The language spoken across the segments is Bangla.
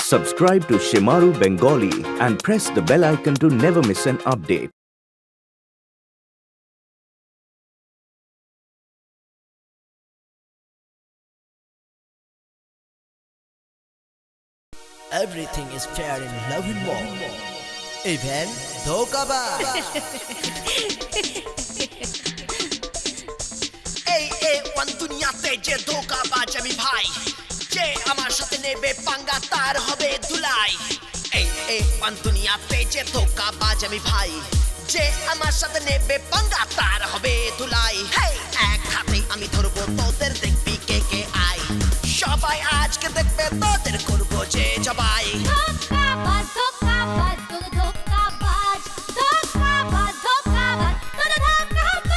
Subscribe to Shimaru Bengali and press the bell icon to never miss an update. Everything is fair in love and war. Even ধোঁকাবাজ। এই ওয়ান দুনিয়াতে যে ধোঁকাবাজ আমি ভাই, যে আমার সাথে নেবে পাঙ্গা তার হবে ধুলাই। এই ওয়ান দুনিয়াতে যে ধোঁকাবাজ আমি ভাই, যে আমার সাথে নেবে পাঙ্গা তার হবে ধুলাই। এক হাতে আমি ধরবো তোদের, দেখবি কে কে আই। সবাই আজকে দেখবে তোদের করবো যে জবাই। ধোঁকাবাজ ধোঁকাবাজ তোর ধোঁকাবাজ ধোঁকাবাজ ধোঁকাবাজ তোর ধোঁকাবাজ।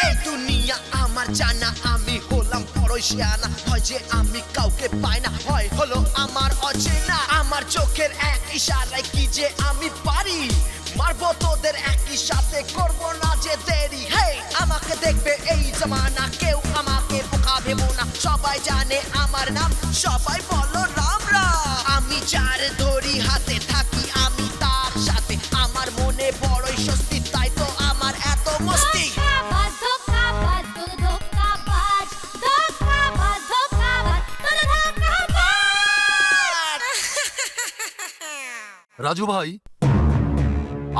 এই দুনিয়া আমার জানা, আমি হলাম বড়ই শিয়ানা। হয় যে আমি কাউকে পাই না, হয় হলো আমার অচেনা। আমার চোখের এক ইশারায় কি যে আমি পারি, মারবো তোদের একই সাথে, করবো না যে দেরি। আমাকে দেখবে এই জামানা, কেউ আমাকে বোকা ভেবো না। সবাই জানে আমার নাম, সবাই বলো রাম রাম। আমি যার ধরি হাতে থাকি আমি তার সাথে, আমার মনে বড়ই স্বস্তি, তাই তো আমার এত মস্তি। ধোঁকাবাজ ধোঁকাবাজ তোর ধোঁকাবাজ ধোঁকাবাজ ধোঁকাবাজ তোর ধোঁকাবাজ। রাজু ভাই,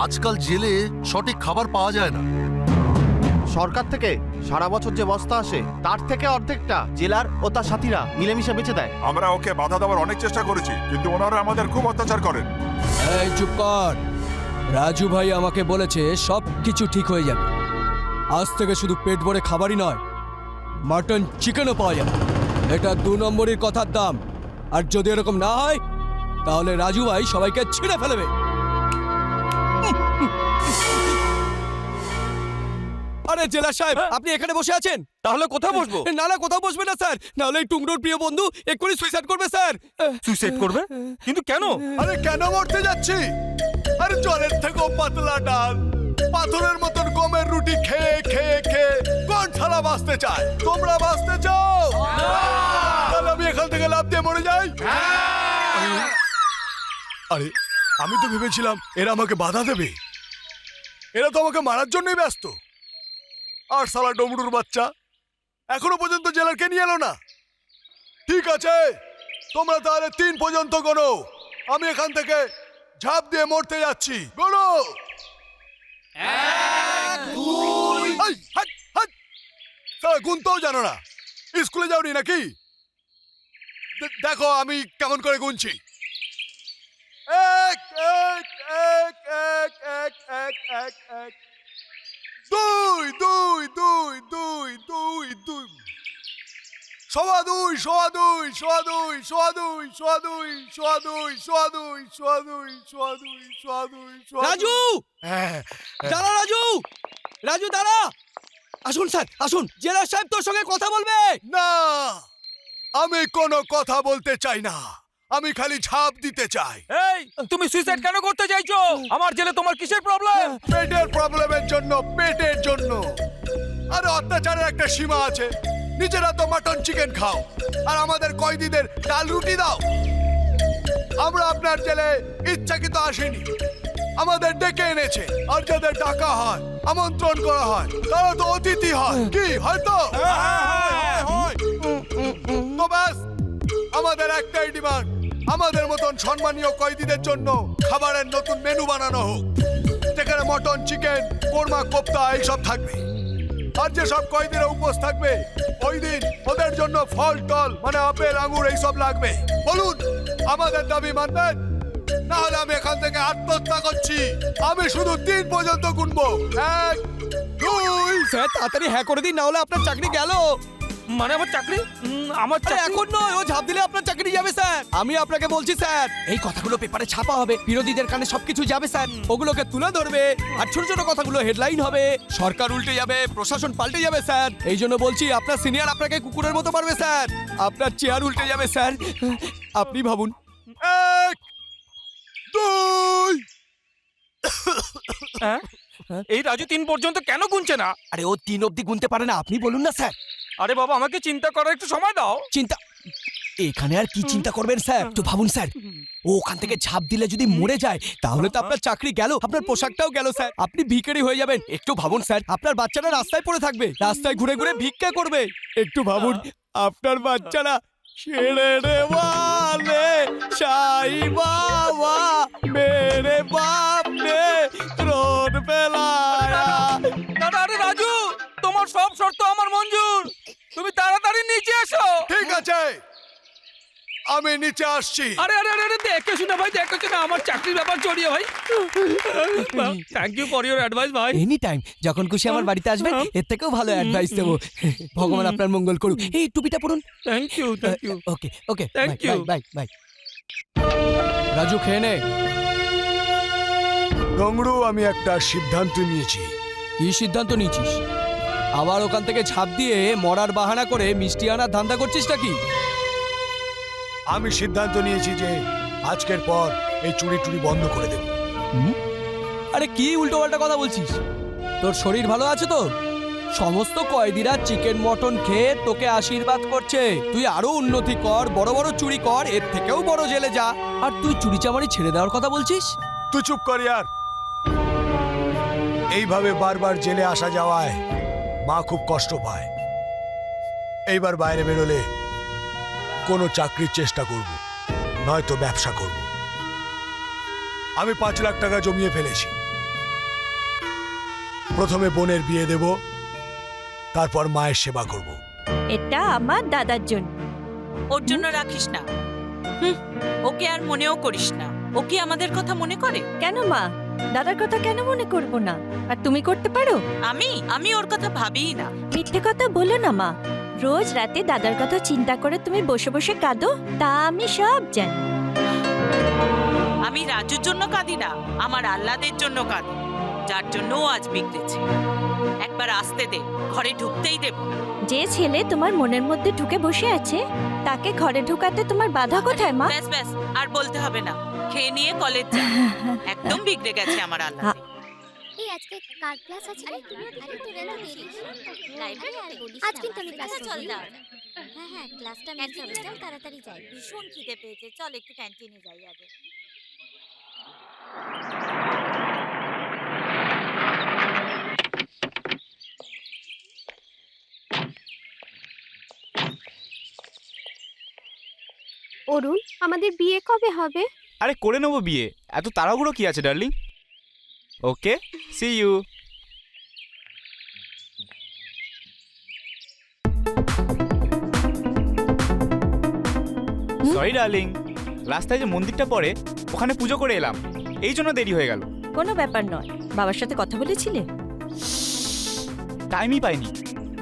আজকাল জেলে সঠিক খাবার পাওয়া যায় না। সরকার থেকে সারা বছর যে বস্তা আসে তার থেকে অর্ধেকটা জেলার ও তার সাথীরা মিলেমিশে বেঁচে দেয়। আমরা ওকে বাধা দেওয়ার অনেক চেষ্টা করেছি, কিন্তু ওনারা আমাদের খুব অত্যাচার করেন। এই চুপ কর। রাজু ভাই আমাকে বলেছে সব কিছু ঠিক হয়ে যাবে। আজ থেকে শুধু পেট ভরে খাবারই নয়, মাটন চিকেনও পাওয়া যাবে। এটা 2 নম্বরের কথার দাম। আর যদি এরকম না হয় তাহলে রাজু ভাই সবাইকে ছিঁড়ে ফেলবে। আরে জেলা সাহেব, আপনি এখানে বসে আছেন, তাহলে কোথায় বসবো? না কোথাও বসবে না স্যার, নাহলে এই টুংরোর প্রিয় বন্ধু এক্ষুনি সুইসাইড করবে স্যার। সুইসাইড করবে? কিন্তু কেন? আরে কেন মরতে যাচ্ছি? আরে জলের থেকেও পাতলা ডাল, পাথরের মতন গমের রুটি খেয়ে খেয়ে খেয়ে কোন শালা বাঁচতে চায়? তোমরা বাঁচতে চাও? তাহলে আমি এখান থেকে লাফ দিয়ে মরে যাই? আরে আমি তো ভেবেছিলাম এরা আমাকে বাধা দেবে। এরা তো আমাকে মারার জন্যই ব্যস্ত। আর শালা ডমরুর বাচ্চা এখনো পর্যন্ত জেলারকে নিয়ে এলো না। ঠিক আছে, তোমরা তাহলে 3 পর্যন্ত গোনো। আমি এখান থেকে ঝাঁপ দিয়ে মরতে যাচ্ছি। গোনো। 1 2 শালা গুনতেও জানো না? স্কুলে যাওনি নাকি? দেখো আমি কেমন করে গুনছি। 1 1 1 1 1 1 1 1 2 2 2 2 2 2 সোয়া দুই সোয়া দুই সোয়া দুই সোয়া দুই সোয়া দুই সোয়া দুই সোয়া দুই সোয়া দুই সোয়া দুই সোয়া দুই সোয়া রাজু, দাঁড়া রাজু, রাজু দাঁড়া। আসুন স্যার, আসুন। জেলা সাহেব তোর সঙ্গে কথা বলবে। না, আমি কোনো কথা বলতে চাই না, আমি খালি ঝাঁপ দিতে চাই। এই তুমি সুইসাইড কেন করতে চাইছো? আমার জেলে তোমার কিসের প্রবলেম? পেটের প্রবলেমের জন্য, পেটের জন্য। আরে অত্যাচারের একটা সীমা আছে। নিজেরা তো মাটন চিকেন খাও, আর আমাদের কয়েদিদের ডাল রুটি দাও। আমরা আপনার জেলে ইচ্ছাকৃত আসিনি, আমাদের ডেকে এনেছে। আর যাদের ডাকা হয়, আমন্ত্রণ করা হয়, তারা তো অতিথি হয়। কি হয়তো? তো ব্যাস, আমাদের একটাই ডিমান্ড, আমাদের মতন সম্মানীয় কয়েদিদের জন্য খাবারের নতুন মেনু বানানো হোক, যেখানে মটন চিকেন কোরমা কোপ্তা এইসব থাকবে। আর যে সব কয়েদিরা উপোস থাকবে ওই দিন ওদের জন্য ফল টল মানে আপেল আঙুর এইসব লাগবে। বলুন, আমাদের দাবি মানবেন? না হলে আমি এখান থেকে আত্মহত্যা করছি। আমি শুধু 3 পর্যন্ত গুনবো। 1 2 স্যার তাড়াতাড়ি হ্যাঁ করে দিন, না হলে আপনার চাকরি গেল। মানে আমার চাকরি? আমার আরে এখন নয়, ও ঝাঁপ দিলে আপনার চাকরি যাবে স্যার। আমি আপনাকে বলছি স্যার, এই কথাগুলো পেপারে ছাপা হবে, বিরোধীদের কানে সবকিছু যাবে স্যার। ওগুলোকে তুলে ধরবে, আর ছোট ছোট কথাগুলো হেডলাইন হবে। সরকার উল্টে যাবে, প্রশাসন পাল্টে যাবে স্যার। এই জন্য বলছি, আপনার সিনিয়র আপনাকে কুকুরের মতো পারবে স্যার। আপনার চেয়ার উল্টে যাবে স্যার, আপনি ভাবুন। 1 2 এই রাজু 3 পর্যন্ত কেন গুনছে না? আরে ও 3 অবধি গুনতে পারে না, আপনি বলুন না স্যার। আরে বাবা, আমাকে চিন্তা করার একটু সময় দাও। চিন্তা এখানে আর কি চিন্তা করবেন স্যার? তো ভাবুন স্যার, ও ওখান থেকে ঝাঁপ দিলে যদি মরে যায় তাহলে তো আপনার চাকরি গেল, আপনার পোশাকটাও গেল স্যার, আপনি ভিখারি হয়ে যাবেন। একটু ভাবুন স্যার, আপনার বাচ্চারা রাস্তায় পড়ে থাকবে, রাস্তায় ঘুরে ঘুরে ভিক্ষা করবে। একটু ভাবুন, আপনার বাচ্চারা ছেড়ে রে ওয়ালে সাই বাবা মেরে বাপ নে রোড পেলায়া। দাদা, আরে রাজু, তোমার সব শর্ত আমার মঞ্জুর, তুমি তাড়াতাড়ি নিচে এসো। ঠিক আছে, আমি নিচে আসছি। আরে আরে আরে আরে, দেখে শুনে ভাই, দেখে শুনে, আমার চাকরির ব্যাপার জড়িয়ে ভাই। Thank you for your advice ভাই। এনি টাইম যখন খুশি আমার বাড়িতে আসবেন, এর থেকেও ভালো অ্যাডভাইস দেবো। ভগবান আপনার মঙ্গল করুক। এই টুপিটা পরুন। Thank you, thank you. Okay okay, Thank you. Bye bye. Raju খেয়ে নে। ডংরু, আমি একটা সিদ্ধান্ত নিয়েছি। কি সিদ্ধান্ত নিয়েছিস? আবার ওখান থেকে ঝাঁপ দিয়ে মরার বাহানা করে মিষ্টি আনার ধান্দা করছিস নাকি? আমি সিদ্ধান্ত নিয়েছি যে আজকের পর এই চুরি টুরি বন্ধ করে দেব। আরে কি উল্টো পাল্টা কথা বলছিস? তোর শরীর ভালো আছে তো? সমস্ত কয়েদিরা চিকেন মটন খেয়ে তোকে আশীর্বাদ করছে। তুই আরো উন্নতি কর, বড় বড় চুরি কর, এর থেকেও বড় জেলে যা। আর তুই চুরি চামারি ছেড়ে দেওয়ার কথা বলছিস? তুই চুপ কর ইয়ার। এইভাবে বারবার জেলে আসা যাওয়ায় মা খুব কষ্ট পায়। এইবার বাইরে বেরোলে কোনো চাকরির চেষ্টা করব, নয়তো ব্যবসা করব। আমি 5 লাখ টাকা জমিয়ে ফেলেছি। প্রথমে বোনের বিয়ে দেব, তারপর মায়ের সেবা করব। এটা আমার দাদার জন্য। ওর জন্য রাখিস না। ওকে আর মনেও করিস না। ও কি আমাদের কথা মনে করে? কেন মা, দাদার কথা কেন মনে করব না? আর তুমি করতে পারো? আমি ওর কথা ভাবিই না। মিথ্যে কথা বলো না মা। রোজ রাতে দাদার কথা চিন্তা করে তুমি বসে বসে কাঁদো, তা আমি সব জানি। আমি রাজুর জন্য কাঁদি না, আমার আহ্লাদের জন্য কাঁদি, যার জন্য ও আজ বিগড়েছে। একবার আসতে দে, ঘরে ঢুকতেই দেব না। যে ছেলে তোমার মনের মধ্যে ঢুকে বসে আছে, তাকে ঘরে ঢুকাতে তোমার বাধা কোথায় মা? ব্যাস ব্যাস, আর বলতে হবে না। খেয়ে নিয়ে কলেজ যা। একদম বিগড়ে গেছে আমার আহ্লাদ। এই আজকে কার ক্লাস আছে? আরে তোরা তো দেরি লাইব্রেরি আর বলিস আজ কিন্তু আমি ক্লাস চল দাও। হ্যাঁ হ্যাঁ, ক্লাসটা মিস হবে, চল তাড়াতাড়ি যাই। ভীষণ খিদে পেয়েছে, চল একটু ক্যান্টিনে যাই আগে। অরুণ, আমাদের বিয়ে কবে হবে? আরে করে নেবো বিয়ে, এত তাড়াহুড়ো কি আছে darling? Okay, see you. Sorry darling, রাস্তায় যে মন্দিরটা পড়ে ওখানে পুজো করে এলাম, এই জন্য দেরি হয়ে গেল। কোনো ব্যাপার নয়। বাবার সাথে কথা বলেছিলে? টাইমই পাইনি,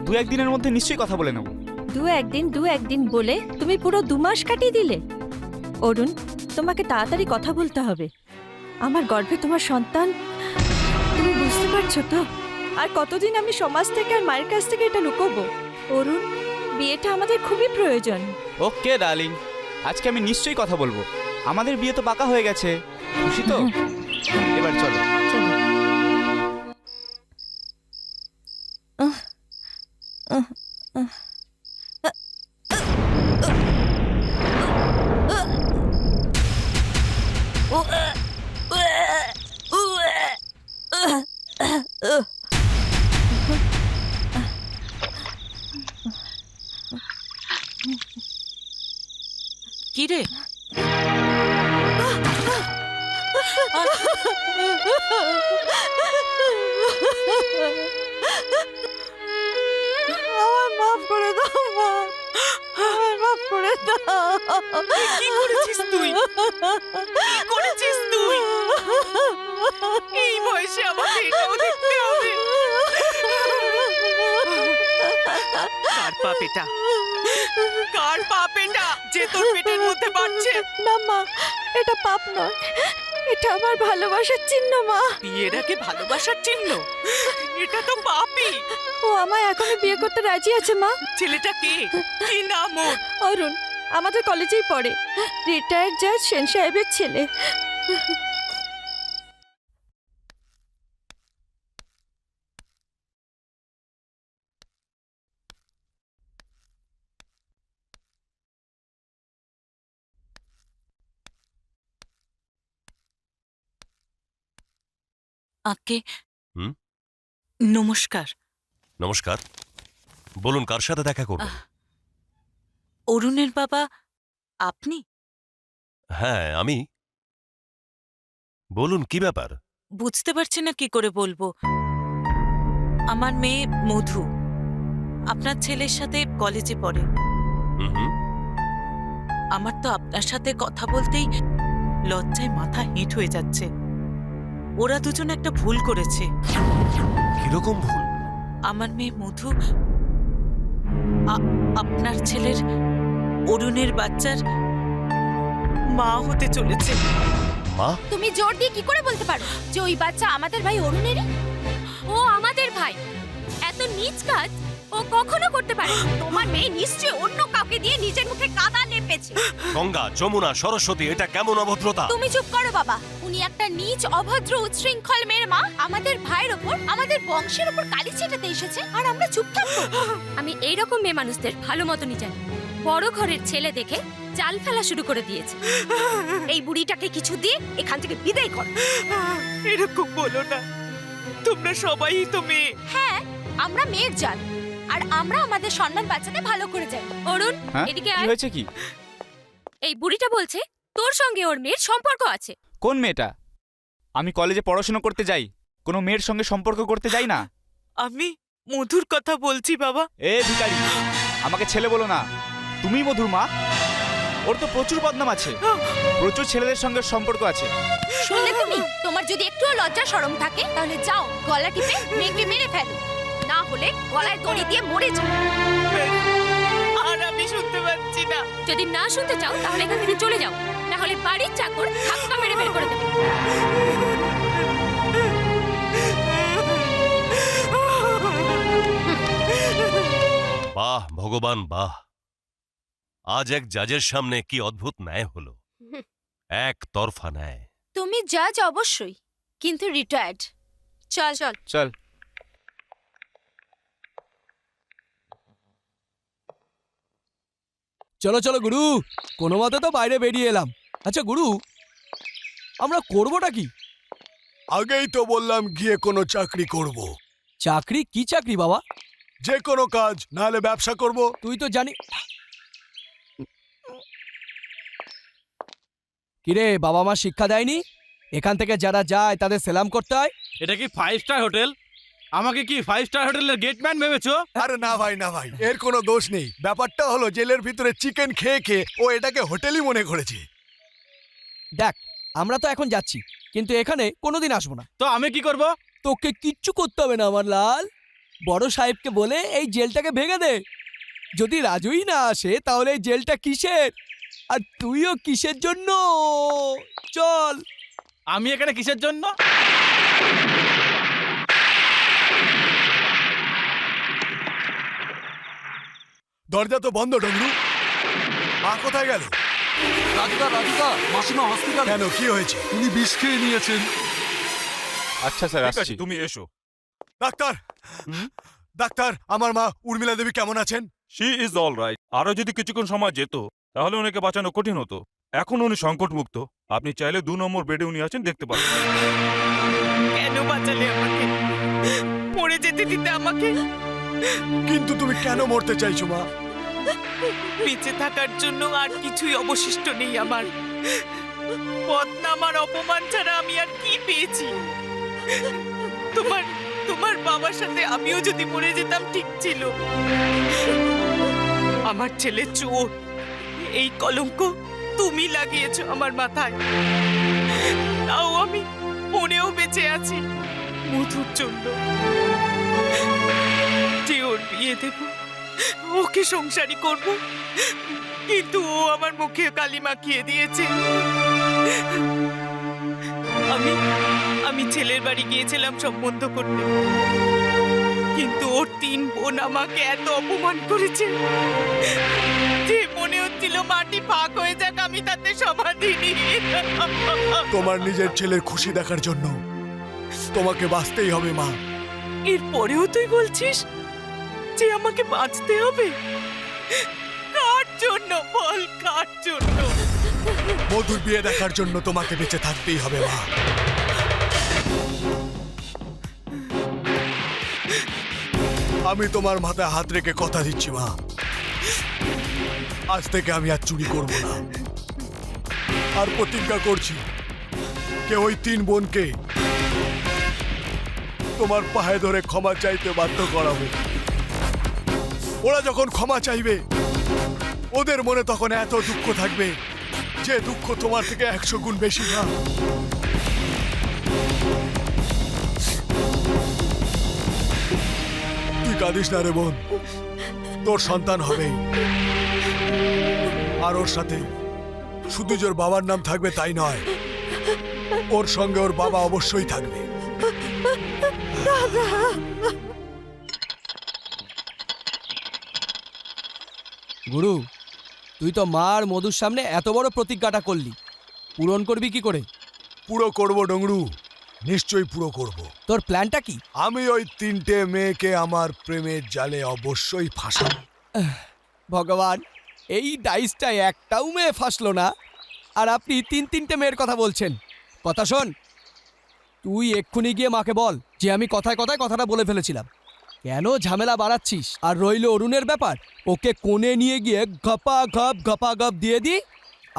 2-1 দিনের মধ্যে নিশ্চয়ই কথা বলে নেব। দু একদিন বলে তুমি পুরো 2 মাস কাটিয়ে দিলে। অরুণ, তোমাকে তাড়াতাড়ি কথা বলতে হবে। আমার গর্ভে তোমার সন্তান, তুমি বুঝতে পারছো তো? আর কতদিন আমি সমাজ থেকে আর মায়ের কাছ থেকে এটা লুকোবো? অরুণ, বিয়েটা আমাদের খুবই প্রয়োজন। ওকে ডার্লিং, আজকে আমি নিশ্চয়ই কথা বলবো। আমাদের বিয়ে তো পাকা হয়ে গেছে, খুশি তো? এবার চলো। চলো। কি রে? আমার মাফ করে দাও মা, আমার মাফ করে দাও। কি করেছিস তুই? কি করেছিস তুই? এই বয়সে আমাকে এটাও দেখতে হবে? কার পাপ এটা? কার পাপ এটা যে তোর পেটের মধ্যে বাড়ছে? না মা, এটা পাপ নয়, এটা আমার ভালোবাসার চিহ্ন মা। বিয়ের আগে ভালোবাসার চিহ্ন? এটা তো পাপই। ও আমায় এখনই বিয়ে করতে রাজি আছে মা। ছেলেটা কে? কি নাম ওর? অরুণ, আমাদের কলেজেই পড়ে, রিটায়ার্ড জাজ সেন সাহেবের ছেলে। আগে হুম? নমস্কার। নমস্কার, বলুন কার সাথে দেখা করবেন? অরুণের বাবা আপনি? হ্যাঁ আমি। বলুন কি ব্যাপার? বুঝতে পারছি না কি করে বলবো। আমার মেয়ে মধু আপনার ছেলের সাথে কলেজে পড়ে। হুম হুম। আমার তো আপনার সাথে কথা বলতেই লজ্জায় মাথা হিট হয়ে যাচ্ছে। ওরা দুজন একটা ভুল করেছে। কিরকম ভুল? আমার মেয়ে মধু আপনার ছেলের অরুণের বাচ্চার মা হতে চলেছে। মা? তুমি জোর দিয়ে কি করে বলতে পারো যে ওই বাচ্চা আমাদের ভাই অরুণেরই? ও আমাদের ভাই, এত নীচ কাজ ও কখনো করতে পারে না। তোমার মেয়ে নিশ্চয়ই অন্য কাউকে দিয়ে নিজের মুখে কাদা লেপেছে। গঙ্গা, যমুনা, সরস্বতী, এটা কেমন অভদ্রতা? তুমি চুপ করো বাবা। উনি একটা নীচ, অভদ্র, উচ্ছৃঙ্খল মেয়ের মা আমাদের ভাইয়ের ওপর, আমাদের বংশের ওপর কালি ছেটাতে এসেছে, আর আমরা চুপ থাকবো? আমি এইরকম মেয়ে মানুষদের ভালো মতনই জানি। বড় ঘরের ছেলে দেখে চাল ফেলা শুরু করে দিয়েছে। এই বুড়িটাকে কিছু দিয়ে এখান থেকে বিদায় কর। এরকম বলো না, তোমরা সবাই তো মেয়ে। হ্যাঁ, আমরা মেয়ের জাত, আর আমরা আমাদের সম্মান বাঁচাতে ভালো করে যাই। অরুণ, হ্যাঁ এদিকে কি আয়। হয়েছে কি? এই বুড়িটা বলছে তোর সঙ্গে ওর মেয়ের সম্পর্ক আছে। কোন মেয়েটা? আমি কলেজে পড়াশোনা করতে যাই, কোনো মেয়ের সঙ্গে সম্পর্ক করতে যাই না। আমি মধুর কথা বলছি বাবা। এ ভিখারি, আমাকে ছেলে বলো না। তুমি মধুর মা? ওর তো প্রচুর বদনাম আছে, প্রচুর ছেলেদের সঙ্গে সম্পর্ক আছে। শুনলে তুমি? তোমার যদি একটুও লজ্জা শরম থাকে তাহলে যাও গলা টিপে মেয়েকে মেরে ফেলো, না হলে গলায় দড়ি দিয়ে মরে যাও। আর আমি শুনতে পাচ্ছি না। যদি না শুনতে চাও তাহলে এখান থেকে চলে যাও, না হলে বাড়ির চাকর ধাক্কা মেরে বের করে দেবে। বাহ ভগবান বাহ! আজ এক জাজের সামনে কি অদ্ভুত ন্যায় হলো। এক তরফা ন্যায়। তুমি জাজ অবশ্যই, কিন্তু রিটায়ার্ড। চল চল চল। চলো চলো গুরু, কোনো মতে তো বাইরে বেরিয়ে এলাম। আচ্ছা গুরু, আমরা করবোটা কি? আগেই তো বললাম গিয়ে কোনো চাকরি করব। চাকরি? কি চাকরি বাবা? যে কোনো কাজ, নাহলে ব্যবসা করব। তুই তো জানি। কিরে, বাবা মা শিক্ষা দেয়নি এখান থেকে যারা যায় তাদের সেলাম করতে হয়? এটা কি 5 স্টার হোটেল? আমাকে কি 5 স্টার হোটেলের গেটম্যান ভেবেছো? আরে না ভাই না ভাই, এর কোনো দোষ নেই। ব্যাপারটা হলো জেলের ভিতরে চিকেন খেয়ে খেয়ে ও এটাকে হোটেলই মনে করেছে। দেখ, আমরা তো এখন যাচ্ছি, কিন্তু এখানে কোনোদিন আসবো না। তো আমি কি করব? তোকে কিচ্ছু করতে হবে না আমার লাল। বড় সাহেবকে বলে এই জেলটাকে ভেঙে দে। যদি রাজুই না আসে তাহলে এই জেলটা কিসের? আর তুইও কিসের জন্য? চল। আমি এখানে কিসের জন্য? দরজা তো বন্ধ। ডমরু, মা কোথায় গেল? রাধিকা, মাসিমা হসপিটাল। কেন, কি হয়েছে? উনি বিষ খেয়ে নিয়েছেন। আচ্ছা স্যার, ঠিক আছে, আসছি। তুমি এসো। ডাক্তার, ডাক্তার, আমার মা উর্মিলা দেবী কেমন আছেন? She is all right. আরো যদি কিছুক্ষণ সময় যেত তাহলে ওনাকে বাঁচানো কঠিন হতো। এখন উনি সংকট মুক্ত। আপনি চাইলে 2 নম্বর বেডে উনি আছেন, দেখতে পারেন। কেন বাঁচালে আমাকে? মরে যেতে দিতে আমাকে? কিন্তু তুমি কেন মরতে চাইছো মা? বেঁচে থাকার জন্য আর কিছুই অবশিষ্ট নেই আমার। বদনাম আর অপমান ছাড়া আমি আর কি পেয়েছি? তোমার বাবার সাথে আমিও যদি মরে যেতাম ঠিক ছিল। আমার ছেলে চোর, এই কলঙ্ক তুমি লাগিয়েছো আমার মাথায়। তাও আমি মনেও বেঁচে আছি মধুর জন্য। যে ওর বিয়ে দেব, ওকে সংসারী করব, কিন্তু ও আমার মুখে কালি মাখিয়ে দিয়েছে। আমি ছেলের বাড়ি গিয়েছিলাম সম্বন্ধ করতে, কিন্তু ওর 3 বোন আমাকে এত অপমান করেছে যে মনে হচ্ছিল মাটি ফাঁক হয়ে যাক, আমি তাতে সমাধি নিই। তোমার নিজের ছেলের খুশি দেখার জন্য তোমাকে বাঁচতেই হবে মা। এরপরেও তুই বলছিস যে আমাকে বাঁচতে হবে? কার জন্য বল, কার জন্য? মধুর বিয়ে দেখার জন্য তোমাকে বেঁচে থাকতেই হবে মা। আমি তোমার মাথায় হাত রেখে কথা দিচ্ছি মা, আজ থেকে আমি আর চুরি করব না। আর প্রতিজ্ঞা করছি যে ওই 3 বোনকে তোমার পায়ে ধরে ক্ষমা চাইতে বাধ্য করাবো। ওরা যখন ক্ষমা চাইবে ওদের মনে তখন এত দুঃখ থাকবে যে দুঃখ তোমার থেকে 100 গুণ বেশি না। তুই কাঁদিস না রে বোন, তোর সন্তান হবেই। আর ওর সাথে শুধু যে ওর বাবার নাম থাকবে তাই নয়, ওর সঙ্গে ওর বাবা অবশ্যই থাকবে। গুরু, তুই তো মার মধুর সামনে এত বড় প্রতিজ্ঞাটা করলি, পূরণ করবি কি করে? পুরো করব ডংরু, নিশ্চয়ই পুরো করব। তোর প্ল্যানটা কি? আমি ওই 3টে মেয়েকে আমার প্রেমের জালে অবশ্যই ফাঁসাবো। ভগবান, এই ডাইসটা একটাও মেয়ে ফাঁসলো না, আর আপনি 3-3টে মেয়ের কথা বলছেন। কথা শোন, তুই এক্ষুনি গিয়ে মাকে বল যে আমি কথায় কথায় কথাটা বলে ফেলেছিলাম। কেন ঝামেলা বাড়াচ্ছিস? আর রইল অরুণের ব্যাপার, ওকে কোণে নিয়ে গিয়ে ঘপা ঘপ দিয়ে দি,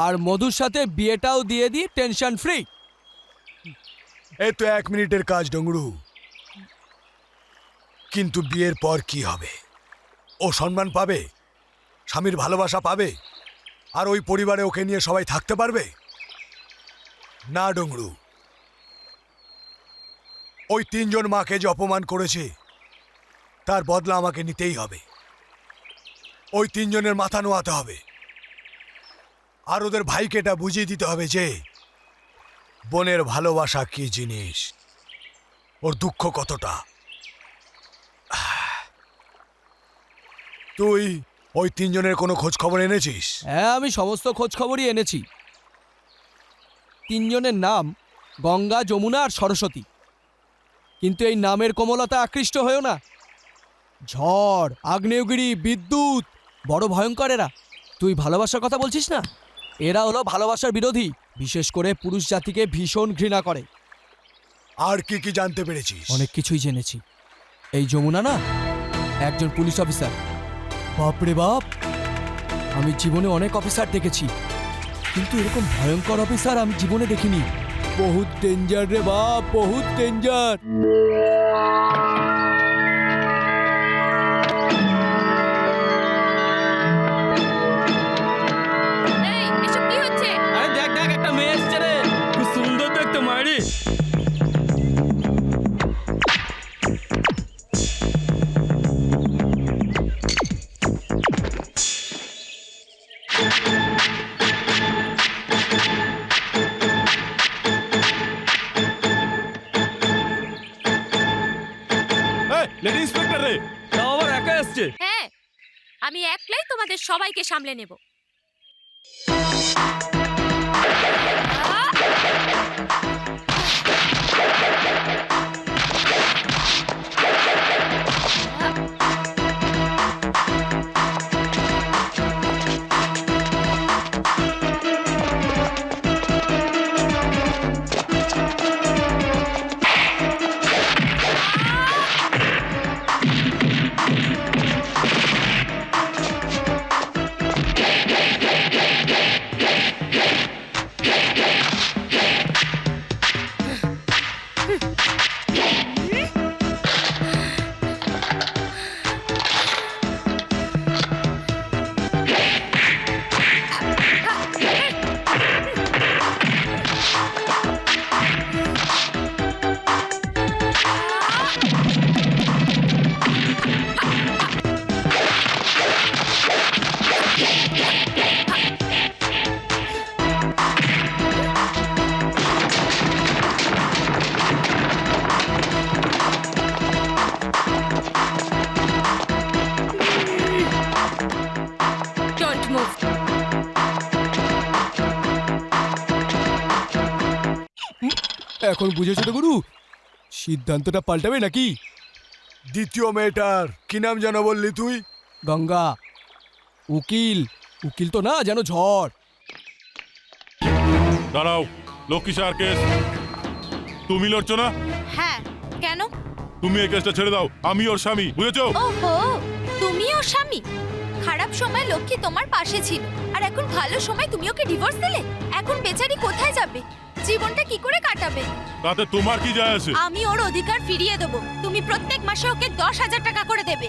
আর মধুর সাথে বিয়েটাও দিয়ে দি, টেনশন ফ্রি। এই তো 1 মিনিটের কাজ ডংরু, কিন্তু বিয়ের পর কি হবে? ও সম্মান পাবে, স্বামীর ভালোবাসা পাবে, আর ওই পরিবারে ওকে নিয়ে সবাই থাকতে পারবে না ডংরু। ওই 3 জন মাকে যে অপমান করেছে তার বদলা আমাকে নিতেই হবে। ওই 3 জনের মাথা নোয়াতে হবে, আর ওদের ভাইকে এটা বুঝিয়ে দিতে হবে যে বোনের ভালোবাসা কি জিনিস, ওর দুঃখ কতটা। তুই ওই 3 জনের কোনো খোঁজ খবর এনেছিস? হ্যাঁ, আমি সমস্ত খোঁজ খবরই এনেছি। 3 জনের নাম গঙ্গা, যমুনা আর সরস্বতী। কিন্তু এই নামের কোমলতা আকৃষ্ট হয়েও না। ঝড়, আগ্নেয়গিরি, বিদ্যুৎ, বড় ভয়ঙ্কর এরা। তুই ভালোবাসার কথা বলছিস না, এরা হলো ভালোবাসার বিরোধী। বিশেষ করে পুরুষ জাতিকে ভীষণ ঘৃণা করে। আর কি কি জানতে পেরেছিস? অনেক কিছুই জেনেছি। এই যমুনা না একজন পুলিশ অফিসার। বাপরে বাপ, আমি জীবনে অনেক অফিসার দেখেছি, কিন্তু এরকম ভয়ঙ্কর অফিসার আমি জীবনে দেখিনি। বহুত ডেঞ্জার রে বাপ, বহুত ডেঞ্জার। এই, এসব কি হচ্ছে? আরে দেখ দেখ, একটা মেয়ে এসছে রে, খুব সুন্দর দেখতে মায়েরি। লেডি ইন্সপেক্টর রে, তাও আবার একা এসছে। হ্যাঁ, আমি একলাই তোমাদের সবাইকে সামলে নেব। Don't move. এখন বুঝেছো তো গুরু, সিদ্ধান্তটা পাল্টাবে নাকি? দ্বিতীয় মেয়েটার কি নাম যেন বললি তুই? গঙ্গা। উকিল, উকিল তো না, যেন ঝড়। দাঁড়াও, লক্ষ্মী স্যার কেস তুমি লড়ছো না? হ্যাঁ, কেন? তুমি এই কেসটা ছেড়ে দাও, আমি ওর স্বামী, বুঝেছো? ওহো, তুমি ওর স্বামী? খারাপ সময় লক্ষ্মী তোমার পাশে ছিল, আর এখন ভালো সময় তুমি ওকে ডিভোর্স দিলে। এখন বেচারি কোথায় যাবে? জীবনটা কি করে কাটাবে? তাতে তোমার কি যায় আসে? আমি ওর অধিকার ফিরিয়ে দেবো। তুমি প্রত্যেক মাসে ওকে 10,000 টাকা করে দেবে।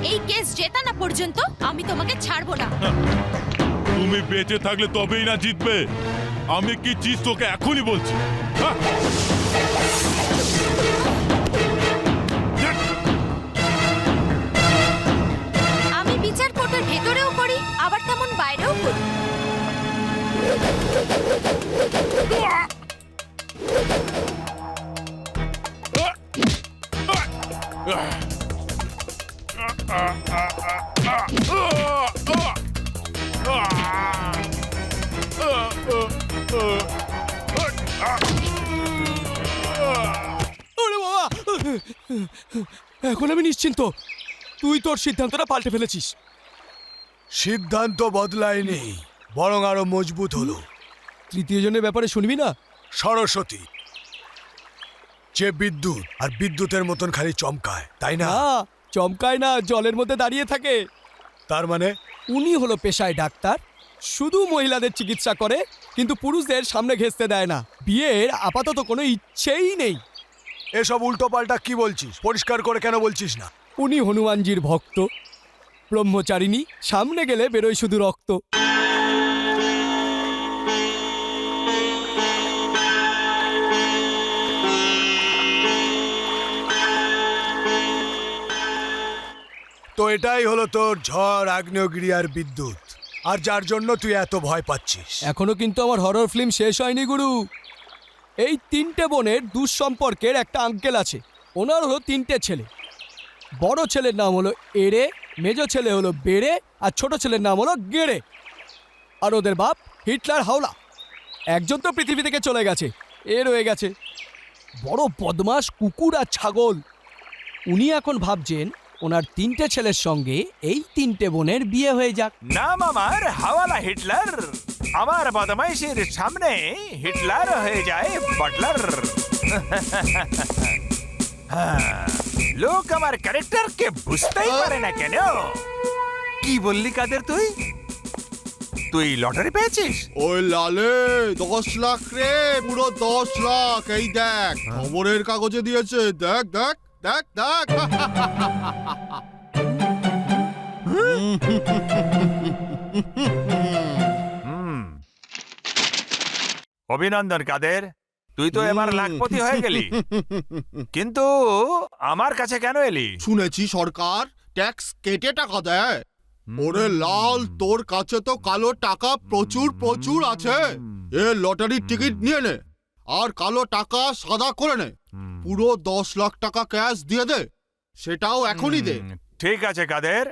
এই কেস জেতা না পর্যন্ত আমি তোমাকে ছাড়বো না। তুমি বেঁচে থাকলে তবেই না জিতবে। আমি কি চিজ তোকে এখনই বলছি। হ্যাঁ? আমি বিচার কোর্টের ভেতরেও করি, আবার তেমন বাইরেও করি। ওরে বাবা! এখন আমি নিশ্চিন্ত। তুই তোর সিদ্ধান্তটা পাল্টে ফেলেছিস। সিদ্ধান্ত বদলায়নি, বরং আরো মজবুত হলো। তৃতীয় জনের ব্যাপারে শুনবি না? সরস্বতী যে বিদ্যুৎ আর বিদ্যুতের মতন খালি চমকায়, তাই না? না, চমকায় না, জলের মধ্যে দাঁড়িয়ে থাকে। তার মানে উনি হলো পেশায় ডাক্তার, শুধু মহিলাদের চিকিৎসা করে, কিন্তু পুরুষদের সামনে ঘেঁচতে দেয় না। বিয়ের আপাতত কোনো ইচ্ছেই নেই। এসব উল্টোপাল্টা কি বলছিস? পরিষ্কার করে কেন বলছিস না? উনি হনুমানজির ভক্ত, ব্রহ্মচারিণী, সামনে গেলে বেরোয় শুধু রক্ত। তো এটাই হলো তোর ঝড়, আগ্নেয়গিরি আর বিদ্যুৎ, আর যার জন্য তুই এত ভয় পাচ্ছিস। এখনো কিন্তু আমার হরর ফিল্ম শেষ হয়নি গুরু। এই 3টে বোনের দুঃসম্পর্কের একটা আঙ্কেল আছে। ওনার হলো 3টে ছেলে। বড় ছেলের নাম হলো এড়ে, মেজো ছেলে হলো বেড়ে, আর ছোট ছেলের নাম হলো গেড়ে। আর ওদের বাপ হিটলার হাওলা। একজন তো পৃথিবী থেকে চলে গেছে, এ রয়ে গেছে বড় বদমাস কুকুর আর ছাগল। উনি এখন ভাবছেন ওনার 3টে ছেলের সঙ্গে এই 3টে বোনের বিয়ে হয়ে যাক। নাম আমার হাওয়ালা হিটলার। আমার বদমাইশের সামনে হিটলার হয়ে যায় বাটলার। লোক আমার ক্যারেক্টারকে বুঝতেই পারে না কেন। কি বললি কাদের তুই? তুই লটারি পেয়েছিস? ওই লালে 10 লাখ রে, পুরো 10 লাখ। এই দেখ, খবরের কাগজে দিয়েছে। দেখ দেখ দেখ দেখ। অভিনন্দন কাদের, তুই তো এবার লাখপতি হয়ে গেলি। কিন্তু আমার কাছে কেন এলি? শুনেছি সরকার ট্যাক্স কেটে টাকা দেয়। ওরে লাল, তোর কাছে তো কালো টাকা প্রচুর প্রচুর আছে। এ লটারির টিকিট নিয়ে নে, আর কালো টাকা সাদা করে নে। পুরো 10 লাখ টাকা ক্যাশ দিয়ে দে, সেটাও এখনই দে। ঠিক আছে কাদের,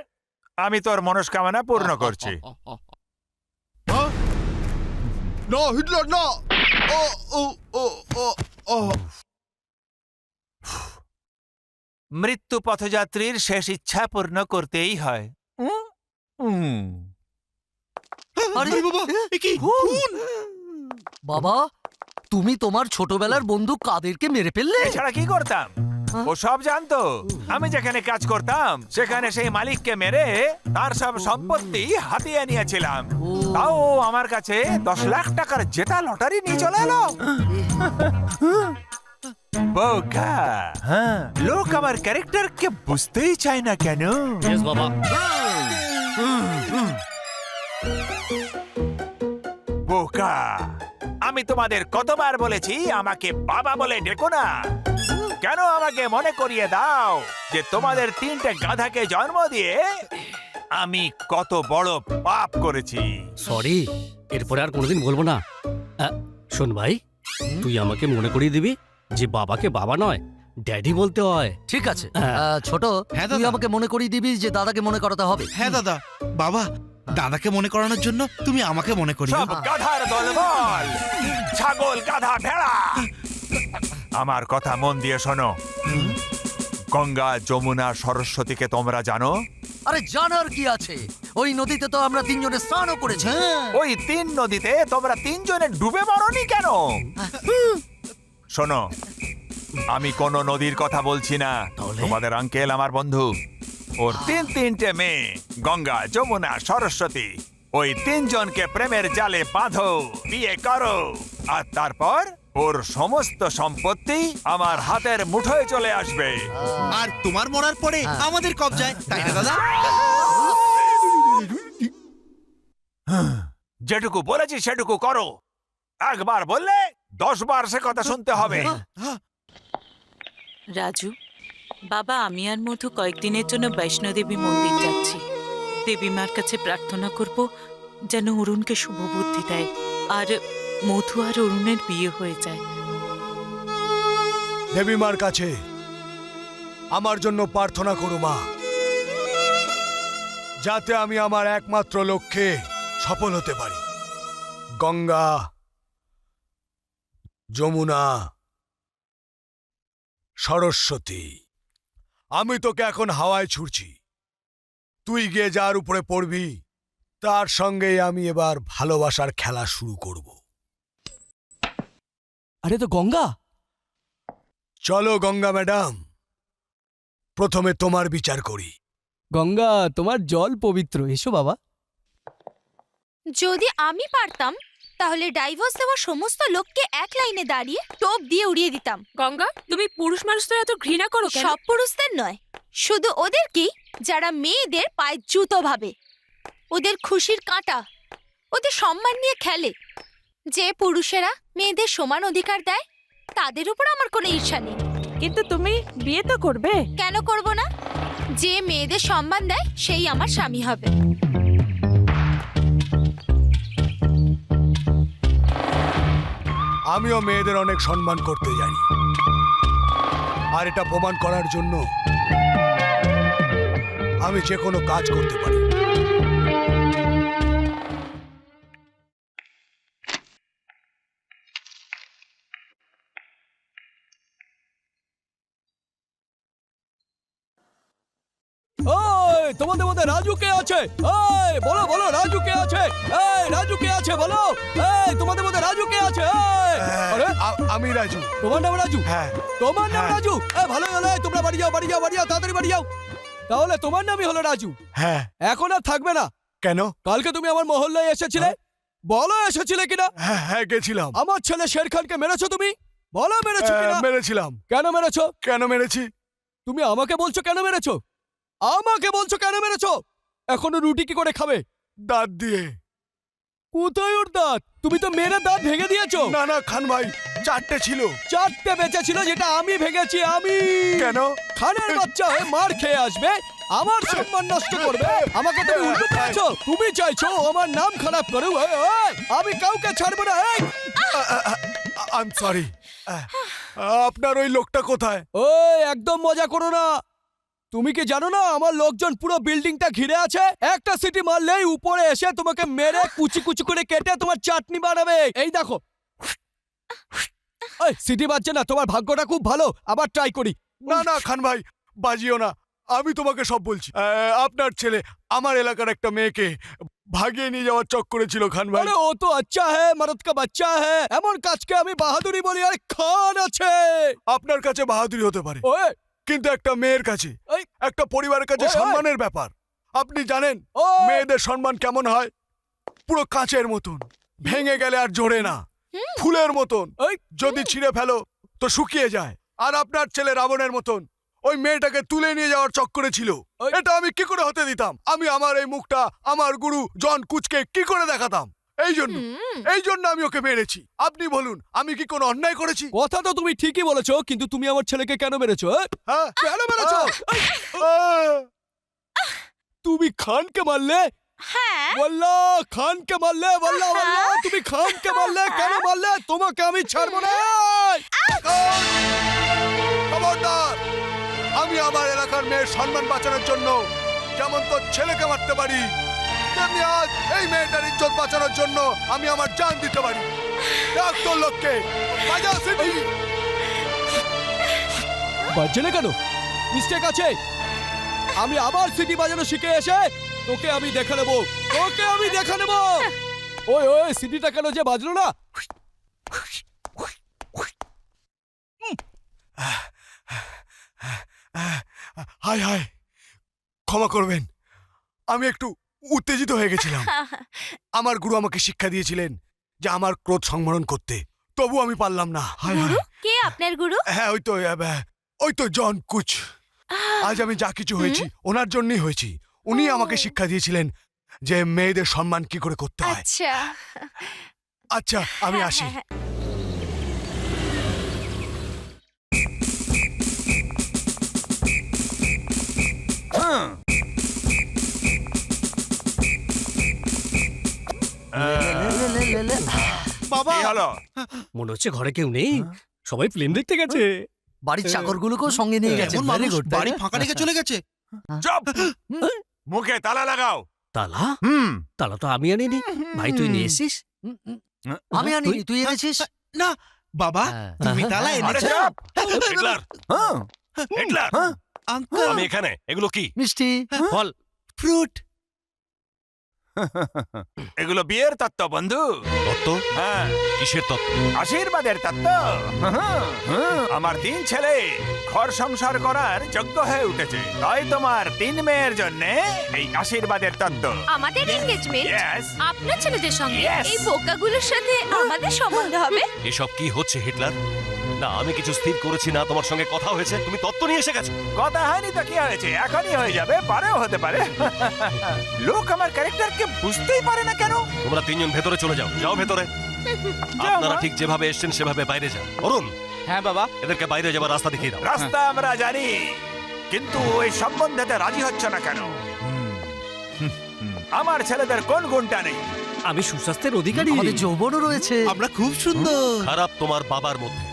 আমি তোর মনস্কামনা পূর্ণ করছি। না হিটলার না। ও ও ও ও ও। মৃত্যু পথযাত্রীর শেষ ইচ্ছা পূর্ণ করতেই হয়। আরে বাবা, এ কি খুন? বাবা, তুমি তোমার ছোটবেলার বন্ধু কাদেরকে মেরে ফেললে? এছাড়া কি করতাম? ও সব জানতো। আমি যেখানে কাজ করতাম সেখানে সেই মালিককে মেরে তার সব সম্পত্তি হাতিয়ে নিয়েছিলাম। তাও ও আমার কাছে 10 লাখ টাকার জেতা লটারি নিয়ে চলে এলো। বোকা। হ্যাঁ, লোক আমার ক্যারেক্টারকে বুঝতেই চায় না কেন? বাবা, বোকা। আমি তোমাদের কতবার বলেছি আমাকে বাবা বলে ডেকো না। কেন আমাকে মনে করিয়ে দাও যে তোমাদের 3টে গাধাকে জন্ম দিয়ে আমি কত বড় পাপ করেছি। সরি, এরপরে আর কোনোদিন বলবো না। শোন ভাই, তুই আমাকে মনে করিয়ে দিবি যে বাবাকে বাবা নয়, ড্যাডি বলতে হয়। ঠিক আছে ছোট, তুই আমাকে মনে করিয়ে দিবি যে দাদাকে মনে করাতে হবে। হ্যাঁ দাদা। বাবা, দাদাকে মনে করানোর জন্য তুমি আমাকে মনে করিও। সব গাধার দলবল, ছাগল, গাধা, ভেড়া। আমার কথা মন দিয়ে শোনো। গঙ্গা, যমুনা, সরস্বতীকে তোমরা জানো? আরে জানার কি আছে, ওই নদীতে তো আমরা 3 জনে স্নানও করেছি। ওই 3 নদীতে তোমরা 3 জনে ডুবে মরনি কেন? শোনো, আমি কোনো নদীর কথা বলছি না। তোমাদের আঙ্কেল আমার বন্ধু। ওর তিনটে মেয়ে, গঙ্গা, যমুনা, সরস্বতী। ওই তিনজনকে প্রেমের জালে বাঁধো, বিয়ে করো, আর তারপর ওর সমস্ত সম্পত্তি আমার হাতের মুঠোয় চলে আসবে। আর তোমার মরার পরে আমাদের কবজায়, তাই না দাদা? যেটুকু বলেছি সেটুকু করো। একবার বললে 10 বার সে কথা শুনতে হবে। রাজু, বাবা আমি আর মধু কয়েকদিনের জন্য বৈষ্ণোদেবী মন্দির যাচ্ছি। দেবী মার কাছে প্রার্থনা করব যেন অরুণকে শুভ বুদ্ধি দেয়, আর মধু আর অরুণের বিয়ে হয়ে যায়। দেবী মার কাছে আমার জন্য প্রার্থনা করো মা, যাতে আমি আমার একমাত্র লক্ষ্যে সফল হতে পারি। গঙ্গা, যমুনা, সরস্বতী, আমি তোকে এখন হাওয়ায় ছুড়ছি। তুই গিয়ে যার উপরে পড়বি তার সঙ্গেই আমি এবার ভালোবাসার খেলা শুরু করব। আরে তো গঙ্গা। চলো গঙ্গা ম্যাডাম, প্রথমে তোমার বিচার করি। গঙ্গা, তোমার জল পবিত্র, এসো বাবা। যদি আমি পারতাম তাহলে ডাইভোর্স দেওয়া সমস্ত লোককে এক লাইনে দাঁড়িয়ে টোপ দিয়ে উড়িয়ে দিতাম। গঙ্গা, তুমি পুরুষ মানুষদের এত ঘৃণা করো কেন? সব পুরুষদের নয়, শুধু ওদেরকেই যারা মেয়েদের পায়ে জুতো ভাবে, ওদের খুশির কাঁটা, ওদের সম্মান নিয়ে খেলে। যে পুরুষেরা মেয়েদের সমান অধিকার দেয় তাদের উপর আমার কোনো ঈর্ষা নেই। কিন্তু তুমি বিয়ে তো করবে। কেন করব না? যে মেয়েদের সম্মান দেয় সেই আমার স্বামী হবে। আমিও মেয়েদের অনেক সম্মান করতে জানি, আর এটা প্রমাণ করার জন্য আমি যে কোনো কাজ করতে পারি। ওই তোমাদের মধ্যে রাজু কে আছে? এই বলো বলো, রাজু কে আছে? এই রাজু কে আছে বলো? এই তোমাদের মধ্যে রাজু কে আছে? এই আরে আমি রাজু। তোমার নাম রাজু? হ্যাঁ। তোমার নাম হ্যাঁ। রাজু? ভালো হলো, তোমরা বাড়ি যাও, বাড়ি যাও, বাড়ি যাও, তাড়াতাড়ি বাড়ি যাও। তাহলে তোমার নামই হলো রাজু। হ্যাঁ। এখন আর থাকবে না। কেন? কালকে তুমি আমার মহল্লায় এসেছিলে, বলো এসেছিলে কিনা? হ্যাঁ হ্যাঁ, গেছিলাম। আমার ছেলে শের খানকে মেরেছো তুমি? বলো মেরেছো কিনা? মেরেছিলাম। কেন মেরেছো? কেন মেরেছি? তুমি আমাকে বলছো কেন মেরেছো? আমাকে বলছো কেন মেরেছো? এখনো রুটি কি করে খাবে? দাঁত দিয়ে। কোথায় ওর দাঁত? তুমি তো মেরে দাঁত ভেঙে দিয়েছো। না না খান ভাই, 4টে ছিল। 4টে বেঁচে ছিল, যেটা আমি ভেঙেছি। আমি কেন? খানের বাচ্চা হয়ে মার খেয়ে আসবে, আমার সম্মান নষ্ট করবে, আমাকে তুমি উল্টো পেয়েছো। তুমি চাইছো আমার নাম খারাপ করো। আমি কাউকে ছাড়বো না। I am sorry. আপনার ওই লোকটা কোথায়? ওই একদম মজা করো না। তুমি কি জানো না আমার লোকজন পুরো বিল্ডিংটা ঘিরে আছে? একটা সিটি মারলেই উপরে এসে তোমাকে মেরে কুচি কুচি করে কেটে তোমার চাটনি বানাবে। এই দেখো, এই সিটি বাজছে না, তোমার ভাগ্যটা খুব ভালো। আবার ট্রাই করি। না না খান ভাই, বাজিও না, আমি তোমাকে সব বলছি। আপনার ছেলে আমার এলাকার একটা মেয়েকে ভাগিয়ে নিয়ে যাওয়ার চক্করে ছিল খান ভাই। আরে ও তো আচ্ছা হ্যাঁ, মরদ কা বাচ্চা হ্যাঁ। এমন কাজকে আমি বাহাদুরি বলি। আরে খান আছে। আপনার কাছে বাহাদুরি হতে পারে, ওই কিন্তু একটা মেয়ের কাছে, একটা পরিবারের কাছে সম্মানের ব্যাপার। আপনি জানেন মেয়েদের সম্মান কেমন হয়? পুরো কাঁচের মতন, ভেঙে গেলে আর জোড়ে না, ফুলের মতন। যদি ছিঁড়ে ফেলো তো শুকিয়ে যায়। আর আপনার ছেলে রাবণের মতন ওই মেয়েটাকে তুলে নিয়ে যাওয়ার চক্করে ছিল। এটা আমি কি করে হতে দিতাম? আমি আমার এই মুখটা আমার গুরু জন কুচকে কি করে দেখাতাম? এই জন্য আমি ওকে মেরেছি। আপনি বলুন, আমি কি কোনো অন্যায় করেছি? কথা তো তুমি ঠিকই বলেছো, কিন্তু তুমি আমার ছেলেকে কেন মেরেছো? হ্যাঁ, কেন মেরেছো? তুমি খানকে মারলে? হ্যাঁ। বললা খানকে মারলে? বললা বললা তুমি খানকে মারলে? কেন মারলে? তোমাকে আমি ছাড়বো না। খবরদার! আমি আমার এলাকার মেয়ের সম্মান বাঁচানোর জন্য যেমন তোর ছেলেকে মারতে পারি, তেমনি আজ এই মেয়েটার ইজ্জত বাঁচানোর জন্য আমি আমার জান দিতে পারি। ডাক তোর লোককে, বাজা সিটি। বাজছে না কেন? মিস্টেক আছে। আমি আবার সিটি বাজানো শিখে এসে তোকে আমি দেখে নেবো, তোকে আমি দেখে নেবো। ওই ওই সিটিটা কেন যে বাজলো না? হায় হায়, ক্ষমা করবেন, আমি একটু উত্তেজিত হয়ে গেছিলাম। আমার গুরু আমাকে শিক্ষা দিয়েছিলেন যে আমার ক্রোধ সংবরণ করতে, তবু আমি পারলাম না। হায় গুরু হায়। কে আপনার গুরু? হ্যাঁ, ওই তো জন কুচ। আজ আমি যা কিছু হয়েছি ওনার জন্যই হয়েছি। উনি আমাকে শিক্ষা দিয়েছিলেন যে মেয়েদের সম্মান কি করে করতে হয়। আচ্ছা আচ্ছা, আমি আসি। হ্যাঁ। বাবা কি হলো? মনে হচ্ছে ঘরে কেউ নেই, সবাই ফিল্ম দেখতে গেছে। বাড়ির চাকরগুলোকেও সঙ্গে নিয়ে গেছে। এমন Very মানুষ good, তাই বাড়ি না? ফাঁকা রেখে চলে গেছে। চুপ! মুখে তালা লাগাও। তালা? হুম। তালা তো আমি আনিনি। ভাই তুই নিয়ে এসিস? আমি আনিনি, তুই এনেছিস? না বাবা, হ্যাঁ। তুমি তালা আরে এনেছো। চুপ! হিটলার, হ্যাঁ। হিটলার, আঙ্কেল, আমি এখানে। এগুলো কি? মিষ্টি। ফল। ফ্রুট। এগুলো বিয়ের তত্ত্ব বন্ধু। তত্ত্ব? হ্যাঁ, কিসের তত্ত্ব? আশীর্বাদের তত্ত্ব। আমার 3 ছেলে ঘর সংসার করার যোগ্য হয়ে উঠেছে, তাই তোমার 3 মেয়ের জন্য এই আশীর্বাদের তত্ত্ব। আমাদের এনগেজমেন্ট Yes. আপনার ছেলেদের সঙ্গে Yes. এই বোকাগুলোর সাথে আমাদের সম্বন্ধ হবে? এসব কি হচ্ছে হিটলার? না, আমি কিছু স্থির করেছি না, তোমার সঙ্গে কথা হয়েছে, তুমি তত্ত্ব নিয়ে এসে গেছো। কথা হয়নি তো কি হয়েছে, এখনই হয়ে যাবে, পরেও হতে পারে। লোক আমার ক্যারেক্টারকে বুঝতেই পারে না কেন। তোমরা 3 জন ভেতরে চলে যাও। যাও ভেতরে। আপনারা ঠিক যেভাবে এসেছেন সেভাবে বাইরে যান। অরুণ, হ্যাঁ বাবা। এদেরকে বাইরে যাবার রাস্তা দেখিয়ে দাও। রাস্তা আমরা জানি, কিন্তু এই সম্বন্ধেতে রাজি হচ্ছে না কেন? আমার ছেলেদের কোন গুণটা নেই? আমি সুস্বাস্থ্যের অধিকারী। আমাদের যৌবনও রয়েছে। আমরা খুব সুন্দর। খারাপ তোমার বাবার মধ্যে।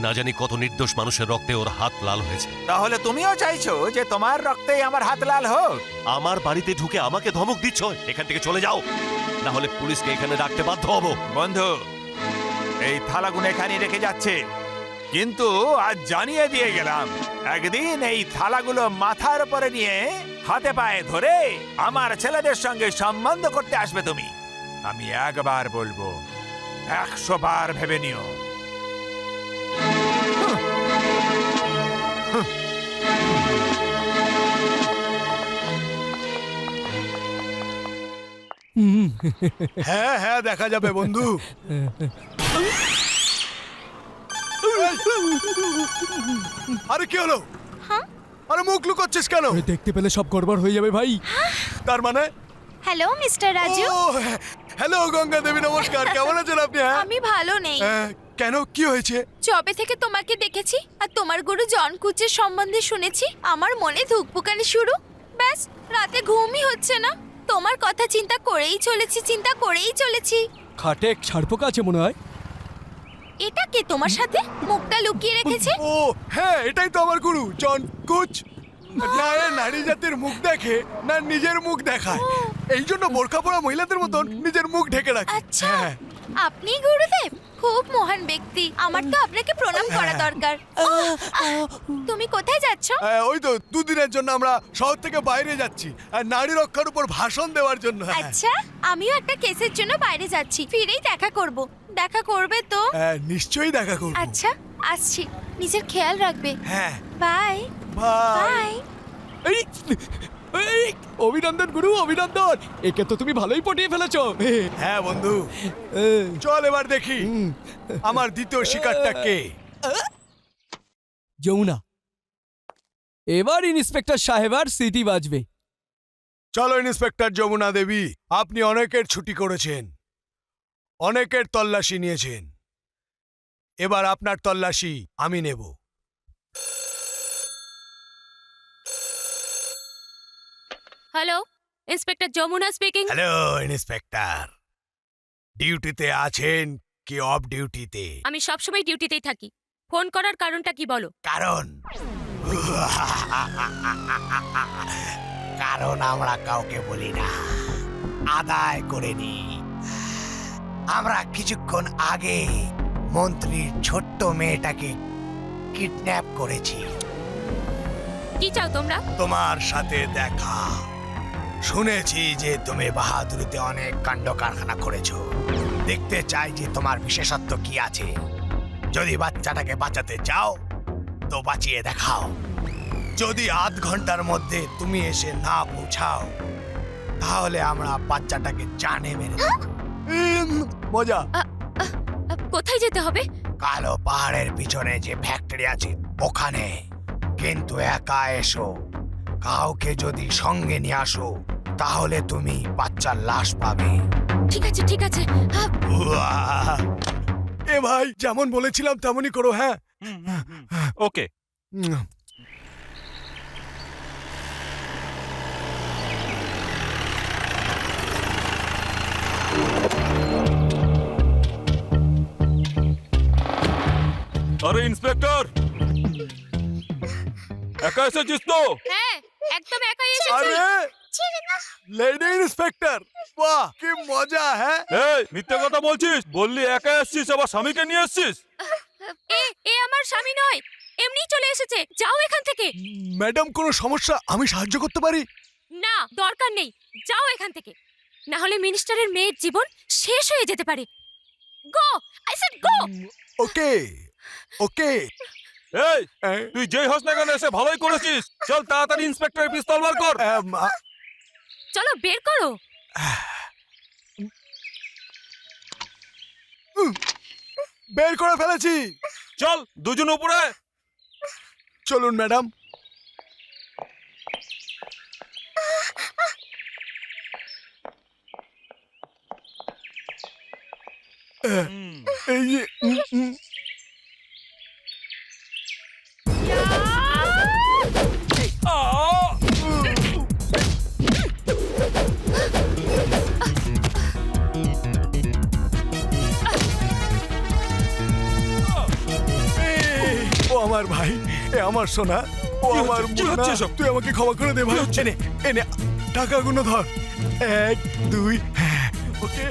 না জানি কত নির্দোষ মানুষের রক্তে ওর হাত লাল হয়েছে। তাহলে তুমিও চাইছো যে তোমার রক্তেই আমার হাত লাল হোক? আমার বাড়িতে ঢুকে আমাকে ধমক দিচ্ছ। এখান থেকে চলে যাও, না হলে পুলিশকে এখানে ডাকতে বাধ্য হব। বন্ধু, এই থালাগুলো এখানে রেখে যাচ্ছে, কিন্তু আজ জানিয়ে দিয়ে গেলাম, একদিন এই থালাগুলো মাথার উপরে নিয়ে হাতে পায়ে ধরে আমার ছেলেদের সঙ্গে সম্বন্ধ করতে আসবে তুমি। আমি একবার বলবো, 100 বার ভেবে নিও। হ্যাঁ হ্যাঁ, দেখা যাবে বন্ধু। আরে কি হলো? আরে মুখ লুকোচ্ছিস কেন? দেখতে পেলে সব গড়বড় হয়ে যাবে ভাই। তার মানে? Hello mister Raju. Hello Ganga Devi, নমস্কার। কেমন আছেন আপনি? হ্যাঁ? আমি ভালো নেই। কেন, কি হয়েছে? যবে থেকে তোমাকে দেখেছি আর তোমার গুরু জন কুচের সম্বন্ধে শুনেছি, আমার মনে ধুকপুকানি শুরু। ব্যাস, রাতে ঘুমই হচ্ছে না। তোমার কথা চিন্তা করেই চলেছি। খাটে ছাড়পোকা আছে মনে হয়। এটা কে তোমার সাথে মুখটা লুকিয়ে রেখেছে? ও হ্যাঁ, এটাই তো আমার গুরু জন কুচ। না এ নারী জাতির মুখ দেখে, না নিজের মুখ দেখায়। এই জন্য বোরকা পরা মহিলাদের মতন নিজের মুখ ঢেকে রাখে। আচ্ছা, হ্যাঁ। আপনি গুরুদেব? খুব মহান ব্যক্তি, আমার তো আপনাকে প্রণাম করা দরকার। তুমি কোথায় যাচ্ছ? ওই তো 2 দিনের জন্য আমরা শহর থেকে বাইরে যাচ্ছি, আর নারী রক্ষার উপর ভাষণ দেওয়ার জন্য। আচ্ছা, আমিও একটা কেসের জন্য বাইরে যাচ্ছি, ফিরেই দেখা করব। দেখা করবে তো? নিশ্চয়ই দেখা করব। আচ্ছা, আসছি। নিজের খেয়াল রাখবে। হ্যাঁ, বাই বাই। বাই। অভিনন্দন গুরু, অভিনন্দন। একে তো তুমি ভালোই পটিয়ে ফেলেছো। হ্যাঁ বন্ধু, চল এবার দেখি আমার দ্বিতীয় শিকারটা কে। যমুনা। এবার ইন্সপেক্টর সাহেবার সিটি বাজবে। চলো ইন্সপেক্টর যমুনা দেবী, আপনি অনেকের ছুটি করেছেন, অনেকের তল্লাশি নিয়েছেন, এবার আপনার তল্লাশি আমি নেব। Hello, inspector Jamuna speaking. Hello inspector, ডিউটিতে আছেন কি অফ ডিউটিতে? আমি সবসময় ডিউটিতেই থাকি। ফোন করার কারণটা কি বলো? কারণ কারণ আমরা কাউকে বলি না, আদায় করে নি। আমরা কিছুক্ষণ আগে মন্ত্রীর ছোট্ট মেয়েটাকে কিডন্যাপ করেছি। কি চাও তোমরা? তোমার সাথে দেখা। শুনেছি যে তুমি বাহাদুরিতে অনেক কাণ্ড কারখানা করেছো। দেখতে চাই যে তোমার বিশেষত্ব কি আছে। যদি বাচ্চাটাকে বাঁচাতে চাও তো বাঁচিয়ে দেখাও। যদি আধ ঘন্টার মধ্যে তুমি এসে না পৌঁছাও তাহলে আমরা বাচ্চাটাকে জানে মেরে দেব। মজা। কোথায় যেতে হবে? কালো পাহাড়ের পিছনে যে ফ্যাক্টরি আছে ওখানে, কিন্তু একা এসো। কাউকে যদি সঙ্গে নিয়ে আসো তাহলে তুমি বাচ্চার লাশ পাবে। ঠিক আছে ঠিক আছে। এ ভাই যেমন বলেছিলাম তেমনই করো, হ্যাঁ? ওকে। আরে ইন্সপেক্টর, একা এসেছিস তো? হ্যাঁ, একদম একাই এসেছি। আরে লেডি ইন্সপেক্টর, বাহ কি মজা! হ্যাঁ, এই মিথ্যে কথা বলছিস? বললি একা এসেছিস, আবার স্বামীকে নিয়ে এসেছিস? এ আমার স্বামী নয়, এমনি চলে এসেছে। যাও এখান থেকে। ম্যাডাম কোনো সমস্যা? আমি সাহায্য করতে পারি। না, দরকার নেই। যাও এখান থেকে, না হলে মিনিস্টারের মেয়ের জীবন শেষ হয়ে যেতে পারে। গো, আই সেড গো। ওকে ওকে। এই তুই যেই হোস না কেন এসে ভালোই করেছিস। চল তাড়াতাড়ি ইন্সপেক্টরের পিস্তল বার কর। চলো বের করো। বের করে ফেলেছি। চল দুজন উপরে। চলুন ম্যাডাম। এই যে, ও আমার ভাই, এ আমার সোনা, ও কি আমার হচ্ছে? কি মুন্না। হচ্ছে এসব? তুই আমাকে ক্ষমা করে দে ভাই। এনে এনে টাকাগুলো ধর। 1 2 okay.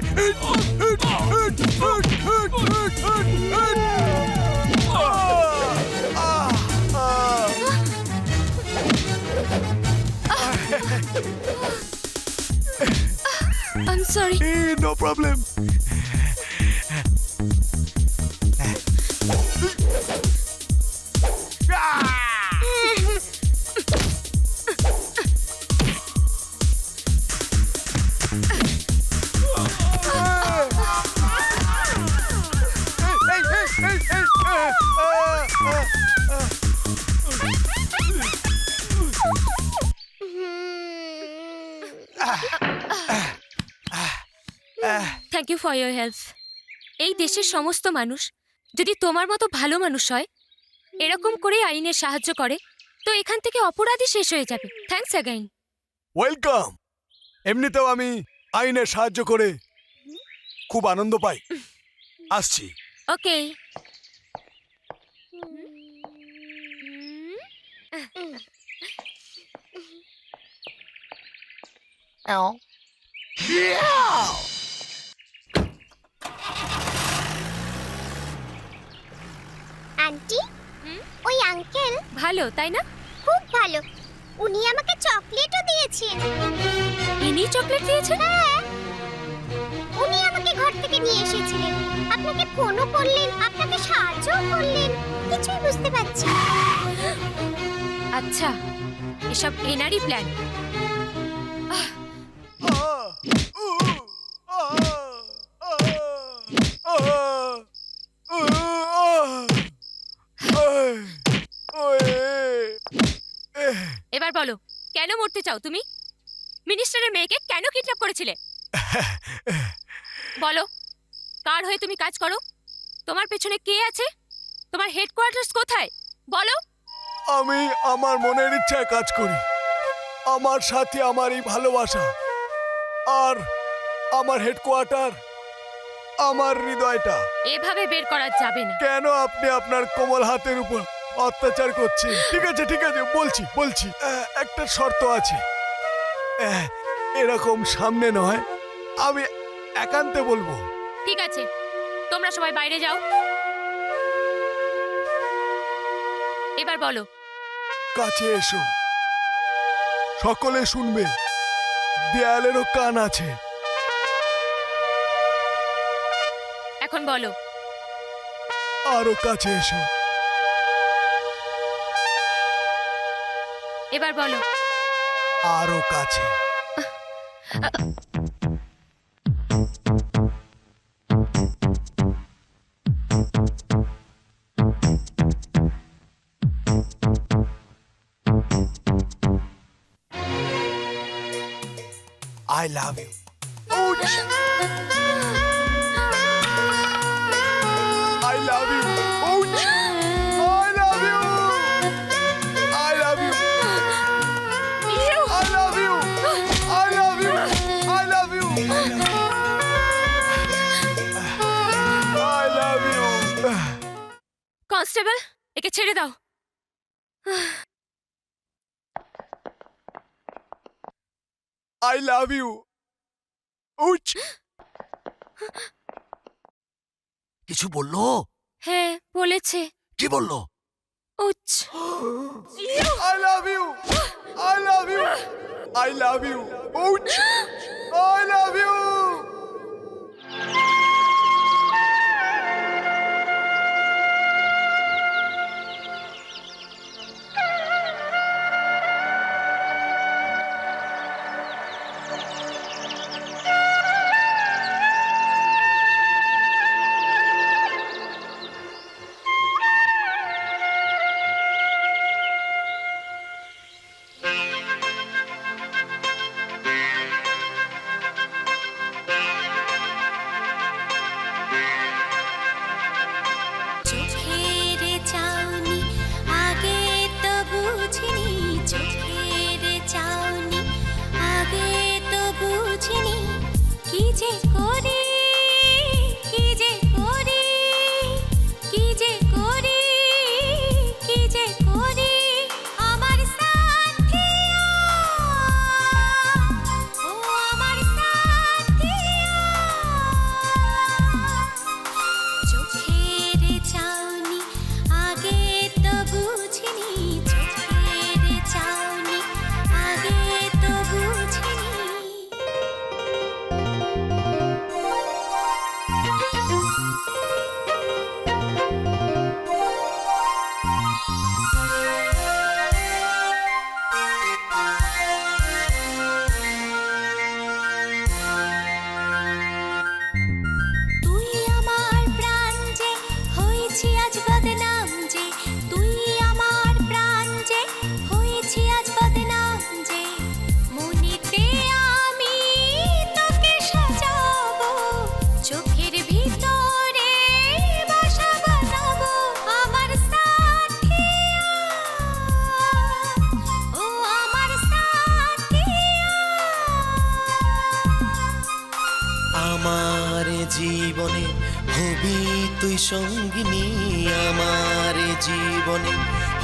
I am sorry. No problem. Thank you for your help. এই দেশের সমস্ত মানুষ যদি তোমার মতো ভালো মানুষ হয়, এরকম করে আইনের সাহায্য করে, তো এখান থেকে অপরাধী শেষ হয়ে যাবে। Thanks again. ওয়েলকাম। এমনিতেও আমি আইনের সাহায্য করে খুব আনন্দ পাই। আসছি। ওকে। আন্টি, ওই আঙ্কেল ভালো তাই না? খুব ভালো। উনি আমাকে চকলেটও দিয়েছেন। ইনি চকলেট দিয়েছেন? হ্যাঁ, উনি আমাকে ঘর থেকে নিয়ে এসেছিলেন। আপনাকে ফোনও করলেন, আপনাকে সাহায্যও করলেন। কিছুই বুঝতে পারছি না। আচ্ছা, এসব এনারই প্ল্যান। এবার বলো, কেন মরতে চাও তুমি? মিনিস্টারের মেয়েকে কেন কিডন্যাপ করেছিলে? বলো, কার হয়ে তুমি কাজ করো? তোমার পেছনে কে আছে? তোমার হেডকোয়ার্টার্স কোথায়? বলো। আমি আমার মনের ইচ্ছায় কাজ করি। আমার সাথে আমার এই ভালোবাসা, আর আমার হেডকোয়ার্টার আমার হৃদয়টা। এভাবে বের করা যাবে না। কেন আপনি আপনার কোমল হাতের উপর অত্যাচার করছেন? ঠিক আছে ঠিক আছে, বলছি বলছি। একটা শর্ত আছে। এরকম সামনে নয়, আমি একান্তে বলবো। ঠিক আছে, তোমরা সবাই বাইরে যাও। এবার বলো। কাছে এসো, সকলে শুনবে। দেয়ালেরও কান আছে। এখন বলো। আরো কাছে এসো। এবার বলো। আরো কাছে। I love you. Ouch! I love you. Ouch! I love you. I love you. I love you. I love you. I love you. I love you. Constable, একে ছেড়ে দাও। I love you. Ouch! কিছু বললো? হ্যাঁ বলেছে। কি বললো? উচ। I love you. I love you. I love you. Ouch! I love you. চোখের চাউনি আগে তো বুঝিনি, চোখের চাউনি আগে তো বুঝিনি, কি যে করি, কি যে করি, কি যে করি, কি যে করি, আমার সাথিয়া, ও আমার সাথিয়া, চোখের চাউনি আগে তো বুঝিনি, চোখের চাউনি আগে তো বুঝিনি। তুই আমার প্রাণ যে হয়েছি আজ বদনাম যে, তুই আমার প্রাণ যে হয়েছি আজ বদনাম যে, মনেতে আমি তোকে সাজাবো, চোখের ভিতরে বাসা বানাবো, আমার সাথিয়া, ও আমার সাথিয়া। আমার জীবনে হবি তুই সঙ্গিনী, আমার জীবনে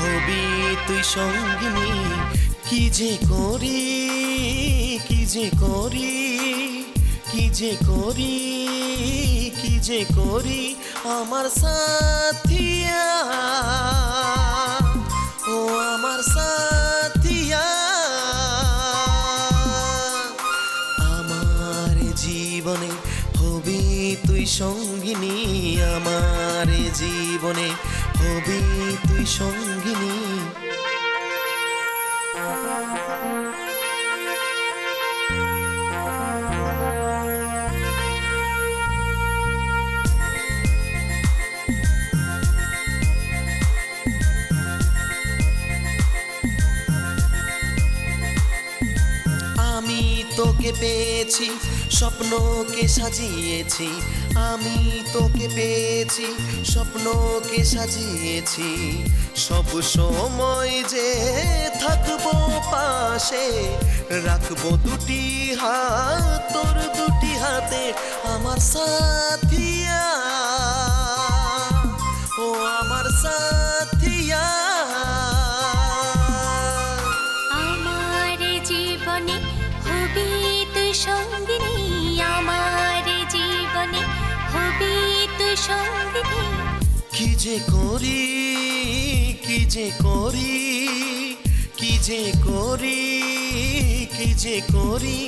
হবি তুই সঙ্গিনী, কি যে করি, কি যে করি, কি যে করি, কি যে করি, আমার সাথিয়া, ও আমার সাথিয়া। আমার জীবনে হবি তুই সঙ্গিনী, আমার জীবনে হবি তুই সঙ্গিনী। আমি তোকে পেয়েছি, স্বপ্নকে সাজিয়েছি, আমি তোকে পেয়েছি, স্বপ্নকে সাজিয়েছি, সব সময় যে থাকবো পাশে, রাখবো দুটি হাত তোর দুটি হাতে, আমার সাথিয়া, ও আমার সাথিয়া। আমার জীবনে হবি তুই সঙ্গিনী, আমার জীবনে হবি তুই সঙ্গিনী, কি যে করি, কি যে করি, কি যে করি, কি যে করি,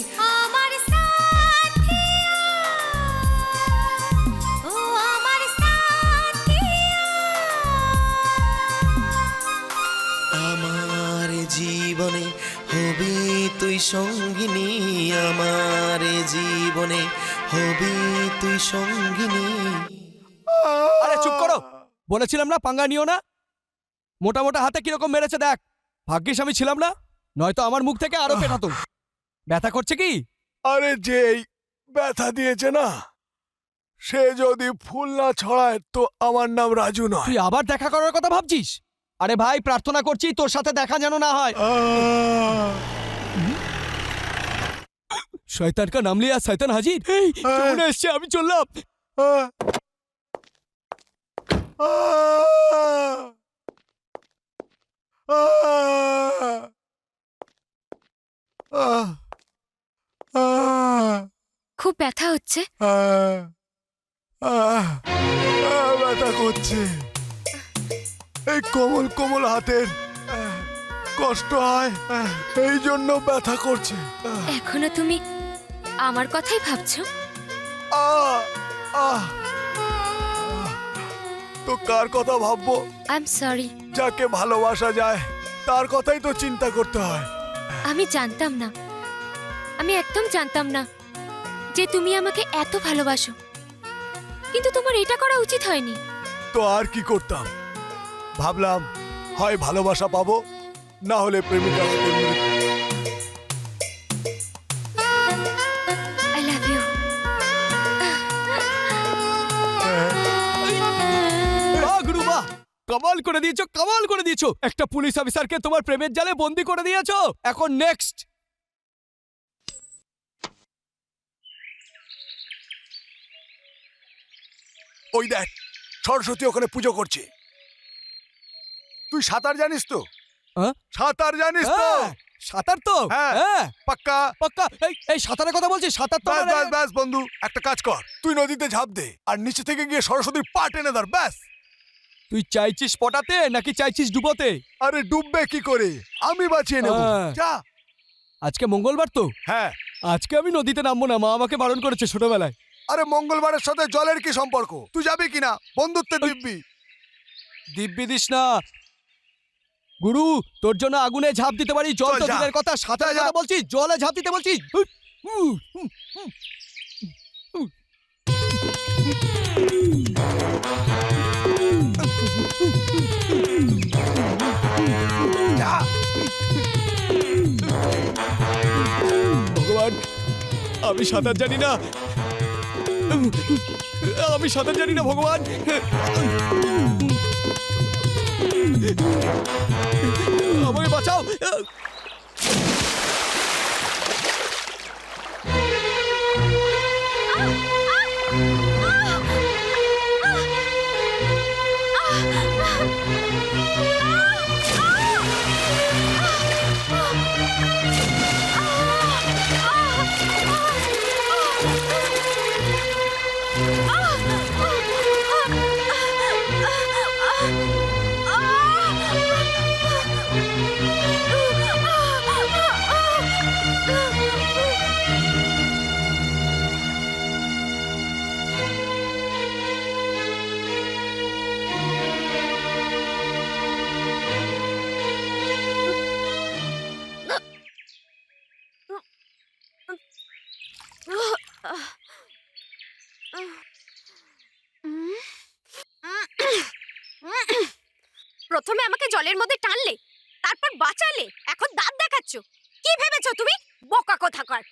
আমার সাথিয়া, ও আমার সাথিয়া। আমার জীবনে সঙ্গিনী আমার এ জীবনে, হবি তুই সঙ্গিনী। আরে চুপ করো, বলেছিলাম না পাঙ্গা নিও না। মোটা মোটা হাতে কিরকম মেরেছে দেখ। ভাগ্যিস আমি ছিলাম না, নয়তো আমার মুখ থেকে আরো পেটাতো। ব্যথা করছে কি? আরে যেই ব্যথা দিয়েছে না, সে যদি ফুল না ছড়ায় তো আমার নাম রাজু নয়। তুই আবার দেখা করার কথা ভাবছিস? আরে ভাই, প্রার্থনা করছি তোর সাথে দেখা যেন না হয়। শয়তান কা নাম লিয়া শয়তান হাজির। এই কেমন এসছে, আমি চললাম। খুব ব্যথা হচ্ছে। ব্যথা করছে, এই কোমল কোমল হাতের কষ্ট হয়, এই জন্য ব্যথা করছে। এখনো তুমি আমার কথাই ভাবছো? তো কার কথা ভাববো? I am sorry. যাকে ভালোবাসা যায় তার কথাই তো চিন্তা করতে হয়। আমি জানতাম না, আমি একদম জানতাম না যে তুমি আমাকে এত ভালোবাসো। কিন্তু তোমার এটা করা উচিত হয়নি। তো আর কি করতাম? ভাবলাম হয় ভালোবাসা পাবো, না হলে প্রেমিকা হতে মৃত্যু। I love you. গুরু বাহ, কামাল করে দিয়েছো, কামাল করে দিয়েছো। একটা পুলিশ অফিসারকে তোমার প্রেমের জালে বন্দি করে দিয়েছো। এখন নেক্সট। ওই দেখ, সরস্বতী ওখানে পুজো করছে। তুই সাঁতার জানিস তো? সাঁতার জানিস তো? সাঁতার তো হ্যাঁ, পাক্কা পাক্কা। এই সাঁতারের কথা বলছিস? সাঁতার তো ব্যাস ব্যাস বন্ধু, একটা কাজ কর, তুই নদীতে ঝাঁপ দে আর নিচে থেকে গিয়ে সরস্বতীর পা টেনে ধর, ব্যাস। তুই চাইছিস পটাতে নাকি চাইছিস ডুবোতে? আরে ডুববে কি করে, আমি বাঁচিয়ে নেব। যা। আজকে মঙ্গলবার তো? হ্যাঁ। আজকে আমি নদীতে নামবো না, মা আমাকে বারণ করেছে ছোটবেলায়। আরে মঙ্গলবারের সাথে জলের কি সম্পর্ক? তুই যাবি কিনা? বন্ধুত্বের দিব্যি। দিব্যি দিস না গুরু, তোর জন্য আগুনে ঝাঁপ দিতে পারি, জল তো দূরের কথা, সাঁতার কথা বলছিস, জলে ঝাঁপ দিতে বলছিস। ভগবান, আমি সাঁতার জানি না, আমি সাঁতার জানি না ভগবান। আমাকে বাঁচাও। প্রথমে আমাকে জলের মধ্যে টানলে, তারপর বাঁচালে, এখন দাঁত দেখাচ্ছ। কি ভেবেছো তুমি? বোকা কোথাকার।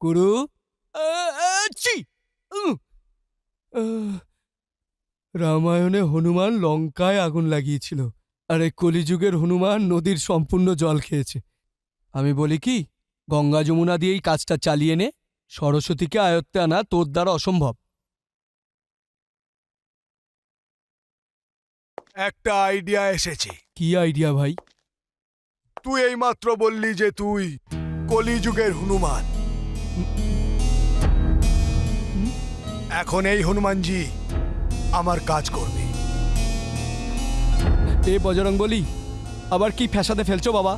গুরু, রামায়ণে হনুমান লঙ্কায় আগুন লাগিয়েছিল, আর এই কলিযুগের হনুমান নদীর সম্পূর্ণ জল খেয়েছে। আমি বলি কি, গঙ্গা যমুনা দিয়েই কাজটা চালিয়ে নে, সরস্বতীকে আয়ত্তে আনা তোর দ্বারা অসম্ভব। একটা আইডিয়া এসেছে। কি আইডিয়া ভাই? তুই এইমাত্র বললি যে তুই কলিযুগের হনুমান। এখন এই হনুমানজি আমার কাজ করবে। এ বজরং বলি, আবার কি ফ্যাসাদে ফেলছো বাবা?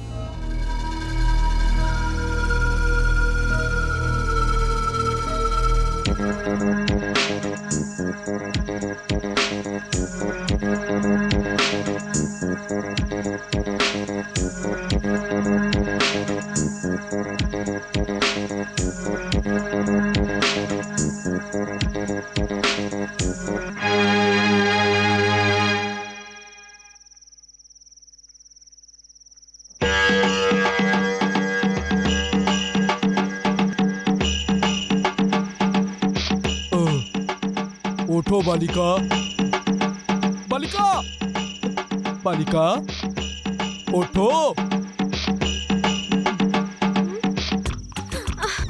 ওঠো বালিকা, বালিকা, বালিকা, ওঠো।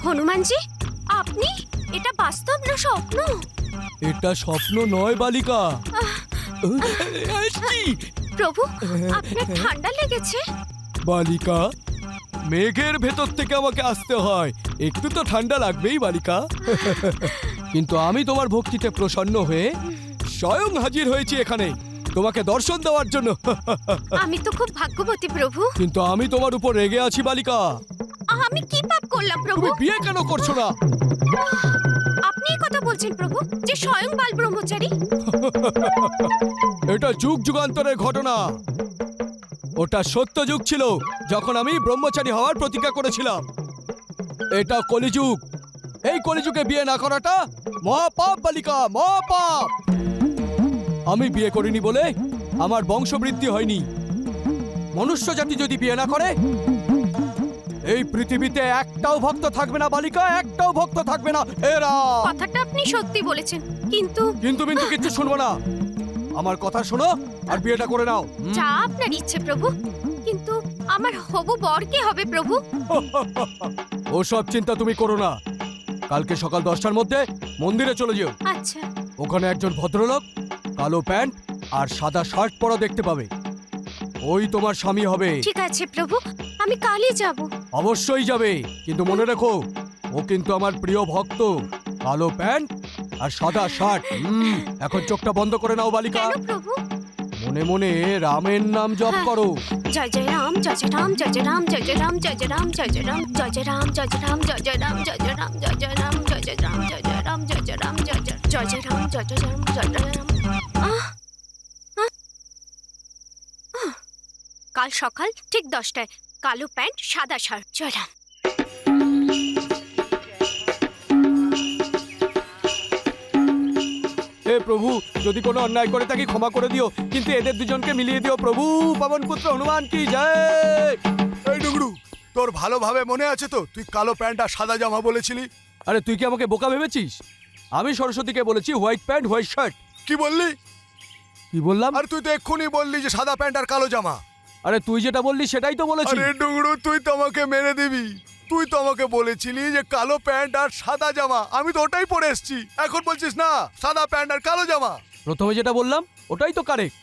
হনুমানজি, আপনি? এটা বাস্তব না স্বপ্ন? এটা স্বপ্ন নয় বালিকা। প্রভু, আপনার ঠান্ডা লেগেছে? বালিকা, মেঘের ভেতর থেকে আমাকে আসতে হয়, একটু তো ঠান্ডা লাগবেই বালিকা। কিন্তু আমি তোমার ভক্তিতে প্রসন্ন হয়ে স্বয়ং হাজির হয়েছি এখানে তোমাকে দর্শন দেওয়ার জন্য। আমি তো খুব ভাগ্যবতী প্রভু। কিন্তু আমি তোমার উপর রেগে আছি বালিকা। আমি কি পাপ করলাম প্রভু? তুমি বিয়ে কেন করছো না? আপনি এই কথা বলছেন প্রভু, যে স্বয়ং বাল ব্রহ্মচারী? এটা যুগ যুগান্তরের ঘটনা। ওটা সত্য যুগ ছিল, যখন আমি ব্রহ্মচারী হওয়ার প্রতিজ্ঞা করেছিলাম। এটা কলিযুগ। এই কলিযুগে বিয়ে না করাটা মহাপাপ বালিকা, মহাপাপ। আমি বিয়ে করিনি বলে আমার বংশবৃদ্ধি হয়নি। মনুষ্য জাতি যদি বিয়ে না করে, এই পৃথিবীতে একটাও ভক্ত থাকবে না বালিকা, একটাও ভক্ত থাকবে না। এরা কথাটা আপনি সত্যি বলেছেন, কিন্তু কিন্তু কিচ্ছু শুনবো না। আমার কথা শোনো আর বিয়েটা করে নাও। যা আপনার ইচ্ছে প্রভু, কিন্তু আমার হবু বর কে হবে প্রভু? ওসব চিন্তা তুমি করো না। কালকে সকাল 10টার মধ্যে মন্দিরে চলে যেও। আচ্ছা। ওখানে একজন ভদ্রলোক কালো প্যান্ট আর সাদা শার্ট পরা দেখতে পাবে, ওই তোমার স্বামী হবে। ঠিক আছে প্রভু, আমি কালই যাব। অবশ্যই যাবে, কিন্তু মনে রেখো ও কিন্তু আমার প্রিয় ভক্ত। কালো প্যান্ট আর সাদা শার্ট। এখন চোখটা বন্ধ করে নাও বালিকা। কেন প্রভু? মনে মনে রামের নাম জপ করো। জয় জয় রাম, জয় জয় রাম, জয় জয় রাম, জয় জয় রাম, জয় জয় রাম, জয় জয় রাম, জয় জয় রাম, জয় জয় রাম, জয় জয় রাম, জয় জয় রাম, জয় জয় রাম, জয় জয় রাম, জয় জয় রাম, জয় জয় রাম, জয় জয় জয় জয় রাম, জয় জয় রাম, জয় জয় রাম। কাল সকাল ঠিক 10টায়, কালো প্যান্ট সাদা শার্ট। জয় রাম। হে প্রভু, যদি কোনো অন্যায় করে থাকি ক্ষমা করে দিও, কিন্তু এদের দুজনকে মিলিয়ে দিও প্রভু। পবন পুত্র হনুমান কি জয়। এই ডুগরু, তোর ভালোভাবে মনে আছে তো তুই কালো প্যান্ট আর সাদা জামা বলেছিলি? আরে তুই কি আমাকে বোকা ভেবেছিস? আমি সরস্বতীকে বলেছি হোয়াইট প্যান্ট হোয়াইট শার্ট। কি বললি? কি বললাম? আর তুই তো এক্ষুনি বললি যে সাদা প্যান্ট আর কালো জামা। আরে তুই যেটা বললি সেটাই তো বলেছি। আরে ডুগরু, তুই তো আমাকে মেরে দিবি। তুই তো আমাকে বলেছিলি যে কালো প্যান্ট আর সাদা জামা, আমি তো ওটাই পরে এসেছি। এখন বলছিস না সাদা প্যান্ট আর কালো জামা। প্রথমে যেটা বললাম ওটাই তো কারেক্ট।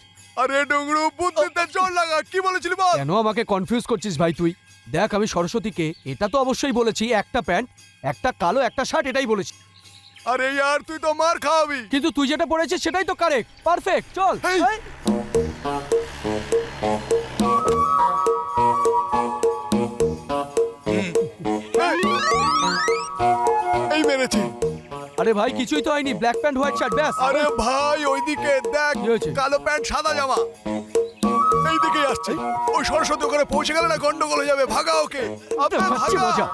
আরে ডুগরু, বুদ্ধিতে জোর লাগা। কি বলেছিলি বল? কেন আমাকে কনফিউজ করছিস ভাই তুই? দেখ, আমি সরস্বতীকে এটা তো অবশ্যই বলেছি একটা প্যান্ট একটা কালো একটা শার্ট, এটাই বলেছি। আরে यार, তুই তো মার খাওয়াবি। কিন্তু তুই যেটা পড়েছিস সেটাই তো কারেক্ট, পারফেক্ট। চল। এই মেরেছে। আরে ভাই কিছুই তো হয়নি, ব্ল্যাক প্যান্ট হোয়াইট শার্ট ব্যাস। আরে ভাই ওইদিকে দেখ, কালো প্যান্ট সাদা জামা এইদিকে আসছে। ওই সরস্বতী ওখানে পৌঁছে গেলে না গন্ডগোল হয়ে যাবে। ভাগা ওকে। ভাগছি মজা।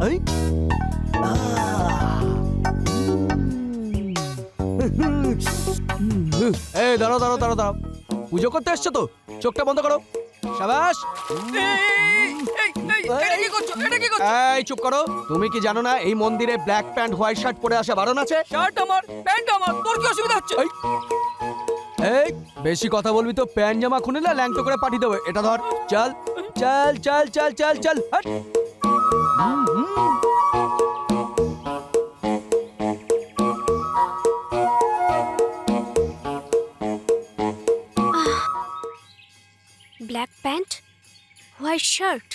এই এই দাঁড়াও দাঁড়াও দাঁড়াও দাঁড়াও, পুজো করতে এসছো তো? চোখটা বন্ধ করো। শাবাশ। এই চুপ করো। তুমি কি জানো না এই মন্দিরে ব্ল্যাক প্যান্ট হোয়াইট শার্ট পরে আসা বারণ আছে? শার্ট আমার, প্যান্ট আমার, তোর কি অসুবিধা হচ্ছে? এই বেশি কথা বলবি তো প্যান্ট জামা খুলে না ল্যাংটো করে পাঠিয়ে দেবো। এটা ধর। চল চল চল চল চল চল। হাট। White shirt.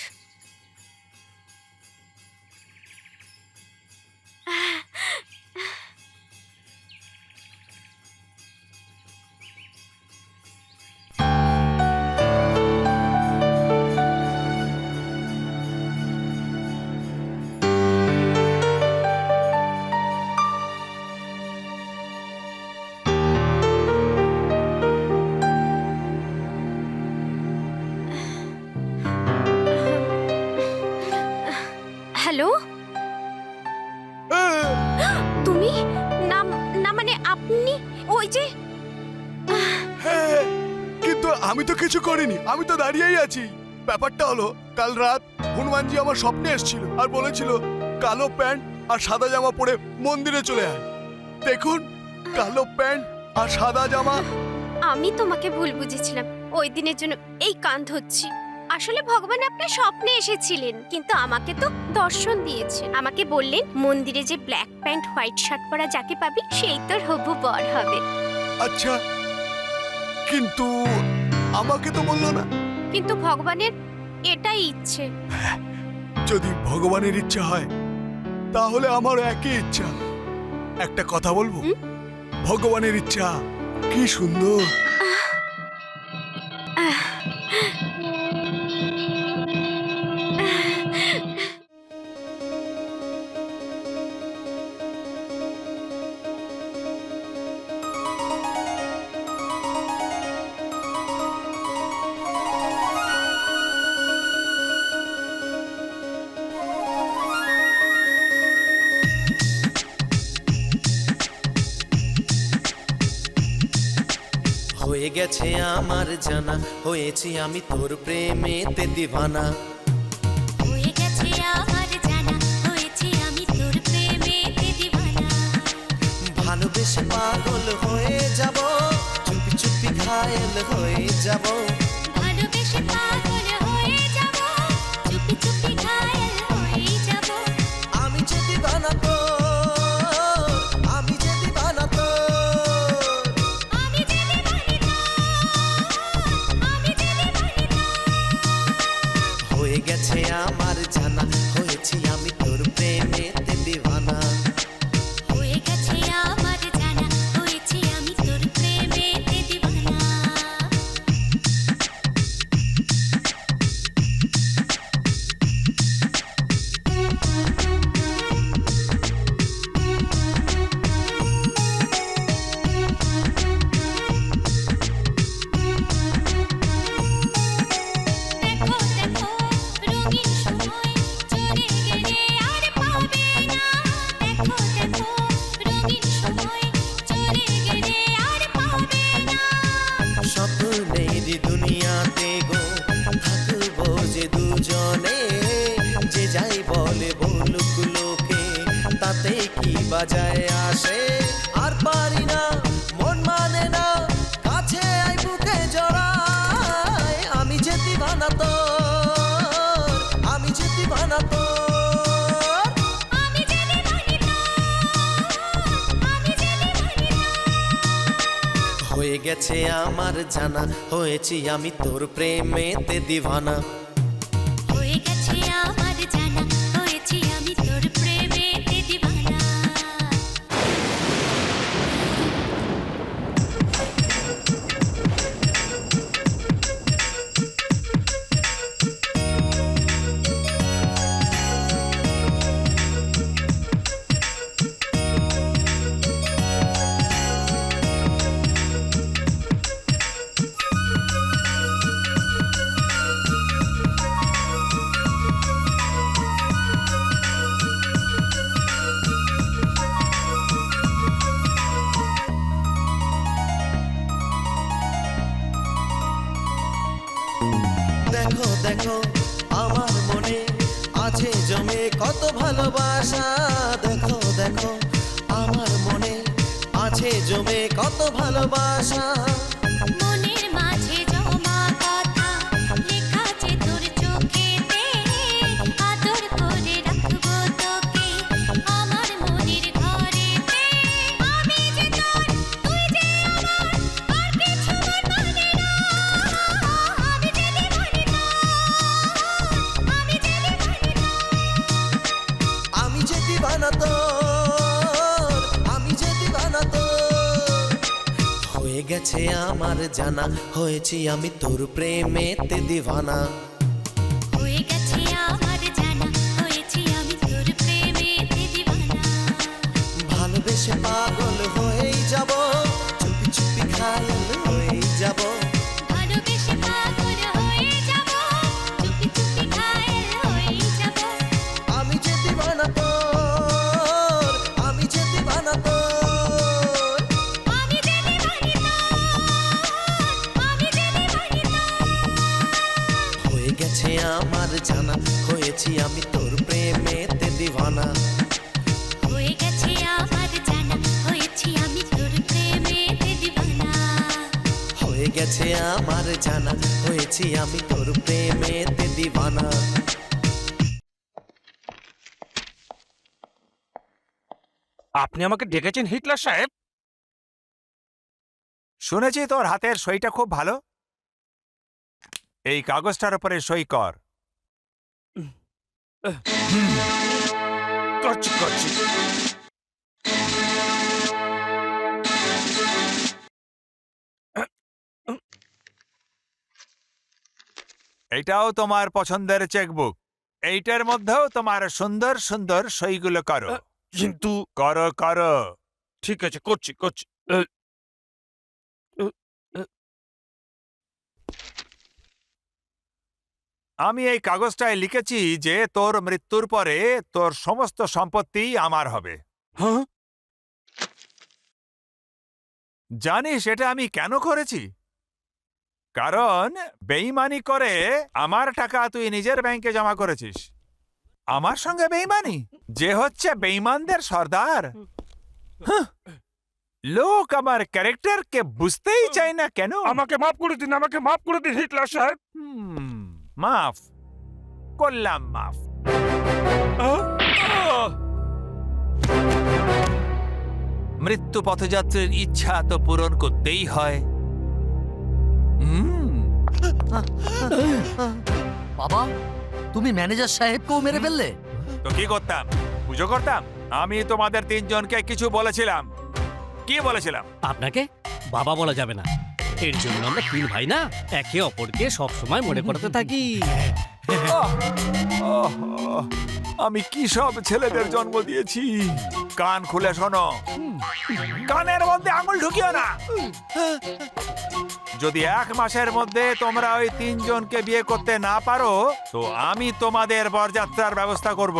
হ্যালো, তুমি? না না, মানে আপনি ওই যে হ্যাঁ, কিন্তু আমি তো কিছু করিনি, আমি তো দাঁড়িয়েই আছি। ব্যাপারটা হলো, কাল রাত হনুমানজি আমার স্বপ্নে এসেছিল আর বলেছিল কালো প্যান্ট আর সাদা জামা পরে মন্দিরে চলে আয়। দেখুন, কালো প্যান্ট আর সাদা জামা। আমি তোমাকে ভুল বুঝেছিলাম, ওই দিনের জন্য এই কান ধরছি। আসলে ভগবান আপনার স্বপ্নে এসেছিলেন, কিন্তু আমাকে তো দর্শন দিয়েছেন। আমাকে বললেন মন্দিরে যে ব্ল্যাক প্যান্ট হোয়াইট শার্ট পরা যাকে পাবি সেই তোর হবু বর হবে। আচ্ছা, কিন্তু আমাকে তো বললো না। কিন্তু ভগবানের এটাই ইচ্ছে। যদি ভগবানের ইচ্ছা হয় তাহলে আমারও একই ইচ্ছা। একটা কথা বলবো, ভগবানের ইচ্ছা কি সুন্দর। হয়ে গেছে আমার জানা, হয়েছি আমি তোর প্রেমেতে দিওয়ানা। হয়ে গেছে আমার জানা, হয়েছি আমি তোর প্রেমেতে দিওয়ানা। ভালোবেসে পাগল হয়ে যাব, চুপি চুপি ঘায়েল হয়ে যাব। ভালোবেসে পাগল হয়ে যাব, চুপি চুপি ঘায়েল হয়ে যাব। আমি যে দিওয়ানা তোর, আমি যে দিওয়ানা তোর, আমি যে দিওয়ানা তোর, আমি যে দিওয়ানা তোর। হয়ে গেছে আমার জানা, হয়েছি আমি তোর প্রেমেতে দিওয়ানা। হয়ে গেছে আমার জানা, হয়েছি আমি তোর প্রেমেতে দিওয়ানা। দেখো দেখো রঙিন সময় চলে গেলে আর পাবে না। দেখো দেখো রঙিন সময় চলে গেলে আর পাবে না। স্বপ্নের দুনিয়াতে গো থাকবো যে দুজনে, যে যাই বলে বলুক লোকে তাতে কি বাজায় আসে। আর পারি না, মন মানে না, কাছে আই বুকে জড়ায়। আমি যে দিওয়ানা তোর, আমি যে দিওয়ানা তোর, আমি যে দিওয়ানা তোর, আমি যে দিওয়ানা তোর। হয়ে গেছে আমার জানা, হয়েছি আমি তোর প্রেমেতে দিওয়ানা। হয়ে গেছে আমার জানা, হয়েছি আমি তোর প্রেমেতে দিওয়ানা। দেখো দেখো আমার মনে আছে জমে কত ভালোবাসা। দেখো দেখো আমার মনে আছে জমে কত ভালোবাসা। মনের মাঝে জমা কথা লেখা আছে তোর চোখেতে। আদর করে রাখবো তোকে আমার মনের ঘরেতে। আমি যে তোর, তুই যে আমার, আর কিছু মন মানে না। আমি যে দিওয়ানা তোর, গেছে আমার জানা, হয়েছি আমি তোর প্রেমেতে দিওয়ানা। হয়ে গেছে আমার জানা, হয়েছি আমি তোর প্রেমেতে দিওয়ানা। ভালোবেসে পাগল হয়েই যাব, চুপি চুপি ঘায়ল হয়েই যাব। ভালোবেসে পাগল হয়ে যাব, চুপি চুপি ঘায়েল হয়ে যাব। আমি যে দিওয়ানা তোর, আমি যে দিওয়ানা তোর। আমি যে দিওয়ানি তোর, আমি যে দিওয়ানি তোর। হয়ে গেছে আমার জানা, হয়েছি আমি তোর প্রেমেতে দিওয়ানা। হয়ে গেছে আমার জানা, হয়েছি আমি তোর প্রেমেতে দিওয়ানা। হয়ে গেছে আমার জানা, হয়েছি আমি তোর প্রেমেতে দিওয়ানা। আপনি আমাকে ডেকেছেন হিটলার সাহেব? শুনেছি তোর হাতের সইটা খুব ভালো। এই কাগজটার উপরে সই কর। করছি করছি। এটাও তোমার পছন্দের চেকবুক। এইটার মধ্যেও তোমার সুন্দর সুন্দর সইগুলো করো। কিন্তু করো করো। ঠিক আছে, করছি করছি। আমি এই কাগজটায় লিখেছি যে তোর মৃত্যুর পরে তোর সমস্ত সম্পত্তি আমার হবে। হ্যাঁ? জানিস এটা আমি কেন করেছি? কারণ বেইমানি করে আমার টাকা তুই নিজের ব্যাংকে জমা করেছিস। আমার সঙ্গে বেইমানি, যে হচ্ছে বেইমানদের সর্দার। হাহ, লোক আমার ক্যারেক্টারকে বুঝতেই চায় না কেন? আমাকে মাফ করে দিন, আমাকে মাফ করে দিন হিটলার সাহেব। মাফ করলাম, মাফ। মৃত্যু পথযাত্রীর ইচ্ছা তো পূরণ করতেই হয়। বাবা, তুমি ম্যানেজার সাহেবকেও মেরে ফেললে? তো কি করতাম? পুজো করতাম? আমি তোমাদের তিনজনকে কিছু বলেছিলাম। কি বলেছিলাম? আপনাকে বাবা বলা যাবে না। এর জন্য আমরা তিন ভাই না, একে অপরকে সব সময় মনে করতে থাকি। আমি কি সব ছেলেদের জন্ম দিয়েছি। কান খুলে শোনো, কানের মধ্যে আঙুল ঢুকিও না। যদি 1 মাসের মধ্যে তোমরা ওই তিনজনকে বিয়ে করতে না পারো, তো আমি তোমাদের বরযাত্রার ব্যবস্থা করব।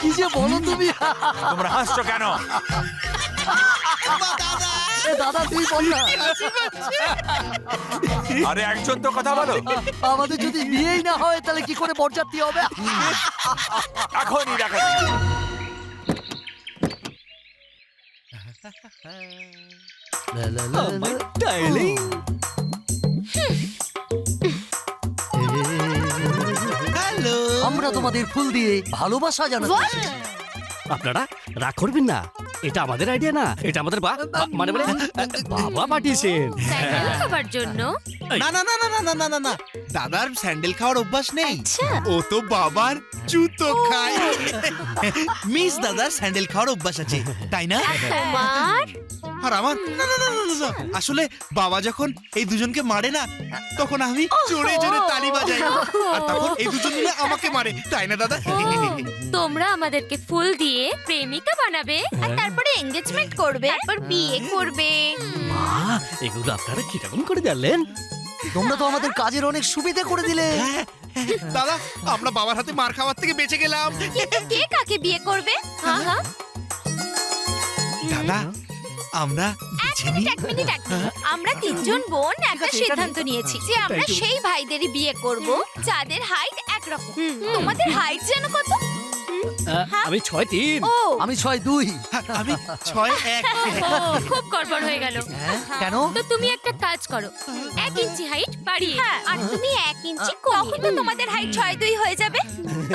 কি যে বলো তুমি! তোমরা হাসছো কেন? এ দাদা, তুই বল না। আরে একজন তো কথা বলো। আমাদের যদি বিয়েই না হয় তাহলে কি করে বরযাত্রী হবে? এখনই দেখাচ্ছি। আমরা তোমাদের ফুল দিয়ে ভালোবাসা জানাচ্ছি। আপনারা রাগ করবেন না, এটা আমাদের আইডিয়া না, এটা আমাদের মানে বাবা পাঠিয়েছেন খাবার জন্য। না না না না না না না না, দাদার স্যান্ডেল খাওয়ার অভ্যাস নেই। ও তো বাবার জুতো খায়। মিস দাদার স্যান্ডেল খাওয়ার অভ্যাস আছে, তাই না? আর আমার না না না না না, আসলে বাবা যখন এই দুজনকে মারে না, তখন আমি জোরে জোরে তালি বাজাই, আর তখন এই দুজন মিলে আমাকে মারে, তাই না দাদা? তোমরা আমাদেরকে ফুল দিয়ে প্রেমিকা বানাবে, আর তারপরে এনগেজমেন্ট করবে, তারপর বিয়ে করবে। মা, এগুলো আপনারা কিরকম করে জানলেন? তোমরা তো আমাদের কাজের অনেক সুবিধা করে দিলে। দাদা, আমরা বাবার হাতে মার খাওয়ার থেকে বেঁচে গেলাম। কিন্তু কে কাকে বিয়ে করবে? হ্যাঁ হ্যাঁ, দাদা, আমরা এক মিনিট। আমরা তিনজন বোন একটা সিদ্ধান্ত নিয়েছি যে আমরা সেই ভাইদেরই বিয়ে করব যাদের হাইট একরকম। তোমাদের হাইট যেন কত? আমি 6'3। ও, আমি 6'2। আমি 6'1। খুব গড়বড় হয়ে গেল। কেন? তো তুমি একটা কাজ করো, 1 ইঞ্চি হাইট বাড়িয়ে, আর তুমি 1 ইঞ্চি কমিয়ে। তখন তো তোমাদের হাইট 6'2 হয়ে যাবে।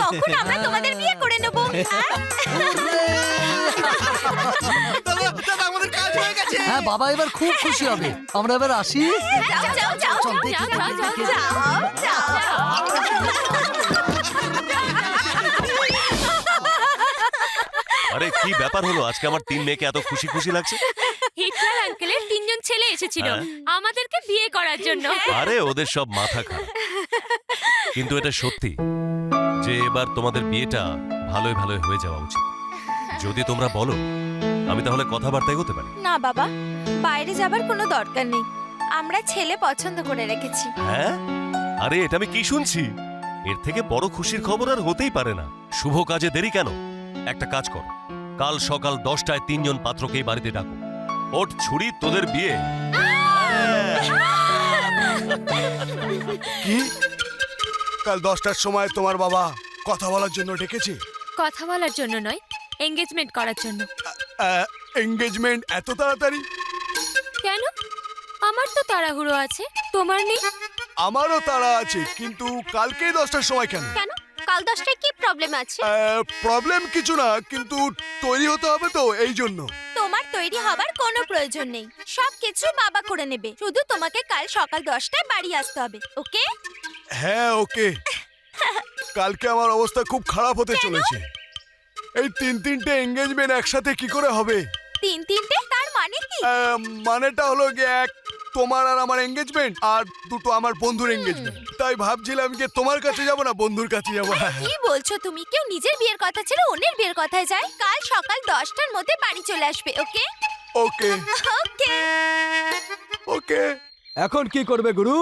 তখন আমরা তোমাদের বিয়ে করে নেব। দাদা, আমাদের কাজ হয়ে গেছে। হ্যাঁ, বাবা এবার খুব খুশি হবে। আমরা এবার আসি। আরে কি ব্যাপার হলো, আজকে আমার 3 মেয়েকে এত খুশি খুশি লাগছে? হিটলার আঙ্কেলের 3জন ছেলে এসেছিল হ্যাঁ। আমাদেরকে বিয়ে করার জন্য। আরে ওদের সব মাথা খারাপ, কিন্তু এটা সত্যি যে এবার তোমাদের বিয়েটা ভালোই ভালোই হয়ে যাওয়া উচিত। যদি তোমরা বলো আমি তাহলে কথাবার্তা এগোতে পারি। না বাবা, বাইরে যাবার কোনো দরকার নেই, আমরা ছেলে পছন্দ করে রেখেছি। হ্যাঁ, আরে এটা আমি কি শুনছি? এর থেকে বড় খুশির খবর আর হতেই পারে না। শুভ কাজে দেরি কেন? একটা কাজ কর, কাল সকাল 10টায় 3জন পাত্রকেই বাড়িতে ডাকো। ওঠ ছুরি, তোদের বিয়ে। কি কাল 10টার সময় তোমার বাবা কথা বলার জন্য ডেকেছে? কথা বলার জন্য নয়, এঙ্গেজমেন্ট করার জন্য। এঙ্গেজমেন্ট এত তাড়াতাড়ি? কেন? আমার তো তাড়াহুড়ো আছে, তোমার নেই? আমারও তাড়া আছে, কিন্তু কালকেই 10টার সময় কেন? কেন? কাল 10টায় কি প্রবলেম আছে? প্রবলেম কিছু না, কিন্তু তৈরি হতে হবে তো, এই জন্য। তোমার তৈরি হবার কোনো প্রয়োজন নেই, সবকিছু বাবা করে নেবে, শুধু তোমাকে কাল সকাল 10টায় বাড়ি আসতে হবে, ওকে? হ্যাঁ ওকে। কালকে আমার অবস্থা খুব খারাপ হতে চলেছে। এই 3-3টে এঙ্গেজমেন্ট একসাথে কি করে হবে? 3-3টে? তার মানে কি? মানেটা হলো গিয়ে এক তোমার আর আমার এঙ্গেজমেন্ট, আর 2টো আমার বন্ধুর এঙ্গেজমেন্ট। তাই ভাবছিলাম যে তোমার কাছে যাব না বন্ধুর কাছে যাব। কি বলছো তুমি? কেউ নিজের বিয়ের কথা ছেড়ে অন্যের বিয়ের কথায় যায়? কাল সকাল 10টার মধ্যে বাড়ি চলে আসবে, ওকে? ওকে ওকে ওকে। এখন কি করবে গুরু?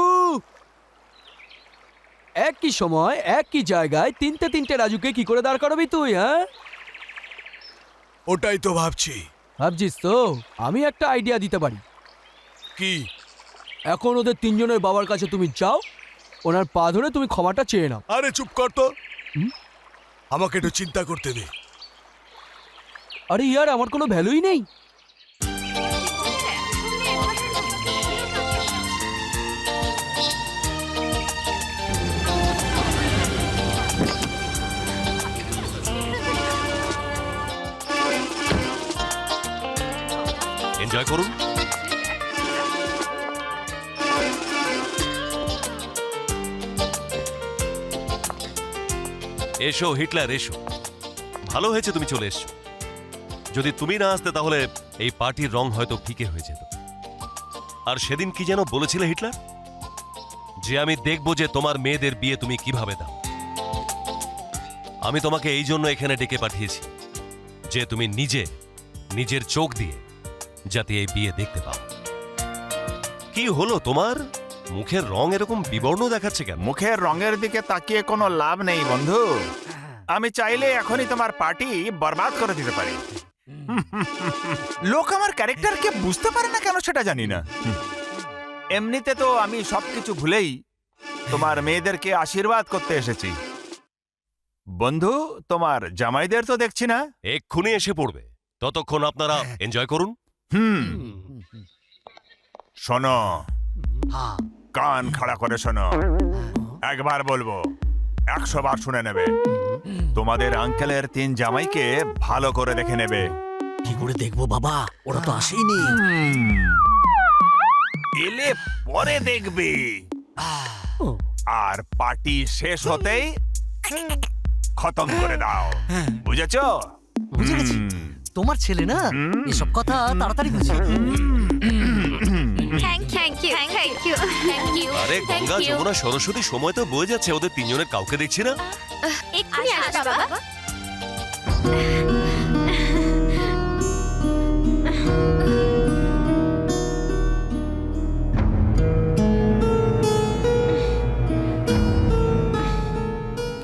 একই সময় একই জায়গায় 3টে রাজুকে কি করে দাঁড় করাবি তুই? হ্যাঁ, ওটাই তো ভাবছি। ভাবছিস তো? আমি একটা আইডিয়া দিতে পারি। কি? এখন ওদের 3জনের বাবার কাছে তুমি যাও, ওনার পা ধরে তুমি ক্ষমাটা চেয়ে নাও। আরে চুপ কর তো, আমাকে একটু চিন্তা করতে দে। আরে ইয়ার, আমার কোনো ভ্যালুই নেই। এনজয় করুন। এসো হিটলার, এসো। ভালো হয়েছে তুমি চলে এসছো। যদি তুমি না আসতে তাহলে এই পার্টির রং হয়তো ফিকে হয়ে যেত। আর সেদিন কি যেন বলেছিলে হিটলার? যে আমি দেখব যে তোমার মেয়েদের বিয়ে তুমি কিভাবে দাও। আমি তোমাকে এই জন্য এখানে ডেকে পাঠিয়েছি যে তুমি নিজের চোখ দিয়ে যাতে এই বিয়ে দেখতে পাও। কি হলো তোমার? মুখের রং এরকম বিবর্ণ দেখাচ্ছে কেন? মুখের রঙের দিকে তাকিয়ে কোনো লাভ নেই বন্ধু। আমি চাইলে এখনই তোমার পার্টি বরবাদ করে দিতে পারি। লোক আমার ক্যারেক্টারকে বুঝতে পারে না কেন সেটা জানি না। এমনিতে তো আমি সবকিছু ভুলেই তোমার মেয়েদেরকে আশীর্বাদ করতে এসেছি। বন্ধু, তোমার জামাইদের তো দেখছি না। এক্ষুনি এসে পড়বে, ততক্ষণ আপনারা এনজয় করুন। শোনো, কান খাড়া করে শোনো, একবার বলবো 100 বার শুনে নেবে। তোমাদের আঙ্কেলের 3 জামাইকে ভালো করে দেখে নেবে। কি করে দেখবো বাবা? ওরা তো আসেইনি। এলে পরে দেখবি। আর পার্টি শেষ হতেই খতম করে দাও, বুঝেছো? বুঝে গেছি। তোমার ছেলে না এসব কথা তাড়াতাড়ি বুঝে। Thank you. আরে গঙ্গা, যমুনা, সরস্বতী, সময় তো বয়ে যাচ্ছে, ওদের 3জনের কাউকে দেখছি না। এক্ষুনি আসবে বাবা।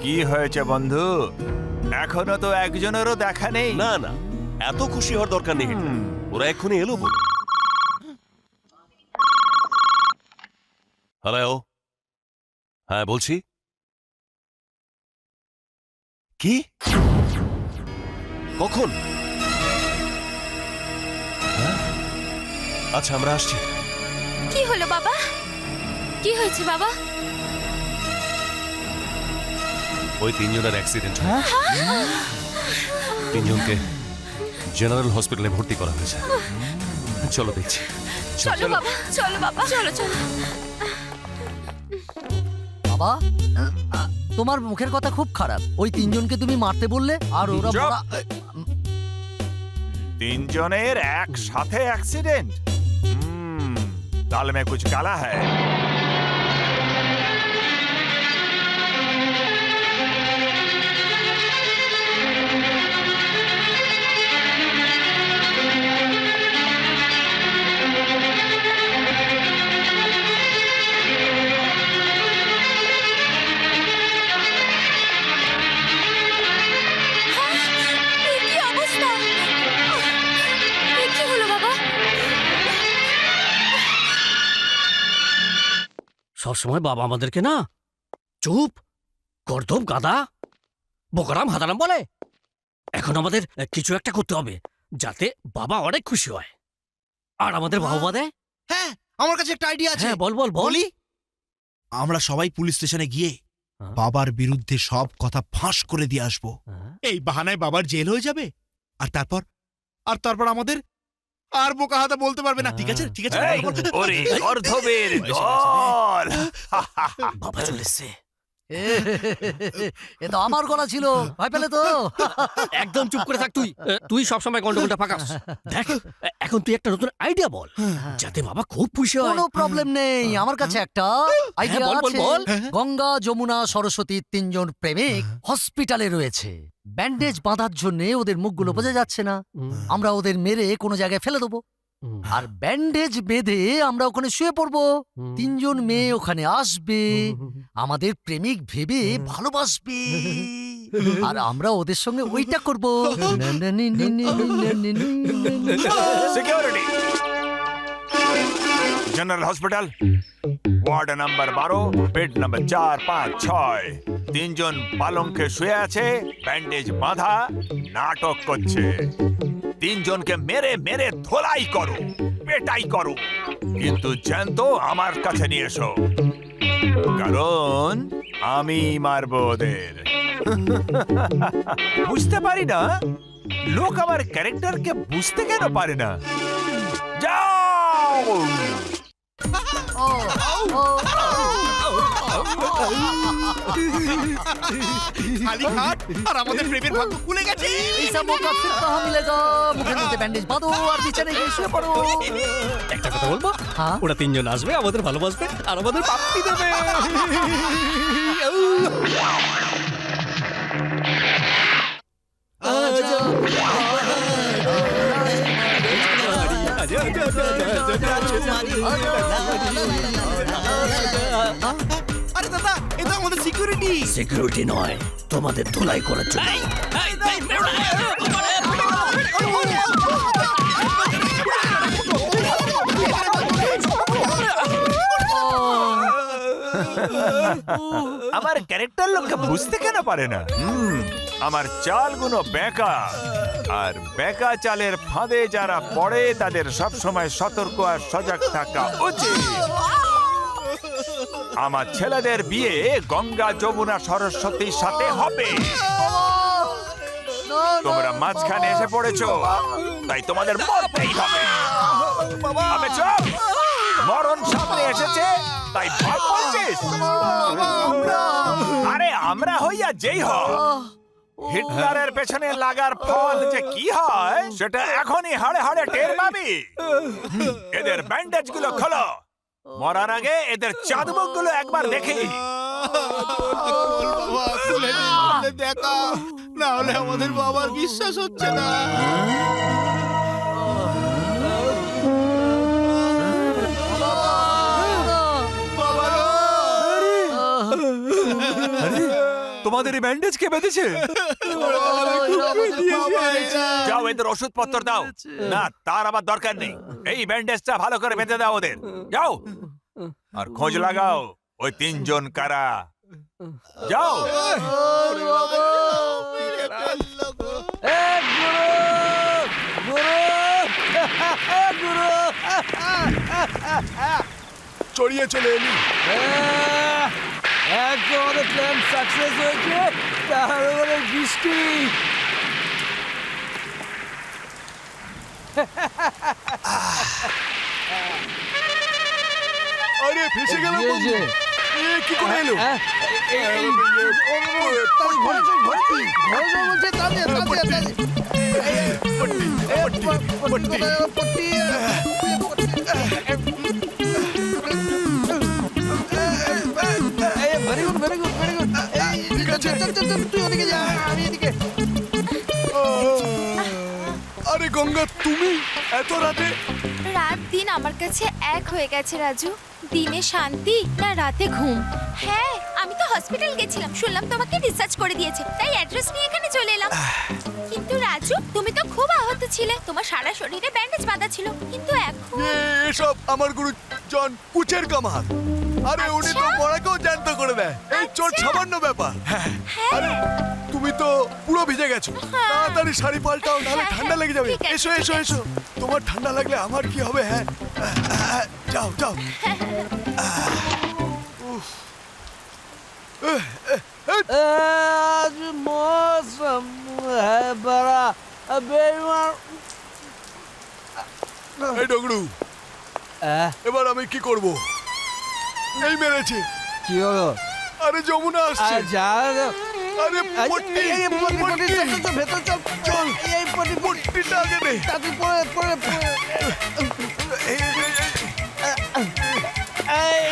কি হয়েছে বন্ধু? এখনো তো একজনেরও দেখা নেই। না না, এত খুশি হওয়ার দরকার নেই হিটলার। ওরা এক্ষুনি এলো বলে। হ্যালো, হ্যাঁ বলছি। কি? কখন? আচ্ছা, আমরা আসছি। কি হলো বাবা? কি হয়েছে বাবা? ওই 3জনের অ্যাক্সিডেন্ট। 3জনকে জেনারেল হসপিটালে ভর্তি করা হয়েছে। চলো দেখছি। চলো বাবা, চলো বাবা, চলো চলো। বাবা, তোমার মুখের কথা খুব খারাপ। ওই 3জনকে তুমি মারতে বললে আর ওরা তিনজনের একসাথে অ্যাক্সিডেন্ট তাহলে মে কুছ কালা হ্যায় এ কি অবস্থা? এ কি হলো বাবা? সবসময় বাবা আমাদেরকে না চুপ গর্দভ গাদা বোকারাম হাদারাম বলে। এখন আমাদের কিছু একটা করতে হবে যাতে বাবা অনেক খুশি হয় আর আমাদের বাবা দেয়। হ্যাঁ, আমার কাছে একটা আইডিয়া আছে। হ্যাঁ বল বল বল। বলি, আমরা সবাই পুলিশ স্টেশনে গিয়ে হ্যাঁ। বাবার বিরুদ্ধে সব কথা ফাঁস করে দিয়ে আসবো। হ্যাঁ। এই বাহানায় বাবার জেল হয়ে যাবে, আর তারপর আমাদের আর বোকা হাতে বলতে পারবে না। ঠিক আছে, ঠিক আছে। এই, ওরে গর্ধবের দল বাবা চলে এসছে। এ তো আমার গলা ছিল, ভয় পেলে তো? একদম চুপ করে থাক তুই। তুই সবসময় গন্ডগোলটা পাকাস। দেখ এখন তুই একটা নতুন আইডিয়া বল যাতে বাবা খুব খুশি হয়। কোনো প্রবলেম নেই, আমার কাছে একটা আইডিয়া বল, বল, আছে। বল। গঙ্গা, যমুনা, সরস্বতী তিনজন প্রেমিক হসপিটালে রয়েছে। ব্যান্ডেজ বাঁধার জন্য ওদের মুখগুলো বোঝা যাচ্ছে না। আমরা ওদের মেরে কোনো জায়গায় ফেলে দেবো, আর ব্যান্ডেজ বেঁধে আমরা ওখানে শুয়ে পড়বো। তিনজন মেয়ে ওখানে আসবে, আমাদের প্রেমিক ভেবে ভালোবাসবে, আর আমরা ওদের সঙ্গে ওইটা করবো। Security general hospital ward number 12 bed number 4, 5, 6 তিনজন পালঙ্কে শুয়ে আছে, ব্যান্ডেজ বাঁধা, নাটক করছে। তিনজনকে মেরে মেরে ধোলাই করো, পেটাই করো, কিন্তু জ্যান্ত আমার কাছে নিয়ে এসো, কারণ আমি মারবো ওদের। বুঝতে পারি না লোক আমার ক্যারেক্টারকে বুঝতে কেন পারে না। যাও খালি হাত আর আমাদের প্রেমের ভাগ্য খুলে গেছে। এইসা মৌকা ফির কাহা মিলেগা। মুখের মধ্যে ব্যান্ডেজ বাঁধো আর বিছানায় গিয়ে শুয়ে পড়ো। একটা কথা বলবো, হ্যাঁ? ওরা তিনজন আসবে, আমাদের ভালোবাসবে আর আমাদের পাপ্পি দেবে। আরে দাদা, এ তো আমাদের সিকিউরিটি। সিকিউরিটি নয়, তোমাদের ধুলাই করার জন্য। আমার ক্যারেক্টার লোককে বুঝতে কেন পারে না। আমার চালগুলো বেঁকা, আর বেঁকা চালের ফাঁদে যারা পড়ে তাদের সব সময় সতর্ক আর সজাগ থাকা উচিত। আমার ছেলেদের বিয়ে গঙ্গা, যমুনা, সরস্বতীর সাথে হবে। তোমরা মাঝখানে এসে পড়েছো, তাই তোমাদের মরতেই হবে। আবে চুপ! মরণ সামনে এসেছে, তাই ভয় পাচ্ছিস? আরে আমরা হইয়া যেই হয়, হিটলারের পেছনে লাগার ফল যে কি হয় সেটা এখনই হাড়ে হাড়ে টের পাবি। এদের ব্যান্ডেজ গুলো খোলো, মরার আগে এদের চাঁদমুখ গুলো একবার দেখি। দেখা না হলে আমাদের বাবার বিশ্বাস হচ্ছে না। তোমাদের এই ব্যান্ডেজ কে বেঁধেছে? যাও এদের ওষুধপত্র দাও। না, তার আবার দরকার নেই, এই ব্যান্ডেজটা ভালো করে বেঁধে দাও ওদের। যাও আর খোঁজ লাগাও ওই তিনজন কারা। যাও। চড়িয়ে চলে এলি। একদম আমাদের প্ল্যান সাকসেস হয়েছে, তাহলে বৃষ্টি। আরে ফেসে গেলাম বন্ধু। এ কি করে এলো? Very good very good very good. ঠিক আছে। তুই ওদিকে যা, আমি এদিকে। আরে গঙ্গা, তুমি এত রাতে? রাত দিন আমার কাছে এক হয়ে গেছে রাজু। দিনে শান্তি না রাতে ঘুম। হ্যাঁ, আমি তো হসপিটাল গেছিলাম, শুনলাম তোমাকে ডিসচার্জ করে দিয়েছে, তাই অ্যাড্রেস নিয়ে এখানে চলে এলাম। কিন্তু রাজু, তুমি তো খুব আহত ছিলে, তোমার সারা শরীরে ব্যান্ডেজ বাঁধা ছিল, কিন্তু এখন এসব আমার গুরুজন কুচের কামাল। আরে উনি তো মরাকেও জ্যান্ত করে দেয়, এই চোট সামান্য ব্যাপার। আরে তুমি তো পুরো ভিজে গেছো, তাড়াতাড়ি শাড়ি পাল্টাও, নাহলে ঠান্ডা লেগে যাবে। এসো এসো এসো, তোমার ঠান্ডা লাগলে আমার কি হবে? হ্যাঁ, যাও যাও। উফ। आज मौसम है बड़ा बेईमान। এই ডগরু, এবার আমি কি করব? এই মেরেছে। কি হলো? আরে যমুনা আসছে। যা আরে পট্টি, পট্টি, ভেতর চল চল। এই পটি পট্টিটা আগে দে। তাতে পড়ে পড়ে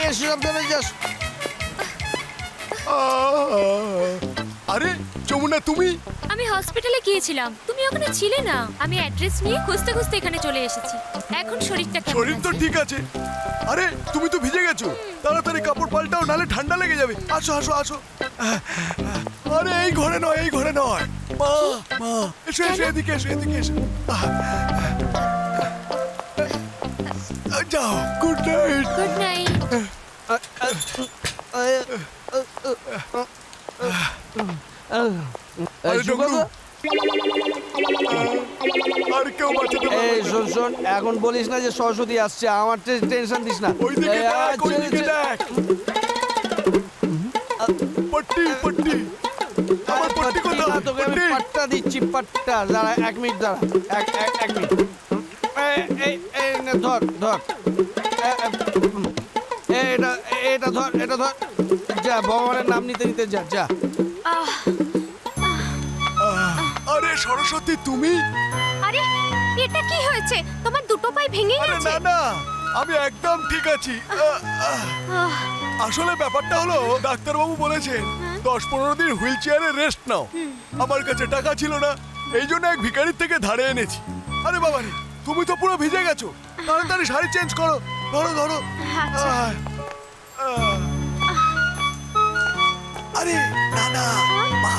এই সব ধরে যাস। আরে যমুনা, তুমি? আমি হসপিটালে গিয়েছিলাম, তুমি ওখানে ছিলে না। আমি অ্যাড্রেস নিয়ে খুঁজতে খুঁজতে এখানে চলে এসেছি। এখন শরীরটা কেমন শরীর তো আছে? ঠিক আছে। আরে তুমি তো ভিজে গেছো, তাড়াতাড়ি কাপড় পাল্টাও, নাহলে ঠান্ডা লেগে যাবে। আসো আসো আসো। আরে এই ঘরে নয়, এই ঘরে নয়। মা মা, এসো এসো, এদিকে এসো, এদিকে এসো। যাও, গুড নাইট। Good night. আরে ডগরু, আর কেউ বাঁচাতে পারবে এই না। শোন শোন, এখন বলিস না যে সরস্বতী আসছে, আমার টেনশন দিস না। ওইদিকে দেখ, ওইদিকে দেখ। পট্টি পট্টি, আমার পট্টি কোথায়? তোকে আমি পট্টি। পাট্টা দিচ্ছি, পাট্টা। দাঁড়া, 1 মিনিট দাঁড়া, এক মিনিট। এই নে, ধর ধর। এটা ধর, এটা ধর। যা, ভগবানের নাম নিতে নিতে যা যা। আরে সরস্বতী, তুমি? আরে এটা কি হয়েছে? তোমার দুটো পায়ে ভেঙে আরে গেছে। না না, আমি একদম ঠিক আছি। আসলে ব্যাপারটা হলো, ডাক্তারবাবু বলেছেন 10-15 দিন হুইল চেয়ারে রেস্ট নাও। আমার কাছে টাকা ছিল না, এই জন্য এক ভিখারির থেকে ধারে এনেছি। আরে বাবা রে, তুমি তো পুরো ভিজে গেছো, তাড়াতাড়ি শাড়ি চেঞ্জ করো। ধরো ধরো। আচ্ছা। আরে না না, মা মা।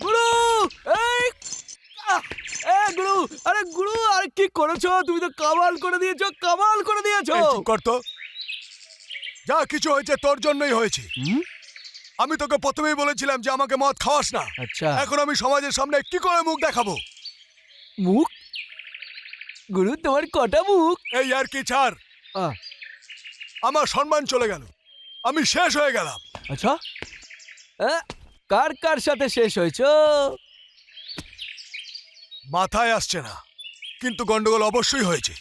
গুরু, এই গুরু, আরে গুরু, আর কি করেছো? তুমি তো কামাল করে দিয়েছো, কামাল করে দিয়েছো। এই চুপ কর তো। যা কিছু হয়েছে তোর জন্যই হয়েছে। আমি তোকে প্রথমেই বলেছিলাম যে আমাকে মদ খাওয়াস না। আচ্ছা, এখন আমি সমাজের সামনে কি করে মুখ দেখাবো? মুখ? গুরু, তোমার কটা মুখ? এই আর কি ছাড়। আমার সম্মান চলে গেল, আমি শেষ হয়ে গেলাম। আচ্ছা, কার কার সাথে শেষ হয়েছো? মাথায় আসছে না, কিন্তু গন্ডগোল অবশ্যই হয়েছে।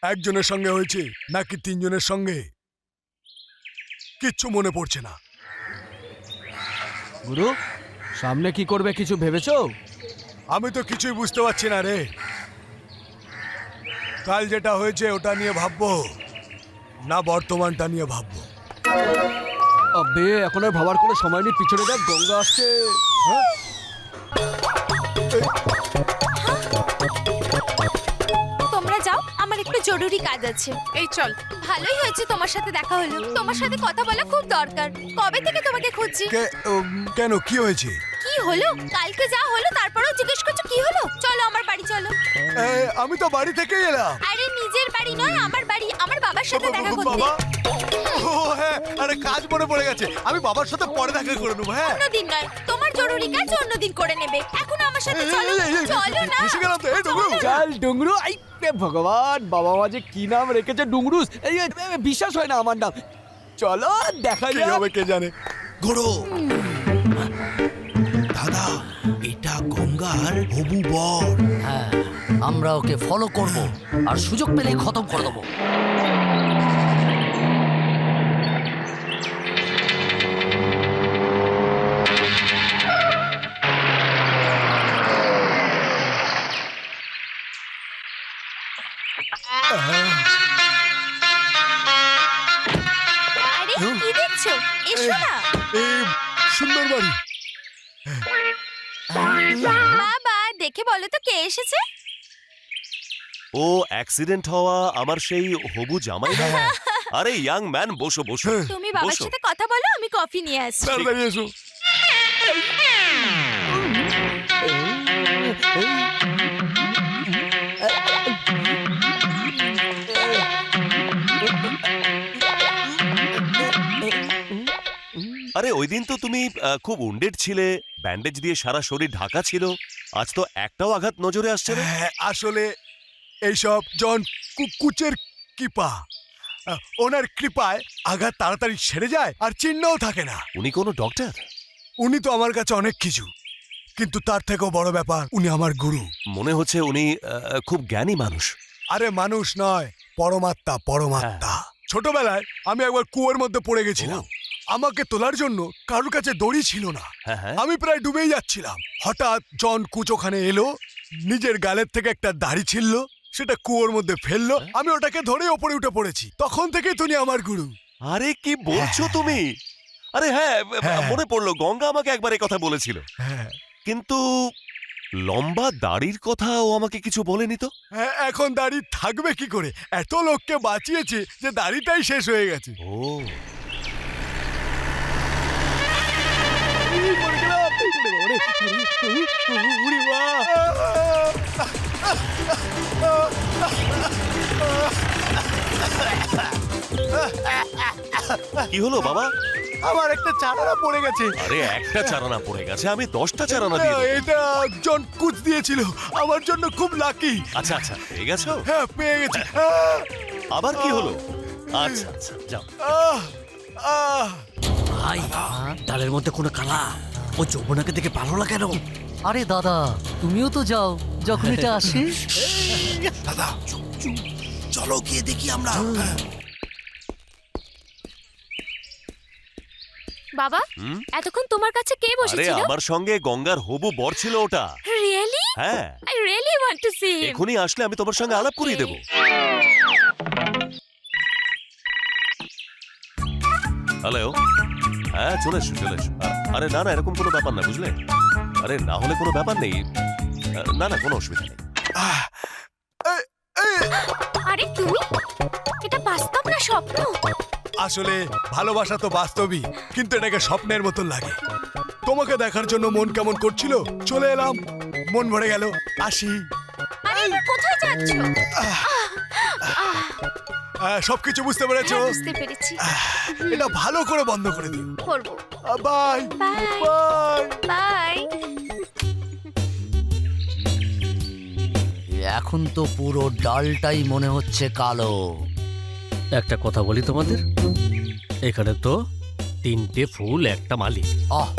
একজনের সঙ্গে হয়েছে নাকি 3 জনের সঙ্গে, কিচ্ছু মনে পড়ছে না। গুরু, সামনে কি করবে কিছু ভেবেছো? আমি তো কিছুই বুঝতে পারছি না রে। কাল যেটা হয়েছে ওটা নিয়ে ভাববো না বর্তমানটা নিয়ে ভাববো? আবে, এখন আর ভাবার কোনো সময় নেই, পিছনে দেখ, গঙ্গা আসছে। তোমরা যাও, আমার একটু জরুরি কাজ আছে। এই চল। ভালোই হয়েছে তোমার সাথে দেখা হলো, তোমার সাথে কথা বলা খুব দরকার। কবে থেকে তোমাকে খুঁজছি। কেন, কি হয়েছে? কি হলো? কালকে যা হলো তারপরেও জিজ্ঞেস করছো কি হলো? চলো আমার বাড়ি চলো। আমি তো বাড়ি থেকেই এলাম। আরে নিজের বাড়ি নয়, আমার বাড়ি, আমার বাবার সাথে দেখা করতে। বাবা, ও হ্যাঁ, আরে কাজ মনে পড়ে গেছে, আমি বাবার সাথে পরে দেখা করে নেবো। হ্যাঁ, অন্যদিন নয়, তোমার জরুরি কাজ অন্যদিন করে নেবে। এখন আমার সাথে চলো, চলো না। এসে গেলাম তো। এই ডুগরু, চল ডুংরু। আই রে ভগবান, বাবা মা যে কি নাম রেখেছে ডুংরুস। এই বিশ্বাস হয় না আমার নাম। চলো দেখা কি যাক। হবে কে জানে। ঘোড়ো দাদা, এটা গঙ্গার হবু বর। হ্যাঁ, আমরা ওকে ফলো করব আর সুযোগ পেলেই খতম করে দেবো। আরে কি দেখছো? এসো না। এই সুন্দর বাড়ি। বাবা দেখে বলো তো কে এসেছে? ও অ্যাক্সিডেন্ট হওয়া আমার সেই হবু জামাই না? আরে ইয়াং ম্যান, বসো বসো। তুমি বাবার বসো। সাথে কথা বলো, আমি কফি নিয়ে আসছি। তাড়াতাড়ি এসো। আরে ওই দিন তো তুমি খুব উন্ডেড ছিলে, ব্যান্ডেজ দিয়ে সারা শরীর ঢাকা ছিল। আজ তো একটাও আঘাত নজরে আসছে না। হ্যাঁ, আসলে এইসব জন কুচের কৃপা। ওনার কৃপায় আঘাত তাড়াতাড়ি সেরে যায় আর চিহ্নও থাকে না। উনি কোনো ডক্টর? উনি তো আমার কাছে অনেক কিছু, কিন্তু তার থেকেও বড় ব্যাপার উনি আমার গুরু। মনে হচ্ছে উনি খুব জ্ঞানী মানুষ। আরে মানুষ নয়, পরমাত্মা, পরমাত্মা। ছোটবেলায় আমি একবার কুয়োর মধ্যে পড়ে গেছিলাম। আমাকে তোলার জন্য কারোর কাছে দড়ি ছিল না। আমি প্রায় ডুবেই যাচ্ছিলাম। হঠাৎ জন কুচ ওখানে এলো, নিজের গালের থেকে একটা দাড়ি ছিল, সেটা কুয়োর মধ্যে ফেললো। আমি ওটাকে ধরে ওপরে উঠে পড়েছি। তখন থেকেই তুমি আমার গুরু। আরে কি বলছো তুমি? আরে হ্যাঁ, মনে পড়লো, গঙ্গা আমাকে একবার এই কথা বলেছিল। কিন্তু লম্বা দাড়ির কথা ও আমাকে কিছু বলেনি তো। এখন দাড়ি থাকবে কি করে? এত লোককে বাঁচিয়েছে যে দাড়িটাই শেষ হয়ে গেছে। ও কি হলো বাবা? আমার একটা চারানা পড়ে গেছে। আরে একটা চারানা পড়ে গেছে, আমি 10টা চারানা দিয়ে দেব। এটা জন কুচ দিয়েছিল, আমার জন্য খুব লাকি। আচ্ছা আচ্ছা, পেয়ে গেছো? হ্যাঁ, পেয়ে গেছি। আবার কি হলো? আচ্ছা আচ্ছা, যাও। ভাই, ডালের মধ্যে কোনো কালা, ও যৌবনাকে দেখে ভালো লাগে কেন? আরে দাদা, তুমিও তো যাও যখন এটা আসে। দাদা চলো গিয়ে দেখি আমরা। বাবা, এতক্ষণ তোমার কাছে কে আরে বসেছিল? আমার সঙ্গে গঙ্গার হবু বর ছিল ওটা। রিয়েলি? হ্যাঁ, I really want to see him. এখনই আসলে আমি তোমার সঙ্গে আলাপ করিয়ে দেবো। হ্যালো, হ্যাঁ চলে এসো চলে এসো। আরে না না, এরকম কোনো ব্যাপার না, বুঝলে? আরে না হলে কোনো ব্যাপার নেই। না না, কোনো অসুবিধা নেই। আরে তুমি, এটা বাস্তব না স্বপ্ন? আসলে ভালোবাসা তো বাস্তবই, কিন্তু এটাকে স্বপ্নের মতন লাগে। তোমাকে দেখার জন্য মন কেমন করছিল, চলে এলাম, মন ভরে গেল, আসি। আরে তুমি কোথায় যাচ্ছ? সবকিছু বুঝতে পেরেছো? হ্যাঁ, বুঝতে পেরেছি। এটা ভালো করে বন্ধ করে দিও। করব। Bye bye bye bye. এখন তো পুরো ডালটাই মনে হচ্ছে কালো। একটা কথা বলি তোমাদের, এখানে তো 3টে ফুল একটা মালি। আহ,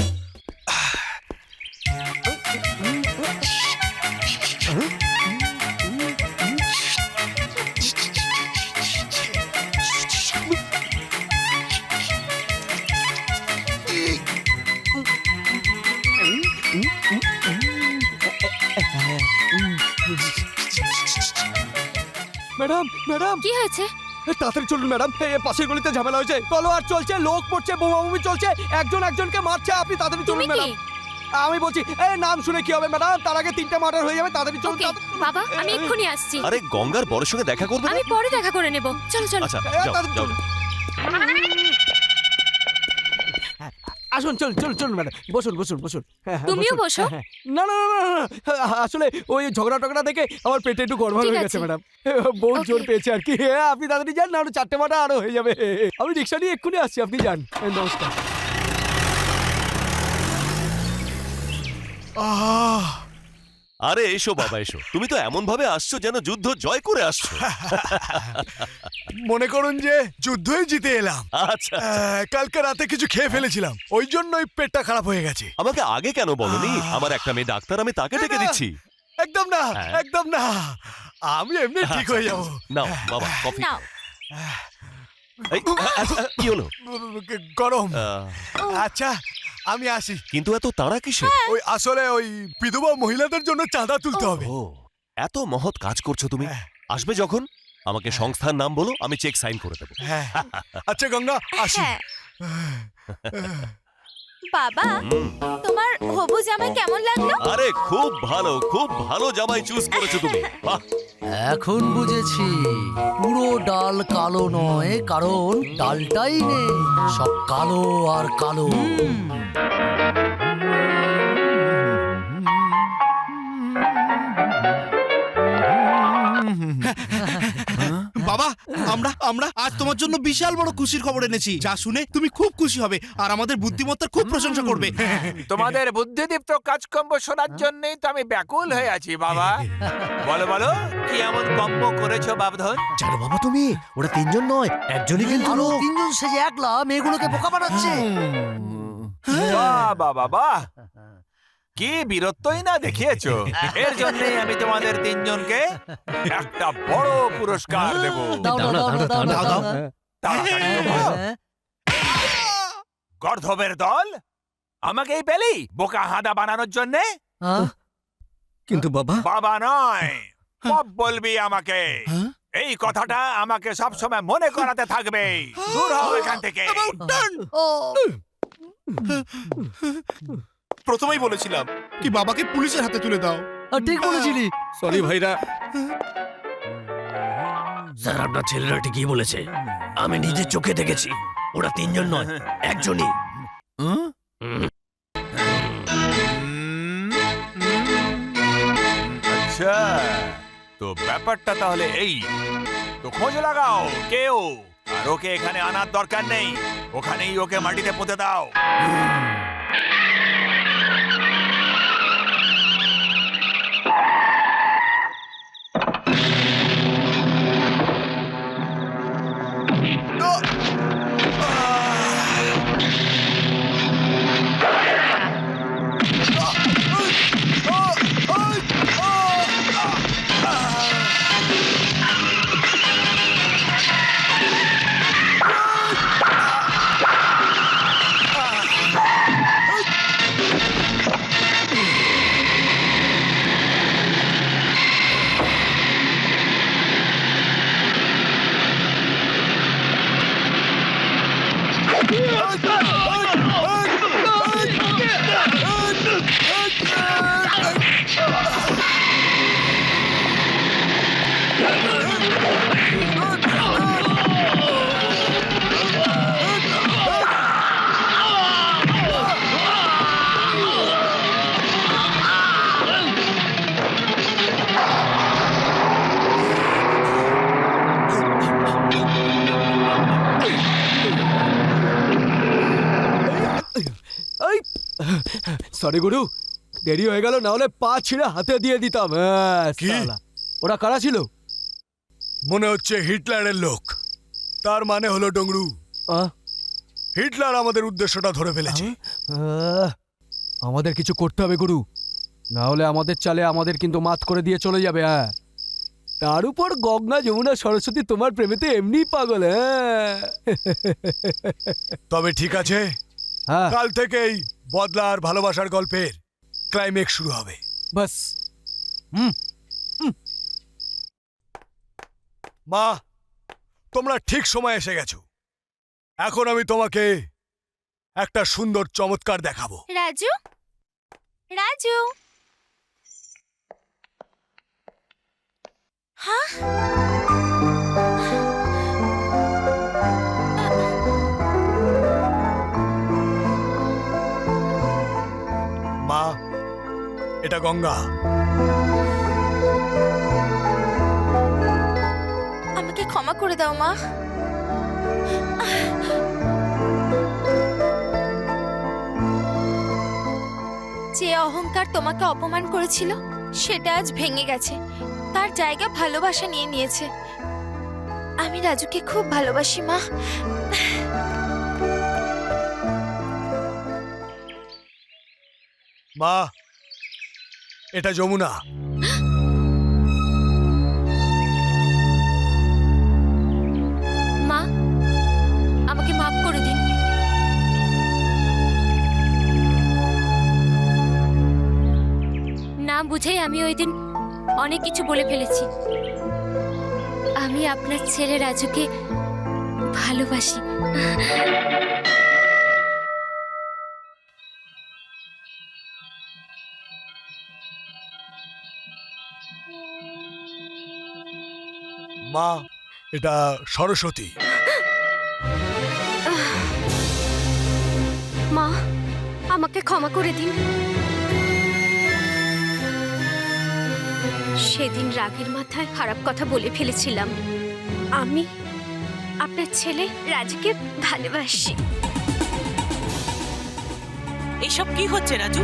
ম্যাডাম, ম্যাডাম, কি হয়েছে? তাড়াতাড়ি চলুন ম্যাডাম, এই পাশের গলিতে ঝামেলা হয়েছে, তলোয়ার চলছে, লোক পড়ছে, বোমাবুমি চলছে, একজন একজনকে মারছে। আপনি তাড়াতাড়ি চলুন তুমি ম্যাডাম। কি? আমি বলছি, এই নাম শুনে কি হবে ম্যাডাম? তার আগে 3টে মার্ডার হয়ে যাবে, তাড়াতাড়ি চলুন। ওকে বাবা, আমি এক্ষুনি আসছি। আরে গঙ্গার বরের সঙ্গে দেখা করবে না? আমি পরে দেখা করে নেব। চলো চলো। আচ্ছা যাও যাও। আসুন চলুন ম্যাডাম, বসুন। হ্যাঁ, তুমিও বসুন। বসো। হ্যাঁ, না, আসলে ওই ঝগড়া টগড়া দেখে আমার পেটে একটু গড়বড় ঠিক হয়ে আছে। গেছে ম্যাডাম, বহুত জোর পেয়েছে আর কি। হ্যাঁ, আপনি তাড়াতাড়ি যান, না 4টে মাটা আরো হয়ে যাবে। আমি রিক্সা নিয়ে এক্ষুনি আসছি, আপনি যান। নমস্কার। আরে এসো বাবা এসো, তুমি তো এমন ভাবে আসছো যেন যুদ্ধ জয় করে আসছো। মনে করুন যে যুদ্ধই জিতে এলাম। আচ্ছা কালকে রাতে কিছু খেয়ে ফেলেছিলাম, ওই জন্যই পেটটা খারাপ হয়ে গেছে। আমাকে আগে কেন বলনি? আমার একটা মেয়ে ডাক্তার, আমি তাকে ডেকে দিচ্ছি। একদম না, হ্যাঁ। একদম না, আমি এমনি ঠিক হয়ে যাবো। নাও বাবা কফি। নাও। এই, আচ্ছা, কি হলো? গরম। আহ, আচ্ছা আমি আসি। কিন্তু এত তাড়া কিসে? ওই আসলে ওই বিধবা মহিলাদের জন্য চাঁদা তুলতে হবে। ও এত মহৎ কাজ করছো তুমি। আসবে যখন আমাকে সংস্থার নাম বলো, আমি চেক সাইন করে দেবো। হ্যাঁ, আচ্ছা গঙ্গা আসি। হ্যাঁ। বাবা, তোমার হবু জামাই কেমন লাগলো? আরে খুব ভালো জামাই চুজ করেছো তুমি। বাহ, এখন বুঝেছি পুরো ডাল কালো নয়, কারণ ডালটাই নেই, সব কালো আর কালো। বাবা, আমরা আজ তোমার জন্য বিশাল বড় খুশির খবর এনেছি, যা শুনে তুমি খুব খুশি হবে আর আমাদের বুদ্ধিমত্তার খুব প্রশংসা করবে। তোমাদের বুদ্ধিদীপ্ত কাজকর্ম শোনার জন্যই তো আমি ব্যাকুল হয়ে আছি বাবা। বলো কি এমন কম্ব করেছো বাবধন? জানো বাবা তুমি, ওরা 3 জন নয়, একজনই কিন্তু লোক। 3 জন সেজে একলা মেয়েগুলোকে বোকা বানাচ্ছে। বাহ কি বীরত্বই না দেখিয়েছো। এর জন্যই আমি তোমাদের 3 জনকে একটা বড় পুরস্কার দেব। দাও। তাড়াতাড়ি দেবো। গর্ধবের দল আমাকেই পেলি বোকা হাঁদা বানানোর জন্যে? কিন্তু বাবা, বাবা নয়, পপ বলবি আমাকে। এই কথাটা আমাকে সবসময় মনে করাতে থাকবে। দূর হও এখান থেকে। প্রথমেই বলেছিলাম কি বাবাকে পুলিশের হাতে তুলে দাও। ঠিক বলেছিলি। সরি ভাইরা। স্যার আপনার ছেলেরা ঠিকই বলেছে, আমি নিজের চোখে দেখেছি ওরা 3 জন নয়, একজনই। আচ্ছা, তো ব্যাপারটা তাহলে এই। তো খোঁজ লাগাও কেউ, আর ওকে এখানে আনার দরকার নেই, ওখানেই ওকে মাটিতে পুঁতে দাও। সরি গুরু, দেরি হয়ে গেল, না হলে পা ছিঁড়ে হাতে দিয়ে দিতাম। কি? শালা। ওরা কারা ছিল? মনে হচ্ছে হিটলারের লোক। তার মানে হলো ডংরু, হিটলার আমাদের উদ্দেশ্যটা ধরে ফেলেছে। আমাদের কিছু করতে হবে গুরু, না হলে আমাদের চালে আমাদের কিন্তু মাত করে দিয়ে চলে যাবে। হ্যাঁ, তার উপর গঙ্গা যমুনা সরস্বতী তোমার প্রেমেতে এমনি পাগল। হ্যাঁ, তবে ঠিক আছে, কাল থেকেই বদলা আর ভালোবাসার গল্পের ক্লাইম্যাক্স শুরু হবে। বাস। মা, তোমরা ঠিক সময় এসে গেছো। এখন আমি তোমাকে একটা সুন্দর চমৎকার দেখাবো। রাজু, রাজু। হ্যাঁ, মা, এটা গঙ্গা। আমাকে ক্ষমা করে দাও মা। যে অহংকার তোমাকে অপমান করেছিল সেটা আজ ভেঙে গেছে, তার জায়গা ভালোবাসা নিয়ে নিয়েছে। আমি রাজুকে খুব ভালোবাসি মা। মা, এটা যমুনা। মা, আমাকে মাফ করে দিন। না বুঝেই আমি ওই দিন অনেক কিছু বলে ফেলেছি। আমি আপনার ছেলে রাজুকে ভালোবাসি। মা, এটা সরস্বতী। মা, আমাকে ক্ষমা করে দিন। সেদিন রাগের মাথায় খারাপ কথা বলে ফেলেছিলাম। আমি আপনার ছেলে রাজুকে ভালোবাসি। এসব কি হচ্ছে রাজু?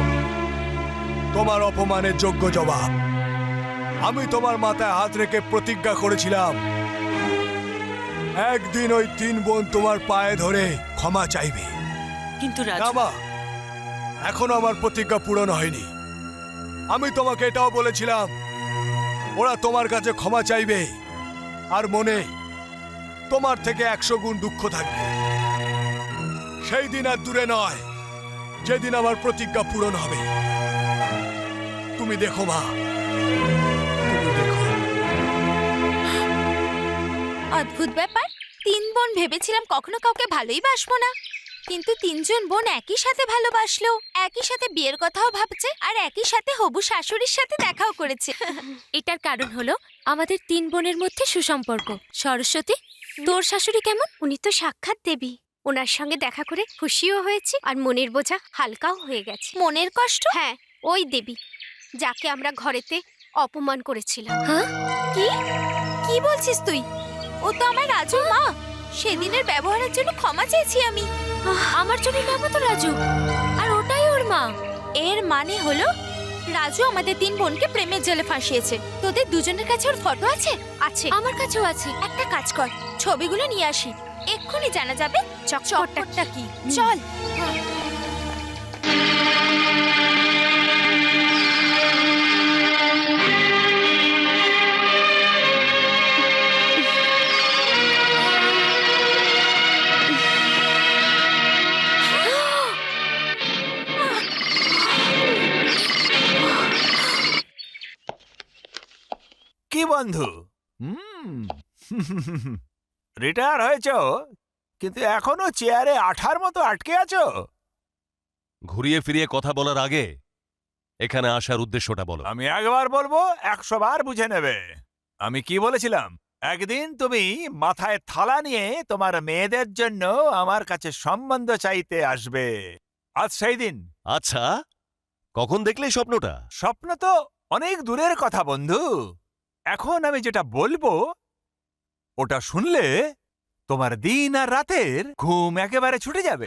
তোমার অপমানের যোগ্য জবাব। আমি তোমার মাথায় হাত রেখে প্রতিজ্ঞা করেছিলাম একদিন ওই 3 বোন তোমার পায়ে ধরে ক্ষমা চাইবে। কিন্তু না রাজু, মা, এখনো আমার প্রতিজ্ঞা পূরণ হয়নি। আমি তোমাকে এটাও বলেছিলাম ওরা তোমার কাছে ক্ষমা চাইবে আর মনে তোমার থেকে 100 গুণ দুঃখ থাকবে। সেই দিন আর দূরে নয় যেদিন আমার প্রতিজ্ঞা পূরণ হবে। তুমি দেখো মা, তুমি দেখো। অদ্ভুত ব্যাপার, 3 বোন ভেবেছিলাম কখনো কাউকে ভালোই বাসবো না, কিন্তু 3 জন বোন একই সাথে ভালোবাসলো, একই সাথে বিয়ের কথাও ভাবছে, আর একই সাথে হবু শাশুড়ির সাথে দেখাও করেছে। এটার কারণ হলো আমাদের 3 বোনের মধ্যে সুসম্পর্ক। সরস্বতী, তোর শাশুড়ি কেমন? উনি তো সাক্ষাৎ দেবী। ওনার সঙ্গে দেখা করে খুশিও হয়েছি আর মনের বোঝা হালকাও হয়ে গেছে। মনের কষ্ট? হ্যাঁ, ওই দেবী যাকে আমরা ঘরেতে অপমান করেছিলাম। হ্যাঁ? কি কি বলছিস তুই? ও তো আমার রাজুর মা। সেদিনের ব্যবহারের জন্য ক্ষমা চেয়েছি আমি। আমার জন্য নাম তো রাজু, আর ওটাই ওর মা। এর মানে হলো রাজু আমাদের 3 বোনকে প্রেমের জালে ফাঁসিয়েছে। তোদের দুজনের কাছে ওর ফটো আছে? আছে, আমার কাছেও আছে। একটা কাজ কর, ছবিগুলো নিয়ে আসি, এক্ষুনি জানা যাবে চটপটটা কি। চল। কি বন্ধু, রিটায়ার হয়েছো কিন্তু এখনো চেয়ারে আঠার মতো আটকে আছো? ঘুরিয়ে ফিরিয়ে কথা বলার আগে এখানে আসার উদ্দেশ্যটা বলো। আমি একবার বলবো 100 বার বুঝে নেবে। আমি কি বলেছিলাম? একদিন তুমি মাথায় থালা নিয়ে তোমার মেয়েদের জন্য আমার কাছে সম্বন্ধ চাইতে আসবে। আজ সেই দিন। আচ্ছা, কখন দেখলে এই স্বপ্নটা? স্বপ্ন তো অনেক দূরের কথা বন্ধু। এখন আমি যেটা বলবো ওটা শুনলে তোমার দিন আর রাতের ঘুম একেবারে ছুটে যাবে।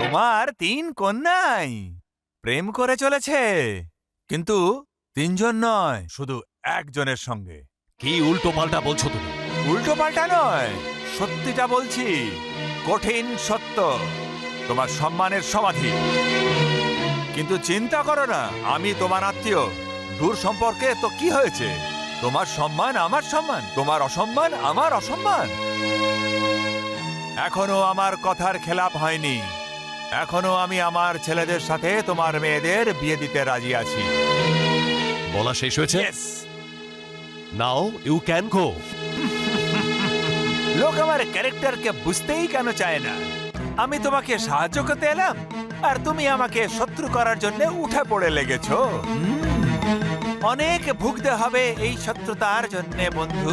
তোমার 3 কন্যাই প্রেম করে চলেছে, কিন্তু 3 জন নয়, শুধু একজনের সঙ্গে। কি উল্টো পাল্টা বলছো তুমি? উল্টো পাল্টা নয়, সত্যিটা বলছি, কঠিন সত্য। তোমার সম্মানের সমাধি। কিন্তু চিন্তা করো না, আমি তোমার আত্মীয়। দূর সম্পর্কে তো কি হয়েছে? তোমার সম্মান আমার সম্মান, তোমার অসম্মান আমার অসম্মান। এখনো আমার কথার খেলাপ হয়নি। এখনো আমি আমার ছেলেদের সাথে তোমার মেয়েদের বিয়ে দিতে রাজি আছি। বলা শেষ হয়েছে? Yes. Now you can go. লোক আমার ক্যারেক্টারকে বুঝতেই কেন চায় না? আমি তোমাকে সাহায্য করতে এলাম আর তুমি আমাকে শত্রু করার জন্য উঠে পড়ে লেগেছো। অনেক ভুগতে হবে এই শত্রুতার জন্য বন্ধু।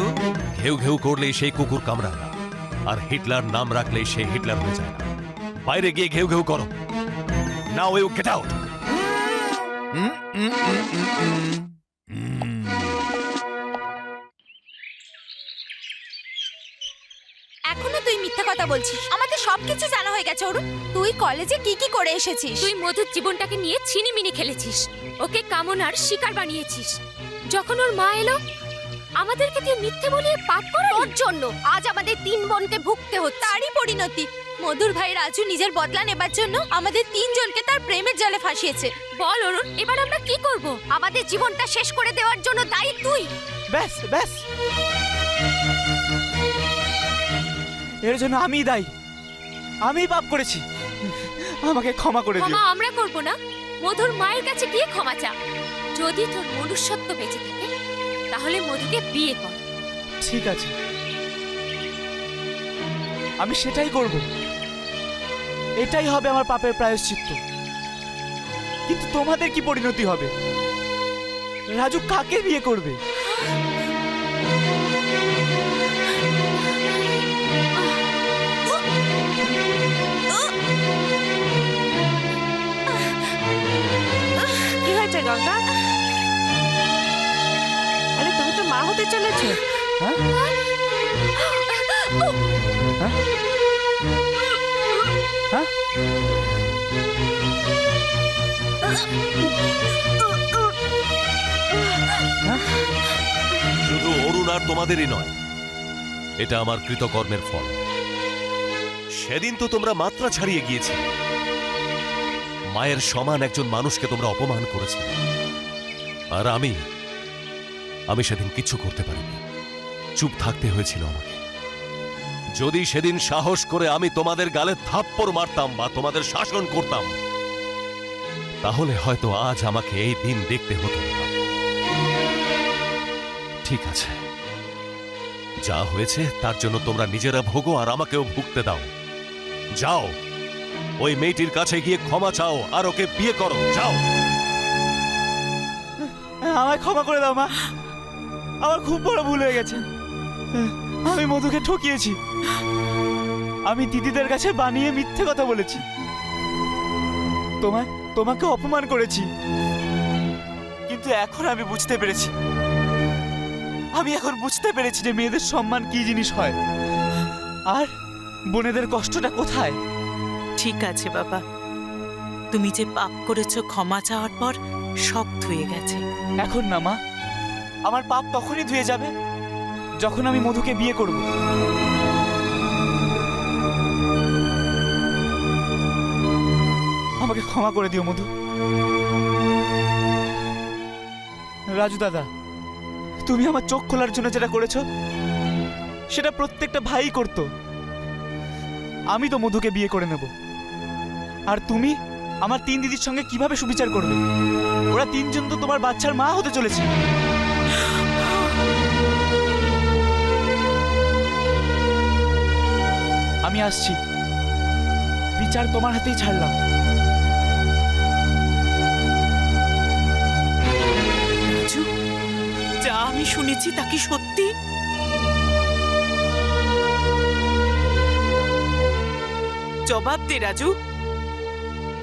ঘেউ ঘেউ করলেই সেই কুকুর কামড়ায় না, আর হিটলার নাম রাখলেই সে হিটলার হয়ে যায় না। বাইরে গিয়ে ঘেউ ঘেউ করো। Now you get out. এখনো তুই মিথ্যা কথা বলছিস। আমাদের সবকিছু জানা হয়ে গেছে অরুণ। তুই কলেজে কি কি করে এসেছিস? তুই মধুর জীবনটাকে নিয়ে ছিনিমিনি খেলেছিস, ওকে কামনার শিকার বানিয়েছিস। যখন ওর মা এলো, আমাদেরকে তুই মিথ্যে বলিয়ে পাপ করালি। তোর জন্য আজ আমাদের 3 বোনকে ভুগতে হচ্ছে। তারই পরিণতি মধুর ভাই রাজু নিজের বদলা নেবার জন্য আমাদের 3 জনকে তার প্রেমের জালে ফাঁসিয়েছে। বল অরুণ, এবার আমরা কি করব? আমাদের জীবনটা শেষ করে দেওয়ার জন্য দায়ী তুই। ব্যাস ব্যাস, এর জন্য আমি দায়ী। আমি পাপ করেছি, আমাকে ক্ষমা করে দিও। ক্ষমা আমরা করব না, মধুর মায়ের কাছে গিয়ে ক্ষমা চা। যদি তোর মনুষ্যত্ব বেঁচে থাকে তাহলে মধুকে বিয়ে কর। ঠিক আছে, আমি সেটাই করব। এটাই হবে আমার পাপের প্রায়শ্চিত্ত। কিন্তু তোমাদের কি পরিণতি হবে? রাজু কাকে বিয়ে করবে? কি হয়েছে গঙ্গা? আরে তুমি তো মা হতে চলেছো। হ্যাঁ? হ্যাঁ? হ্যাঁ? শুধু অরুণ আর তোমাদেরই নয়, এটা আমার কৃতকর্মের ফল। সেদিন তো তোমরা মাত্রা ছাড়িয়ে গিয়েছে। মায়ের সমান একজন মানুষকে তোমরা অপমান করেছে, আর আমি সেদিন কিচ্ছু করতে পারিনি। চুপ থাকতে হয়েছিল আমাকে। যদি সেদিন সাহস করে আমি তোমাদের গালে থাপ্পড় মারতাম বা তোমাদের শাসন করতাম, তাহলে হয়তো আজ আমাকে এই দিন দেখতে হতো না। ঠিক আছে, যা হয়েছে তার জন্য তোমরা নিজেরা ভোগো আর আমাকেও ভুগতে দাও। যাও, ওই মেয়েটির কাছে গিয়ে ক্ষমা চাও আর ওকে বিয়ে করো। যাও। আমায় ক্ষমা করে দাও মা, আমার খুব বড় ভুল হয়ে গেছে। আমি মধুকে ঠকিয়েছি, আমি দিদিদের কাছে বানিয়ে মিথ্যে কথা বলেছি, তোমাকে অপমান করেছি। কিন্তু এখন আমি বুঝতে পেরেছি, যে মেয়েদের সম্মান কি জিনিস হয় আর বোনেদের কষ্টটা কোথায়। ঠিক আছে বাবা, তুমি যে পাপ করেছো ক্ষমা চাওয়ার পর সব ধুয়ে গেছে। এখন না মা, আমার পাপ তখনই ধুয়ে যাবে যখন আমি মধুকে বিয়ে করব। আমাকে ক্ষমা করে দিও মধু। রাজু দাদা, তুমি আমার চোখ খোলার জন্য যেটা করেছো সেটা প্রত্যেকটা ভাই করতো। আমি তো মধুকে বিয়ে করে নেব, আর তুমি আমার 3 দিদির সঙ্গে কিভাবে সুবিচার করবে? ওরা 3 জন তো তোমার বাচ্চার মা হতে চলেছে। আমি আসছি, বিচার তোমার হাতেই ছাড়লাম। রাজু, যা আমি শুনেছি তা কি সত্যি? জবাব দে রাজু,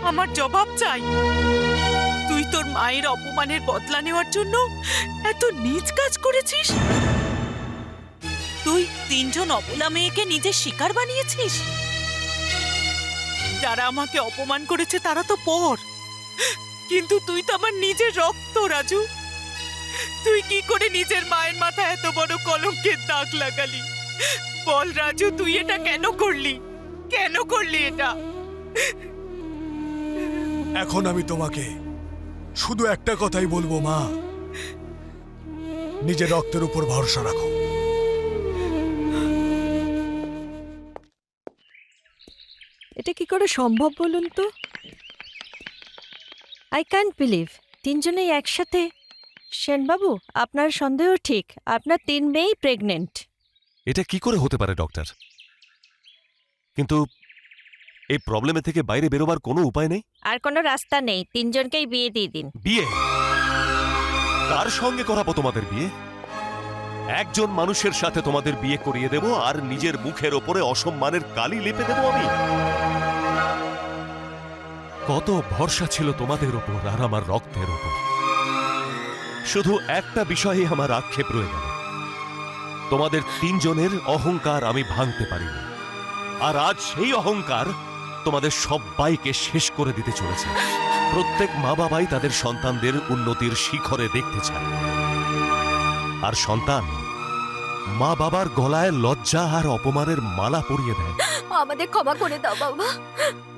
আমার জবাব চাই। তুই তোর মায়ের অপমানের বদলা নেওয়ার জন্য এত নীচ কাজ করেছিস? তুই 3 জন অবলা মেয়েকে নিজের শিকার বানিয়েছিস? যারা আমাকে অপমান করেছে তারা তো পর, কিন্তু তুই তো আমার নিজের রক্ত। রাজু, তুই কি করে নিজের মায়ের মাথায় এত বড় কলঙ্কের দাগ লাগালি? বল রাজু, তুই এটা কেন করলি? কেন করলি এটা? এখন আমি তোমাকে শুধু একটা কথাই বলবো মা, নিজের রক্তের উপর ভরসা রাখো। এটা কি করে সম্ভব বলুন তো? আই ক্যান্ট বিলিভ 3 জনেই একসাথে। সেনবাবু, আপনার সন্দেহ ঠিক, আপনার 3 মেয়েই প্রেগনেন্ট। এটা কি করে হতে পারে ডক্টর? কিন্তু এই প্রবলেমে থেকে বাইরে বেরোবার কোনো উপায় নেই? আর কোনো রাস্তা নেই, 3 জনকেই বিয়ে দিয়ে দিন। বিয়ে? কার সঙ্গে করাবো তোমাদের বিয়ে? একজন মানুষের সাথে তোমাদের বিয়ে করিয়ে দেব আর নিজের মুখের ওপরে অসম্মানের কালি লেপে দেব আমি? কত ভরসা ছিল তোমাদের ওপর আর আমার রক্তের ওপর। শুধু একটা বিষয়ে আমার আক্ষেপ রয়ে গেল, তোমাদের তিনজনের অহংকার আমি ভাঙতে পারিনি, আর আজ সেই অহংকার তোমাদের সবাইকে শেষ করে দিতে চলেছে। প্রত্যেক মা বাবাই তাদের সন্তানদের উন্নতির শিখরে দেখতে চায়, আর সন্তান মা বাবার গলায় লজ্জা আর অপমানের মালা পরিয়ে দেয়। আমাদের ক্ষমা করে দাও বাবা,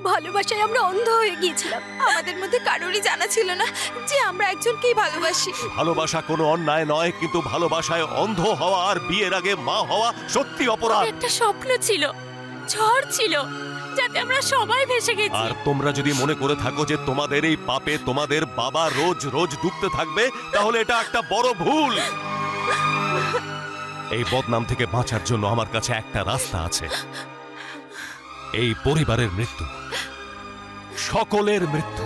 ভালোবাসায় আমরা অন্ধ হয়ে গিয়েছিলাম। আমাদের মধ্যে কারোরই জানা ছিল না যে আমরা একজনকেই ভালোবাসি। ভালোবাসা কোনো অন্যায় নয়, কিন্তু ভালোবাসায় অন্ধ হওয়া আর বিয়ের আগে মা হওয়া সত্যি অপরাধ। একটা স্বপ্ন ছিল, ঝড় ছিল, যাতে আমরা সবাই ভেসে গেছি। আর তোমরা যদি মনে করে থাকো যে তোমাদের এই পাপে তোমাদের বাবা রোজ রোজ ডুবতে থাকবে, তাহলে এটা একটা বড় ভুল। এই বদনাম থেকে বাঁচার জন্য আমার কাছে একটা রাস্তা আছে, এই পরিবারের মৃত্যু, সকলের মৃত্যু।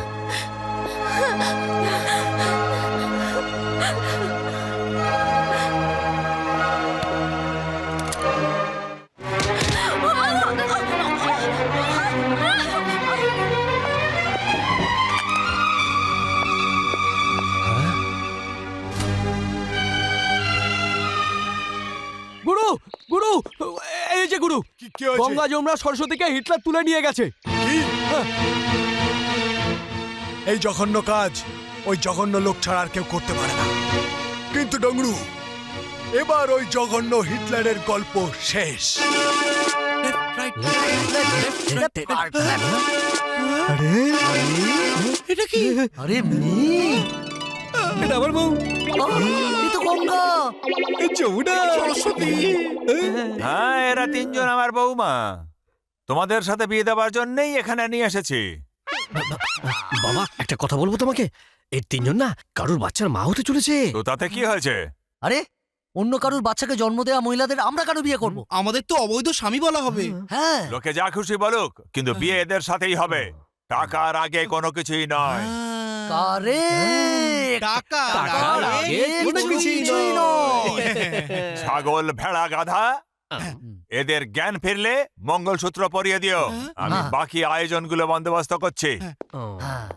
গুরু গুরু, এই যে গুরু, কি হয়েছে? গঙ্গা যমুনা সরস্বতীকে হিটলার তুলে নিয়ে গেছে। কি? এই জঘন্য কাজ ওই জঘন্য লোক ছাড়া আর কেউ করতে পারে না। কিন্তু ডংরু, এবার ওই জঘন্য হিটলারের গল্প শেষ। এটা কি? আরে মেয়ে, এটা আমার বউ, এ তো গঙ্গা, যমুনা, সরস্বতী। হ্যাঁ, এরা তিনজন আমার বৌমা। তোমাদের সাথে বিয়ে দেওয়ার জন্যই এখানে নিয়ে এসেছি। বাবা একটা কথা বলবো তোমাকে, এই তিনজন না কারোর বাচ্চার মা হতে চলেছে। তো তাতে কি হয়েছে? আরে অন্য কারুর বাচ্চাকে জন্ম দেওয়া মহিলাদের আমরা কেন বিয়ে করব? আমাদের তো অবৈধ স্বামী বলা হবে। হ্যাঁ, লোকে যা খুশি বলুক, কিন্তু বিয়ে এদের সাথেই হবে। টাকার আগে কোনো কিছুই নয়। কারেক্ট। টাকার আগে কোনো কিছুই নয়। ছাগল, ভেড়া, গাধা, এদের জ্ঞান ফিরলে মঙ্গলসূত্র পরিয়ে দিও। আমি বাকি আয়োজনগুলো বন্দোবস্ত করছি। হ্যাঁ।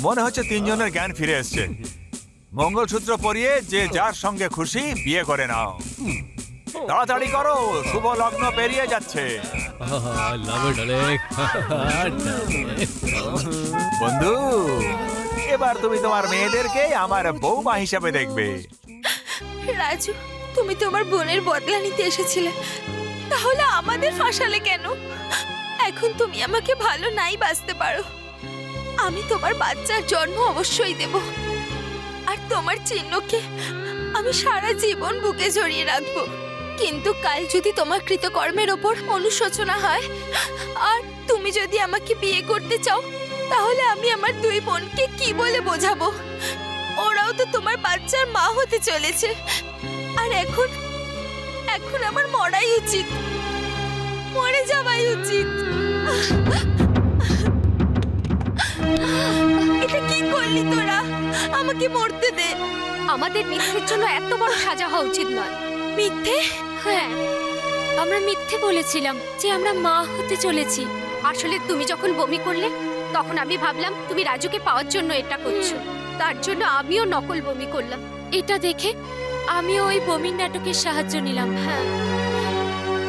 মনে হচ্ছে তিনজনের জ্ঞান ফিরে এসছে। মঙ্গলসূত্র পরিয়ে যে যার সঙ্গে খুশি বিয়ে করে নাও। তাড়াতাড়ি করো, শুভ লগ্ন পেরিয়ে যাচ্ছে। বন্ধু, এবার তুমি তোমার মেয়েদেরকে আমার বৌমা হিসাবে দেখবে। রাজু, তুমি তোমার বোনের বদলা নিতে এসেছিলে, তাহলে আমাদের ফাঁসালে কেন? এখন তুমি আমাকে ভালো নাই বাসতে পারো, আমি তোমার বাচ্চার জন্ম অবশ্যই দেব, আর তোমার চিহ্নকে আমি সারা জীবন বুকে জড়িয়ে রাখবো। কিন্তু কাল যদি তোমার কৃতকর্মের ওপর অনুশোচনা হয় আর তুমি যদি আমাকে বিয়ে করতে চাও, তাহলে আমি আমার দুই বোনকে কি বলে বোঝাবো? ওরাও তো তোমার বাচ্চার মা হতে চলেছে, আর এখন এখন আমার মরাই উচিত, মরে যাওয়াই উচিত। এটা কি করলি তোরা? আমাকে মরতে দে। আমাদের মিথ্যের জন্য এত বড় সাজা হওয়া উচিত নয়। মিথ্যে? হ্যাঁ, আমরা মিথ্যে বলেছিলাম যে আমরা মা হতে চলেছি। আসলে তুমি যখন বমি করলে, তখন আমি ভাবলাম তুমি রাজুকে পাওয়ার জন্য এটা করছো। তার জন্য আমিও নকল বমি করলাম। এটা দেখে আমিও ওই বমির নাটকের সাহায্য নিলাম। হ্যাঁ,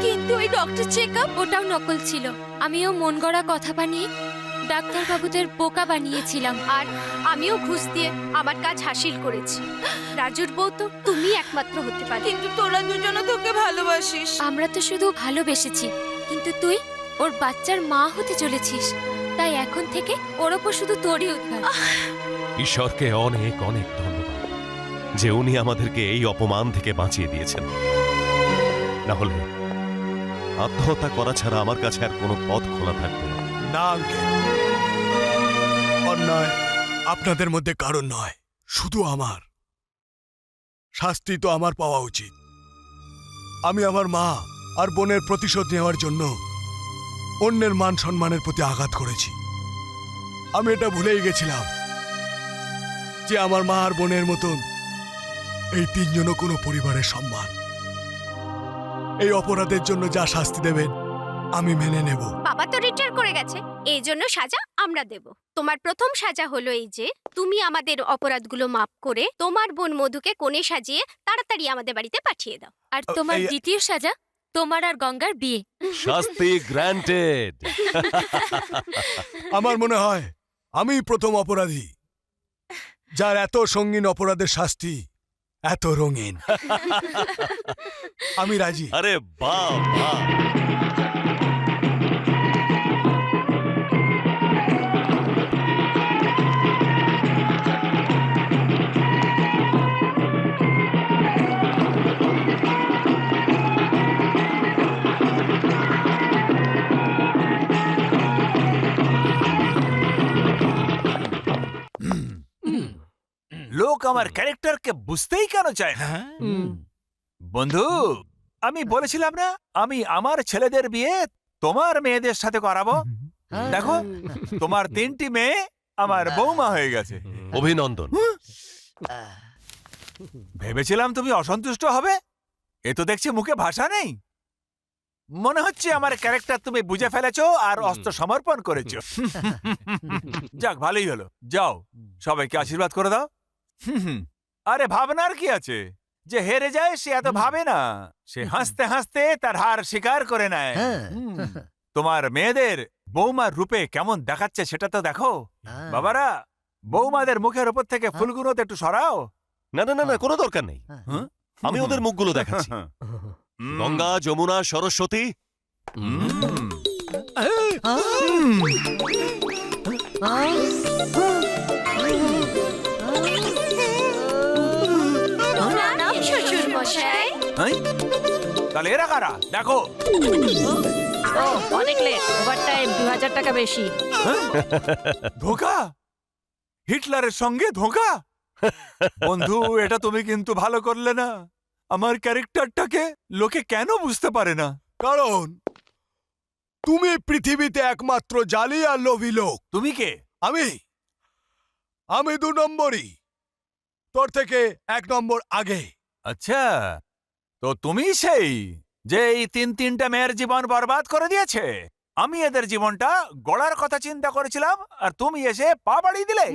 কিন্তু ওই ডক্টর চেকআপ ওটাও নকল ছিল। আমিও মন গড়া কথা বানিয়ে ডাক্তারবাবুদের বোকা বানিয়েছিলাম, আর আমিও ঘুষ দিয়ে আমার কাজ হাসিল করেছি। রাজুর বউ তো তুমি একমাত্র হতে পারো। কিন্তু তোরা দুজনে তোকে ভালোবাসিস। আমরা তো শুধু ভালোবেসেছি, কিন্তু তুই ওর বাচ্চার মা হতে চলেছিস। তাই এখন থেকে ওর ওপর শুধু তোরই উদ্ধার। ঈশ্বরকে অনেক অনেক ধন্যবাদ যে উনি আমাদেরকে এই অপমান থেকে বাঁচিয়ে দিয়েছেন। না হলে আত্মহত্যা করা ছাড়া আমার কাছে আর কোনো পথ খোলা থাকবে না। না আঙ্কেল, অন্যায় আপনাদের মধ্যে কারণ নয়, শুধু আমার। শাস্তি তো আমার পাওয়া উচিত। আমি আমার মা আর বোনের প্রতিশোধ নেওয়ার জন্য অন্যের মান সম্মানের প্রতি আঘাত করেছি। আমি এটা ভুলেই গেছিলাম যে আমার মা আর বোনের মতন এই তিনজনও কোনো পরিবারের সম্মান। এই অপরাধের জন্য যা শাস্তি দেবেন আমি মেনে নেব। বাবা তো রিটায়ার করে গেছে, এই জন্য সাজা আমরা দেব। তোমার প্রথম সাজা হলো এই যে তুমি আমাদের অপরাধগুলো মাপ করে তোমার বোন মধুকে কোণে সাজিয়ে তাড়াতাড়ি আমাদের বাড়িতে পাঠিয়ে দাও। আর তোমার দ্বিতীয় সাজা তোমার আর গঙ্গার বিয়ে। শাস্তি গ্র্যান্টেড। আমার মনে হয় আমি প্রথম অপরাধী যার এত সঙ্গীন অপরাধের শাস্তি এত রঙিন। আমি রাজি। আরে বাহ বাহ। লোক আমার ক্যারেক্টারকে বুঝতেই কেন চায় না? বন্ধু, আমি বলেছিলাম না আমি আমার ছেলেদের বিয়ে তোমার মেয়েদের সাথে করাবো। দেখো, তোমার 3টি মেয়ে আমার বৌমা হয়ে গেছে। অভিনন্দন। ভেবেছিলাম তুমি অসন্তুষ্ট হবে, এ তো দেখছি মুখে ভাষা নেই। মনে হচ্ছে আমার ক্যারেক্টার তুমি বুঝে ফেলেছো আর অস্ত্র সমর্পণ করেছো। যাক, ভালোই হলো। যাও, সবাইকে আশীর্বাদ করে দাও। আরে ভাবনার কি আছে? যে হেরে যায় সে এত ভাবে না, সে হাসতে হাসতে তার হার স্বীকার করে নেয়। তোমার মেয়েদের বৌমার রূপে কেমন দেখাচ্ছে সেটা তো দেখো। বাবারা, বৌমাদের মুখের উপর থেকে ফুলগুলো তো একটু সরাও। না না না না, কোনো দরকার নেই। আমি ওদের মুখগুলো দেখাচ্ছি। গঙ্গা, যমুনা, সরস্বতী। শ্বশুর মশাই, তাহলে এরা কারা? দেখো, অনেক লেট, ওভারটাইম 2000 টাকা বেশি। ধোঁকা! হিটলারের সঙ্গে ধোঁকা! বন্ধু, এটা তুমি কিন্তু ভালো করলে না। আমার ক্যারেক্টারটাকে লোকে কেন বুঝতে পারে না? কারণ তুমি পৃথিবীতে একমাত্র জালি আর লোভী লোক। তুমি কে? আমি 2 নম্বরই, তোর থেকে 1 নম্বর আগে। আচ্ছা, তো তুমি সেই যে এই 3টা মেয়ের জীবন বরবাদ করে দিয়েছে। আমি এদের জীবনটা গড়ার কথা চিন্তা করেছিলাম, আর তুমি এসে পা বাড়িয়ে দিলে।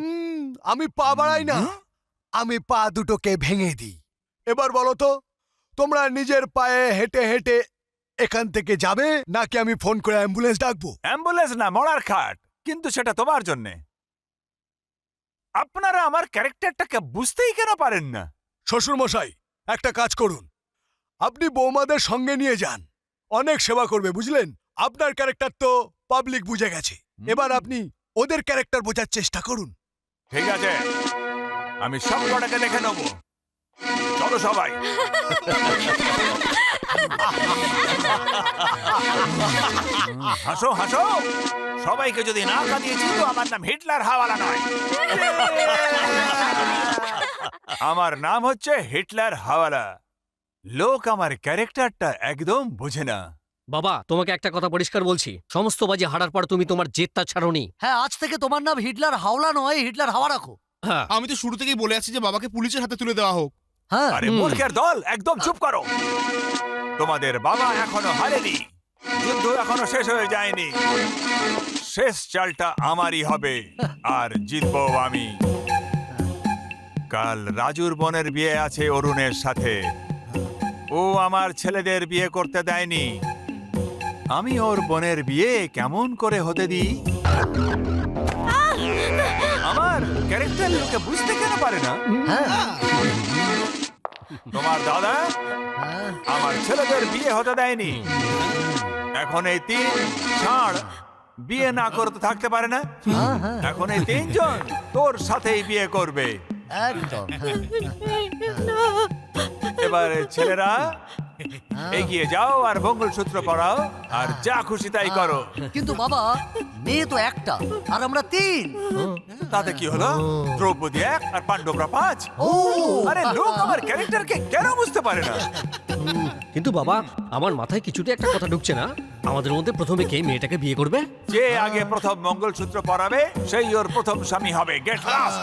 আমি পা বাড়াই না, আমি পা দুটোকে ভেঙে দিই। এবার বলো তো, তোমরা নিজের পায়ে হেঁটে হেঁটে এখান থেকে যাবে নাকি আমি ফোন করে অ্যাম্বুলেন্স ডাকবো? অ্যাম্বুলেন্স না, মরার খাট। কিন্তু সেটা তোমার জন্যে। আপনারা আমার ক্যারেক্টারটাকে বুঝতেই কেন পারেন না? শ্বশুর মশাই, একটা কাজ করুন, আপনি বৌমাদের সঙ্গে নিয়ে যান, অনেক সেবা করবে, বুঝলেন? আপনার ক্যারেক্টার তো পাবলিক বুঝে গেছে, এবার আপনি ওদের ক্যারেক্টার বোঝার চেষ্টা করুন। ঠিক আছে, আমি সব কটাকে দেখে নেব। চলো সবাই। হাসো হাসো, সবাইকে যদি না কাঁদিয়েছি তো আমার নাম হিটলার হাওয়ালা নয়। আমার নাম হচ্ছে হিটলার হাওয়ালা। লোক আমার ক্যারেক্টারটা একদম বোঝে না। বাবা, তোমাকে একটা কথা পরিষ্কার বলছি, সমস্ত বাজি হারার পর তুমি তোমার জেদটা ছাড়োনি। হ্যাঁ, আজ থেকে তোমার নাম হিটলার হাওলা নয়, হিটলার হাওয়া রাখো। হ্যাঁ, আমি তো শুরু থেকেই বলে আছি যে বাবাকে পুলিশের হাতে তুলে দেওয়া হোক। হ্যাঁ, আরে মূর্খের দল, একদম চুপ করো। তোমাদের বাবা এখনো হারেনি, যুদ্ধ এখনো শেষ হয়ে যায়নি। শেষ চালটা আমারই হবে, আর জিতবো আমি। কাল রাজুর বোনের বিয়ে আছে অরুণের সাথে। ও আমার ছেলেদের বিয়ে করতে দেয়নি, আমি ওর বোনের বিয়ে কেমন করে হতে দিই? আমার ক্যারেক্টার লোকে বুঝতে কেন পারে না? তোমার দাদা আমার ছেলেদের বিয়ে হতে দেয়নি। এখন এই 3 ছাড় বিয়ে না করতে থাকতে পারে না। এখন এই 3 জন তোর সাথেই বিয়ে করবে। একদম। এবারে ছেলেরা এগিয়ে যাও আর মঙ্গলসূত্র পরাও, আর যা খুশি তাই করো। কিন্তু বাবা, মেয়ে তো একটা আর আমরা 3। তাতে কি হলো? দ্রৌপদী 1 আর পাণ্ডবরা 5। আরে লোক আমার ক্যারেক্টারকে কেন বুঝতে পারে না? কিন্তু বাবা, আমার মাথায় কিছুতে একটা কথা ঢুকছে না। আমাদের মধ্যে প্রথমে কে মেয়েটাকে বিয়ে করবে? যে আগে প্রথম মঙ্গলসূত্র পরাবে সেই ওর প্রথম স্বামী হবে। Get lost.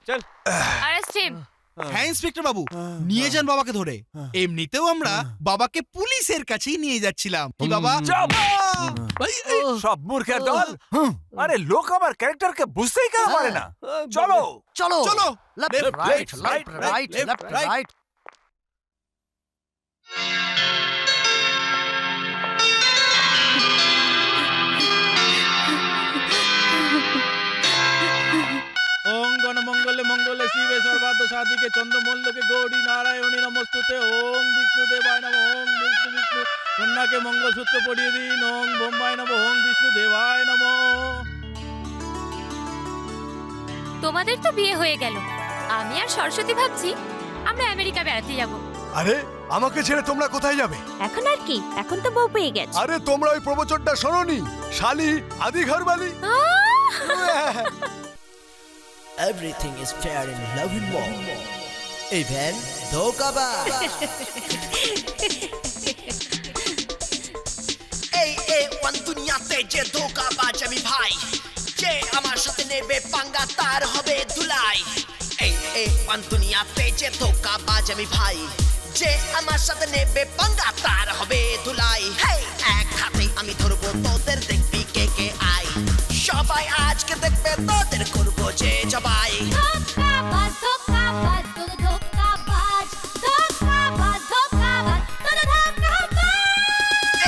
চল অ্যারেস্ট হিম। হ্যাঁ ইন্সপেক্টর বাবু, নিয়ে যান বাবাকে ধরে। এমনিতেও আমরা বাবাকে পুলিশের কাছেই নিয়ে যাচ্ছিলাম। কি বাবা? সব মূর্খের দল। আরে লোক আমার ক্যারেক্টারকে বুঝতেই কেন পারে না। চলো চলো চলো। Left right left right left right. ওং গণমঙ্গলে মঙ্গলে শিবে সর্বার্থ সাধিকে চন্দ্রমল্লকে গৌরী নারায়ণী নমস্তুতে। ওং বিষ্ণুদেবায় নমঃ। ওং বিষ্ণু বিষ্ণু কন্যাকে মঙ্গলসূত্র পরিয়ে দিন। ওং বোম্বাই নমঃ। ওং বিষ্ণুদেবায় নমঃ। তোমাদের তো বিয়ে হয়ে গেল, আমি আর সরস্বতী ভাবছি আমরা আমেরিকা বেড়াতে যাব। আরে আমাকে ছেড়ে তোমরা কোথায় যাবে? এখন আর কি, এখন তো বউ পেয়ে গেছে। আরে তোমরা ওই প্রবচনটা শোনোনি? শালি আদি ঘরবালি। Everything is fair in love and war. Even ধোঁকাবাজ। এই ওয়ান দুনিয়াতে যে ধোঁকাবাজ আমি ভাই, যে আমার সাথে নেবে পাঙ্গা তার হবে ধুলাই। এই ওয়ান দুনিয়াতে যে ধোঁকাবাজ আমি ভাই, যে আমার সাথে নেবে পাঙ্গা তার হবে ধুলাই। এক হাতে আমি ধরবো তোদের, দেখবি কে কে আই। সবাই আজকে দেখবে তোদের করবো যে জবাই। ধোঁকাবাজ ধোঁকাবাজ তোর ধোঁকাবাজ ধোঁকাবাজ ধোঁকাবাজ তোর ধোঁকাবাজ।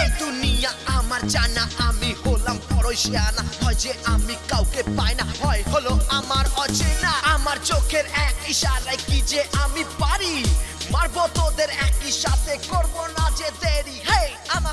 এই দুনিয়া আমার জানা, আমি হলাম পরশিয়ানা। হয় যে আমি কাউকে পাই না, হয় হলো আমার অচেনা। আমার চোখের এক ইশারায় কি যে আমি পারি, মারবো তোদের একই সাথে, করবো না যে দেরি। আমার